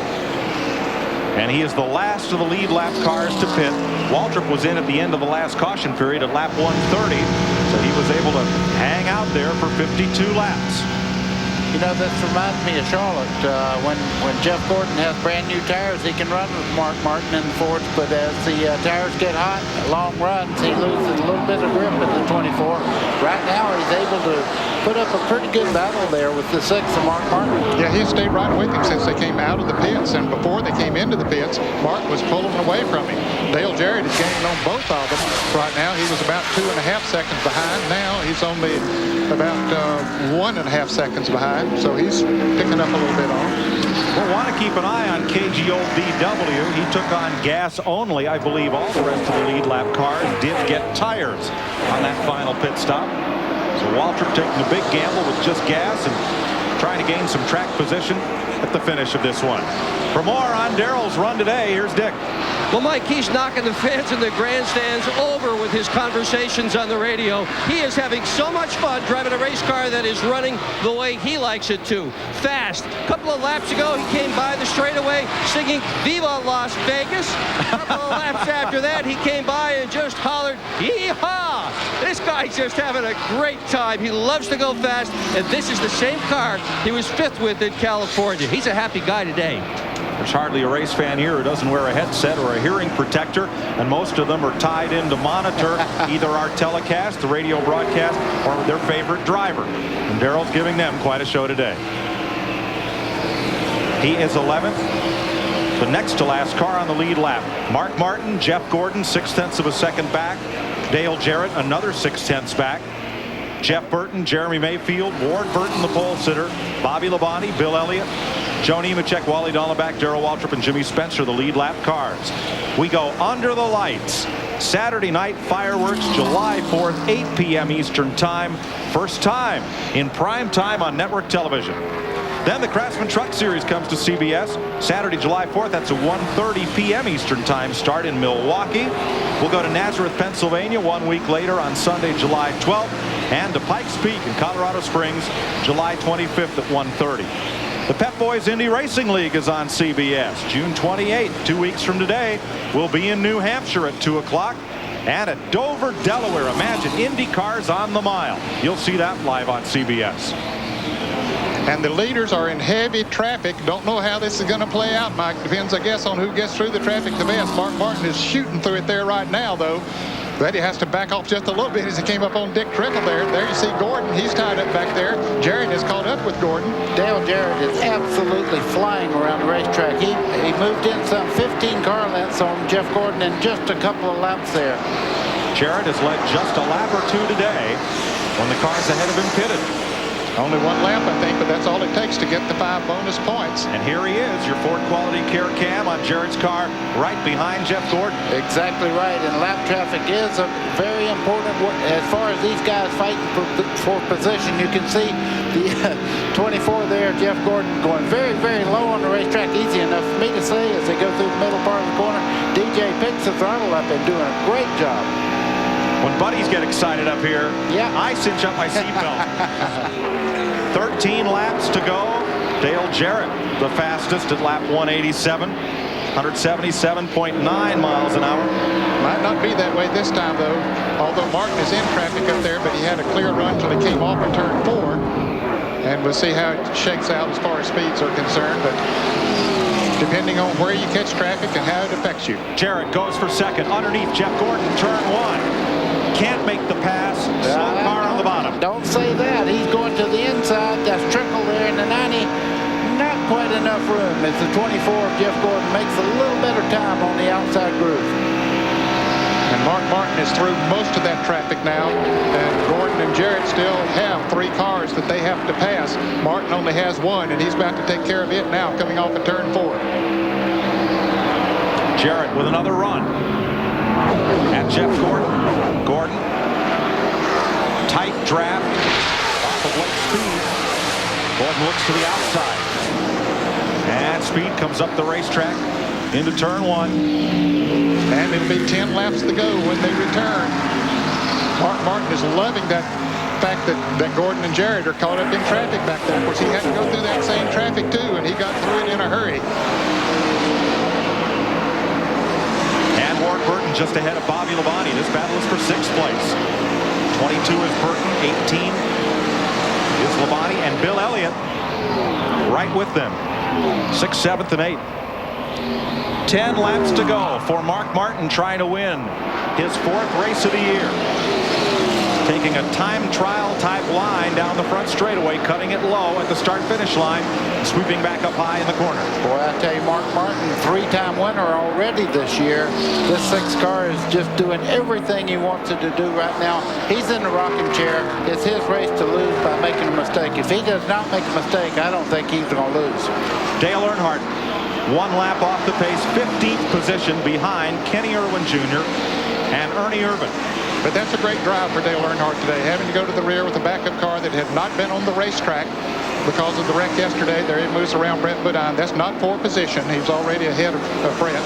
And he is the last of the lead lap cars to pit. Waltrip was in at the end of the last caution period at lap 130, so he was able to hang out there for 52 laps. You know, this reminds me of Charlotte. When Jeff Gordon has brand new tires, he can run with Mark Martin in the Fords, but as the tires get hot, long runs, he loses a little bit of grip at the 24. Right now, he's able to put up a pretty good battle there with the 6 of Mark Martin. Yeah, he stayed right with him since they came out of the pits, and before they came into the pits, Mark was pulling away from him. Dale Jarrett is gaining on both of them. Right now, he was about 2.5 seconds behind. Now he's only about 1.5 seconds behind, so he's picking up a little bit on. We'll want to keep an eye on KGO-BW. He took on gas only. I believe all the rest of the lead lap cars did get tires on that final pit stop. So Waltrip taking a big gamble with just gas and trying to gain some track position at the finish of this one. For more on Darrell's run today, here's Dick. Well, Mike, he's knocking the fans in the grandstands over with his conversations on the radio. He is having so much fun driving a race car that is running the way he likes it to. Fast. A couple of laps ago, he came by the straightaway singing Viva Las Vegas. A couple of laps after that, he came by and just hollered, Yee-haw! This guy's just having a great time. He loves to go fast, and this is the same car he was 5th with in California. He's a happy guy today. There's hardly a race fan here who doesn't wear a headset or a hearing protector, and most of them are tied in to monitor either our telecast, the radio broadcast, or their favorite driver. And Darrell's giving them quite a show today. He is 11th, the next to last car on the lead lap. Mark Martin, Jeff Gordon, 0.6 of a second back. Dale Jarrett, another 0.6 back. Jeff Burton, Jeremy Mayfield, Ward Burton, the pole sitter, Bobby Labonte, Bill Elliott, Joe Nemechek, Wally Dallenbach, Darrell Waltrip, and Jimmy Spencer, the lead lap cars. We go under the lights. Saturday night fireworks, July 4th, 8 p.m. Eastern Time. First time in prime time on network television. Then the Craftsman Truck Series comes to CBS. Saturday, July 4th, that's a 1:30 p.m. Eastern Time start in Milwaukee. We'll go to Nazareth, Pennsylvania 1 week later on Sunday, July 12th, and to Pikes Peak in Colorado Springs, July 25th at 1:30. The Pep Boys Indy Racing League is on CBS. June 28th, 2 weeks from today, we'll be in New Hampshire at 2 o'clock. And at Dover, Delaware, imagine Indy cars on the mile. You'll see that live on CBS. And the leaders are in heavy traffic. Don't know how this is going to play out, Mike. Depends, I guess, on who gets through the traffic the best. Mark Martin is shooting through it there right now, though. But he has to back off just a little bit as he came up on Dick Trickle there. There you see Gordon. He's tied up back there. Jarrett has caught up with Gordon. Dale Jarrett is absolutely flying around the racetrack. He moved in some 15 car lengths on Jeff Gordon in just a couple of laps there. Jarrett has led just a lap or two today when the cars ahead of him pitted. Only one lap, I think, but that's all it takes to get the 5 bonus points. And here he is, your Ford Quality Care cam on Jarrett's car right behind Jeff Gordon. Exactly right, and lap traffic is a very important as far as these guys fighting for position. You can see the 24 there, Jeff Gordon, going very, very low on the racetrack. Easy enough for me to say as they go through the middle part of the corner. DJ picks the throttle up and doing a great job. When buddies get excited up here, yeah, I cinch up my seatbelt. 13 laps to go. Dale Jarrett, the fastest at lap 187, 177.9 miles an hour. Might not be that way this time, though. Although Martin is in traffic up there, but he had a clear run till he came off in turn 4. and we'll see how it shakes out as far as speeds are concerned. But depending on where you catch traffic and how it affects you. Jarrett goes for second underneath Jeff Gordon, turn 1. Can't make the pass. Slow car on the bottom. Don't say that. He's going to the inside. That's trickle there in the 90. Not quite enough room. It's the 24 of Jeff Gordon. Makes a little better time on the outside groove. And Mark Martin is through most of that traffic now. And Gordon and Jarrett still have 3 cars that they have to pass. Martin only has 1, and he's about to take care of it now coming off of turn 4. Jarrett with another run. And Jeff Gordon. Gordon. Tight draft. Off of late speed. Gordon looks to the outside. And speed comes up the racetrack into turn 1. And it'll be 10 laps to go when they return. Mark Martin is loving that fact that Gordon and Jarrett are caught up in traffic back there. Of course, he had to go through that same traffic too, and he got through it in a hurry. And Warren Burton just ahead of Bobby Labonte. This battle is for 6th place. 22 is Burton, 18 is Labonte, and Bill Elliott right with them. 6th, 7th, and 8th. 10 laps to go for Mark Martin trying to win his 4th race of the year. Taking a time trial type line down the front straightaway, cutting it low at the start-finish line, sweeping back up high in the corner. Boy, I tell you, Mark Martin, 3-time winner already this year. This 6th car is just doing everything he wants it to do right now. He's in the rocking chair. It's his race to lose by making a mistake. If he does not make a mistake, I don't think he's going to lose. Dale Earnhardt, 1 lap off the pace, 15th position behind Kenny Irwin Jr. and Ernie Irvin. But that's a great drive for Dale Earnhardt today, having to go to the rear with a backup car that had not been on the racetrack because of the wreck yesterday. There he moves around Brent Bodine. That's not for position. He's already ahead of Brent.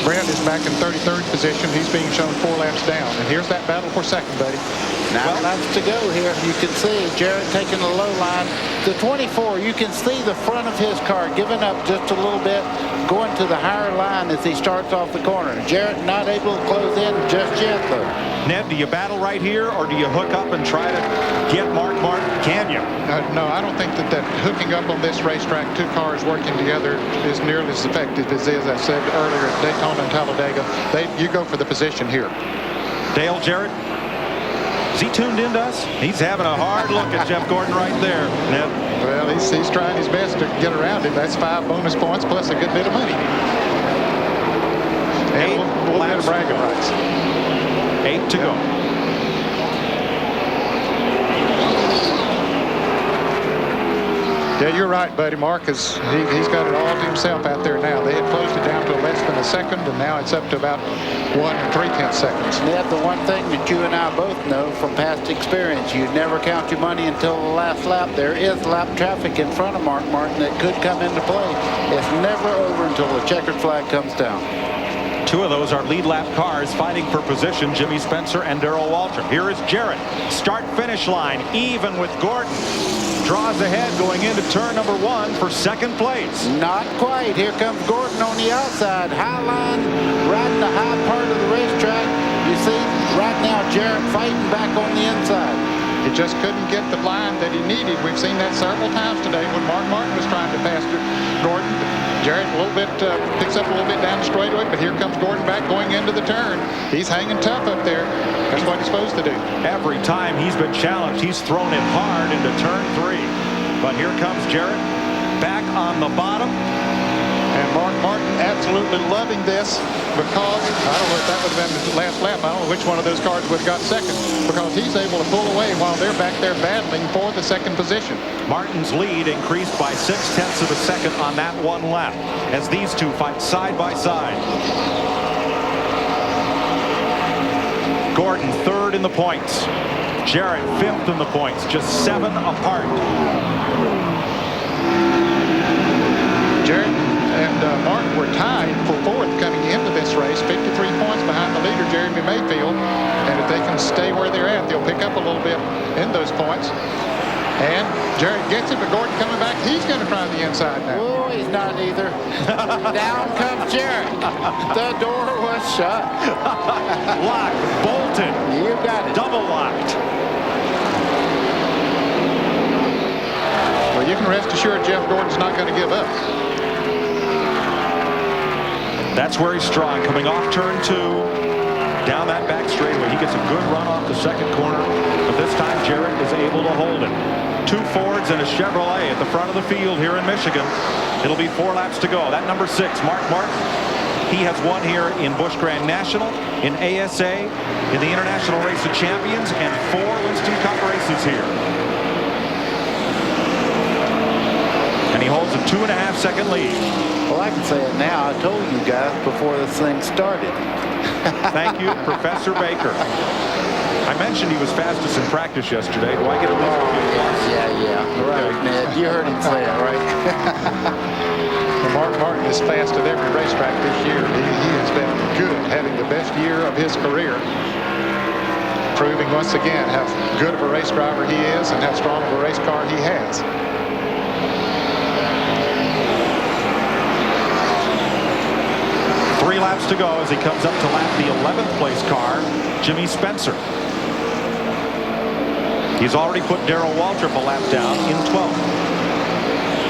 Brent is back in 33rd position. He's being shown 4 laps down. And here's that battle for second, buddy. 9 laps to go here. You can see Jarrett taking the low line. The 24, you can see the front of his car giving up just a little bit, going to the higher line as he starts off the corner. Jarrett not able to close in just yet, though. Ned, do you battle right here, or do you hook up and try to get Mark Martin? Can you? No, I don't think that hooking up on this racetrack, 2 cars working together, is nearly as effective as I said earlier at Daytona and Talladega. You go for the position here. Dale Jarrett, is he tuned into us? He's having a hard look at Jeff Gordon right there, Ned. Well, he's trying his best to get around him. That's 5 bonus points plus a good bit of money. And a little bit of bragging rights. 8 to go. Yeah, you're right, buddy. Mark he's got it all to himself out there now. They had closed it down to less than a second, and now it's up to about 1 3/10 seconds. Ned, the one thing that you and I both know from past experience, you never count your money until the last lap. There is lap traffic in front of Mark Martin that could come into play. It's never over until the checkered flag comes down. 2 of those are lead lap cars fighting for position, Jimmy Spencer and Darrell Waltrip. Here is Jarrett. Start-finish line, even with Gordon. Draws ahead going into turn number 1 for 2nd place. Not quite. Here comes Gordon on the outside. High line, riding the high part of the racetrack. You see right now Jarrett fighting back on the inside. He just couldn't get the line that he needed. We've seen that several times today when Mark Martin was trying to pass Gordon. Jarrett a little bit picks up a little bit down the straightaway, but here comes Gordon back going into the turn. He's hanging tough up there. That's what he's supposed to do. Every time he's been challenged, he's thrown it hard into turn 3. But here comes Jarrett back on the bottom. And Mark Martin absolutely loving this because, I don't know if that would have been the last lap. I don't know which one of those cars would have got second, because he's able to pull away while they're back there battling for the 2nd position. Martin's lead increased by 0.6 of a second on that 1 lap as these 2 fight side by side. Gordon 3rd in the points. Jarrett 5th in the points, just 7 apart. Jarrett and Martin were tied for 4th coming into this race, 53 points behind the leader, Jeremy Mayfield. And if they can stay where they're at, they'll pick up a little bit in those points. And Jarrett gets it, but Gordon coming back. He's going to try the inside now. Oh, he's not either. Down comes Jarrett. The door was shut. Locked, bolted. You got it. Double locked. you can rest assured Jeff Gordon's not going to give up. That's where he's strong. Coming off turn 2, down that back straightaway. He gets a good run off the second corner, but this time Jarrett is able to hold it. 2 Fords and a Chevrolet at the front of the field here in Michigan. It'll be 4 laps to go. That number 6, Mark Martin. He has won here in Busch Grand National, in ASA, in the International Race of Champions, and 4 Winston Cup races here. And he holds a 2.5-second lead. Well, I can say it now. I told you guys before this thing started. Thank you, Professor Baker. I mentioned he was fastest in practice yesterday. Do I get a lead? Yeah. Right, Ned. You heard him say it, right? Mark Martin is fast at every racetrack this year. He has been good, having the best year of his career, proving once again how good of a race driver he is and how strong of a race car he has. Three laps to go as he comes up to lap the 11th place car, Jimmy Spencer. He's already put Darrell Waltrip a lap down in 12th.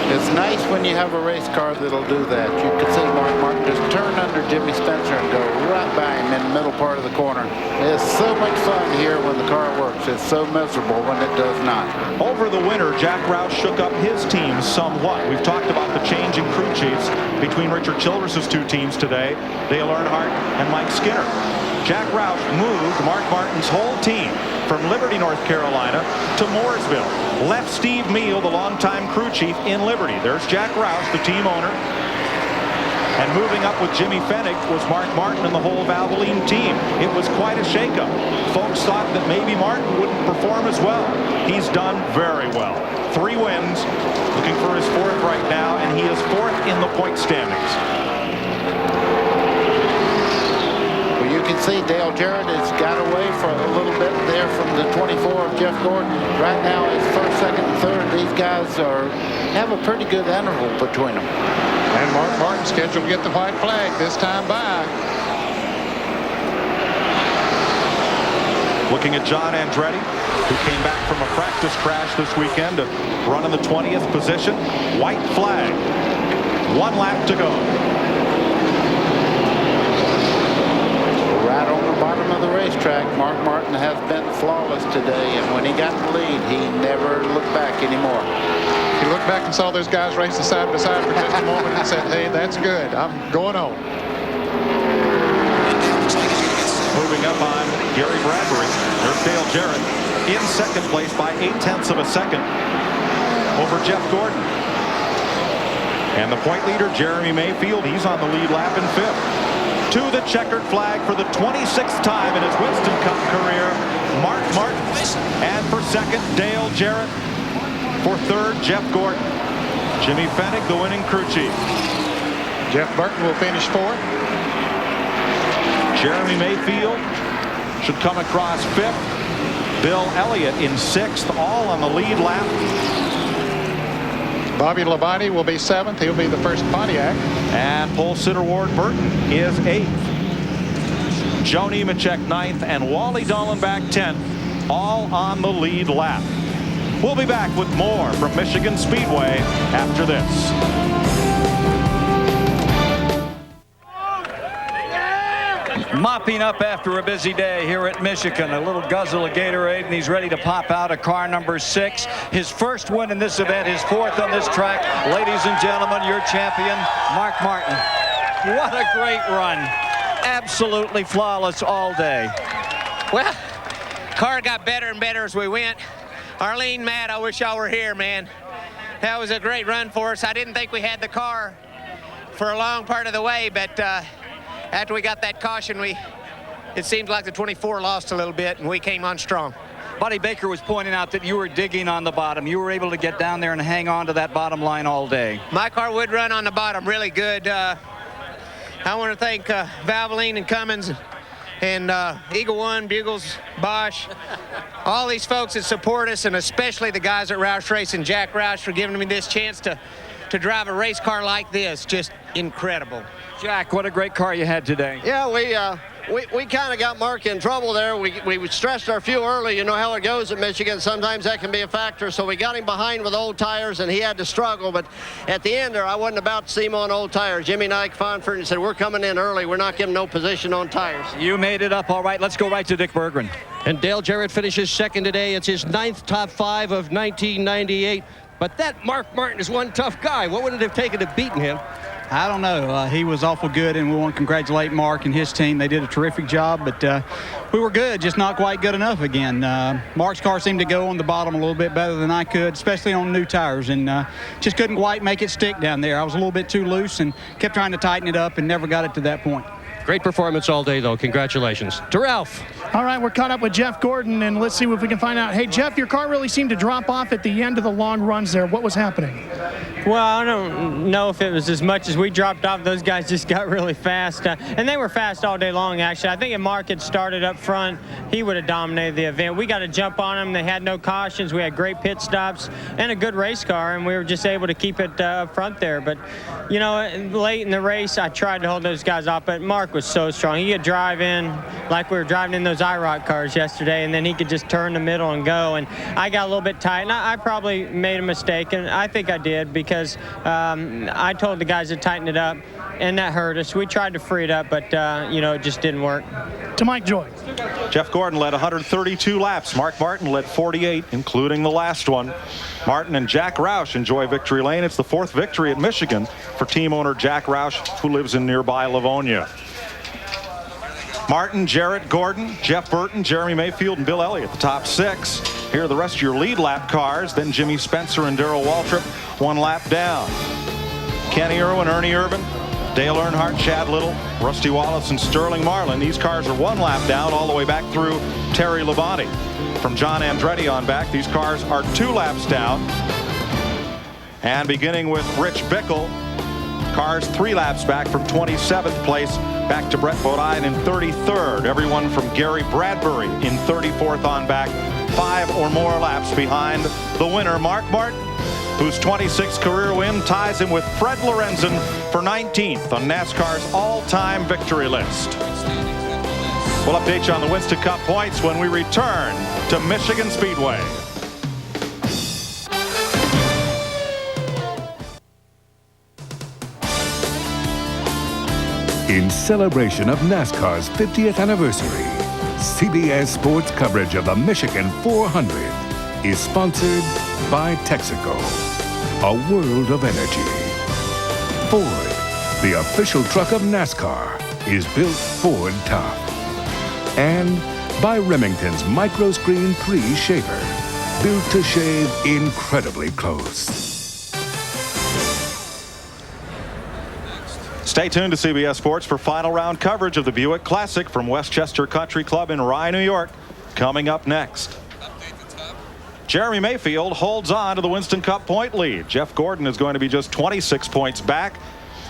It's nice when you have a race car that'll do that. You can see Mark Martin just turn under Jimmy Spencer and go right by him in the middle part of the corner. It's so much fun here when the car works. It's so miserable when it does not. Over the winter, Jack Roush shook up his team somewhat. We've talked about the change in crew chiefs between Richard Childress's 2 teams today, Dale Earnhardt and Mike Skinner. Jack Roush moved Mark Martin's whole team from Liberty, North Carolina to Mooresville. Left Steve Meal, the longtime crew chief, in Liberty. There's Jack Roush, the team owner. And moving up with Jimmy Fennig was Mark Martin and the whole Valvoline team. It was quite a shakeup. Folks thought that maybe Martin wouldn't perform as well. He's done very well. 3 wins, looking for his 4th right now, and he is 4th in the point standings. You can see Dale Jarrett has got away for a little bit there from the 24 of Jeff Gordon. Right now it's 1st, 2nd, and 3rd. These guys have a pretty good interval between them. And Mark Martin scheduled to get the white flag this time by. Looking at John Andretti, who came back from a practice crash this weekend to run in the 20th position. White flag. 1 lap to go. Right on the bottom of the racetrack, Mark Martin has been flawless today, and when he got the lead, he never looked back anymore. He looked back and saw those guys racing side by side for just a moment and said, hey, that's good. I'm going on. Moving up on Gary Bradbury. There's Dale Jarrett in 2nd place by 0.8 of a second over Jeff Gordon. And the point leader, Jeremy Mayfield, he's on the lead lap in 5th. To the checkered flag for the 26th time in his Winston Cup career, Mark Martin. And for 2nd, Dale Jarrett. For 3rd, Jeff Gordon. Jimmy Fennig, the winning crew chief. Jeff Burton will finish 4th. Jeremy Mayfield should come across 5th. Bill Elliott in 6th, all on the lead lap. Bobby Labonte will be 7th. He'll be the first Pontiac. And pole sitter Ward Burton is 8th. Joe Nemechek 9th and Wally Dallenbach 10th, all on the lead lap. We'll be back with more from Michigan Speedway after this. Mopping up after a busy day here at Michigan. A little guzzle of Gatorade, and he's ready to pop out of car number 6. His 1st win in this event, his 4th on this track. Ladies and gentlemen, your champion, Mark Martin. What a great run. Absolutely flawless all day. Well, car got better and better as we went. Arlene, Matt, I wish y'all were here, man. That was a great run for us. I didn't think we had the car for a long part of the way, but after we got that caution, it seemed like the 24 lost a little bit, and we came on strong. Buddy Baker was pointing out that you were digging on the bottom. You were able to get down there and hang on to that bottom line all day. My car would run on the bottom really good. I want to thank Valvoline and Cummins and Eagle One, Bugles, Bosch, all these folks that support us, and especially the guys at Roush Racing, Jack Roush, for giving me this chance to drive a race car like this. Just incredible. Jack, what a great car you had today. Yeah, we kind of got Mark in trouble there. We stressed our fuel early. You know how it goes at Michigan. Sometimes that can be a factor. So we got him behind with old tires, and he had to struggle. But at the end there, I wasn't about to see him on old tires. Jimmy Knight Fonford said, we're coming in early. We're not giving no position on tires. You made it up all right. Let's go right to Dick Berggren. And Dale Jarrett finishes second today. It's his 9th top 5 of 1998. But that Mark Martin is one tough guy. What would it have taken to beat him? I don't know. He was awful good, and we want to congratulate Mark and his team. They did a terrific job, but we were good, just not quite good enough again. Mark's car seemed to go on the bottom a little bit better than I could, especially on new tires, and just couldn't quite make it stick down there. I was a little bit too loose and kept trying to tighten it up and never got it to that point. Great performance all day, though. Congratulations. To Ralph. All right, we're caught up with Jeff Gordon, and let's see if we can find out. Hey, Jeff, your car really seemed to drop off at the end of the long runs there. What was happening? Well, I don't know if it was as much as we dropped off. Those guys just got really fast, and they were fast all day long, actually. I think if Mark had started up front, he would have dominated the event. We got to jump on them. They had no cautions. We had great pit stops and a good race car, and we were just able to keep it up front there. But, you know, late in the race, I tried to hold those guys off, but Mark was so strong. He could drive in like we were driving in those IROC cars yesterday, and then he could just turn the middle and go. And I got a little bit tight, and I probably made a mistake, and I think I did because I told the guys to tighten it up, and that hurt us. We tried to free it up, but, you know, it just didn't work. To Mike Joy. Jeff Gordon led 132 laps. Mark Martin led 48, including the last one. Martin and Jack Roush enjoy victory lane. It's the 4th victory at Michigan for team owner Jack Roush, who lives in nearby Livonia. Martin, Jarrett, Gordon, Jeff Burton, Jeremy Mayfield, and Bill Elliott, the top 6. Here are the rest of your lead lap cars. Then Jimmy Spencer and Darrell Waltrip, 1 lap down. Kenny Irwin, Ernie Irvin, Dale Earnhardt, Chad Little, Rusty Wallace, and Sterling Marlin. These cars are 1 lap down all the way back through Terry Labonte. From John Andretti on back, these cars are 2 laps down. And beginning with Rich Bickle, cars 3 laps back from 27th place back to Brett Bodine in 33rd. Everyone from Gary Bradbury in 34th on back, 5 or more laps behind the winner, Mark Martin, whose 26th career win ties him with Fred Lorenzen for 19th on NASCAR's all-time victory list. We'll update you on the Winston Cup points when we return to Michigan Speedway. In celebration of NASCAR's 50th anniversary, CBS Sports coverage of the Michigan 400 is sponsored by Texaco, a world of energy. Ford, the official truck of NASCAR, is built Ford tough. And by Remington's Microscreen 3 shaver, built to shave incredibly close. Stay tuned to CBS Sports for final round coverage of the Buick Classic from Westchester Country Club in Rye, New York. Coming up next. Jeremy Mayfield holds on to the Winston Cup point lead. Jeff Gordon is going to be just 26 points back.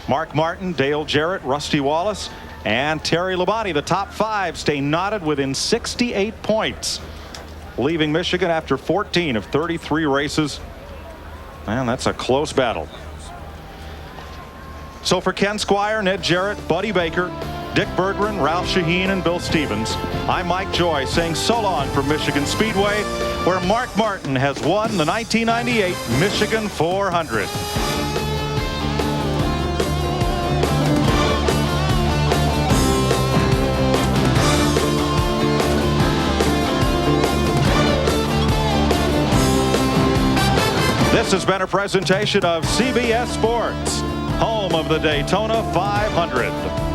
Mark Martin, Dale Jarrett, Rusty Wallace, and Terry Labonte, the top 5, stay knotted within 68 points. Leaving Michigan after 14 of 33 races. Man, that's a close battle. So for Ken Squire, Ned Jarrett, Buddy Baker, Dick Berggren, Ralph Shaheen, and Bill Stevens, I'm Mike Joy saying so long from Michigan Speedway, where Mark Martin has won the 1998 Michigan 400. This has been a presentation of CBS Sports, home of the Daytona 500.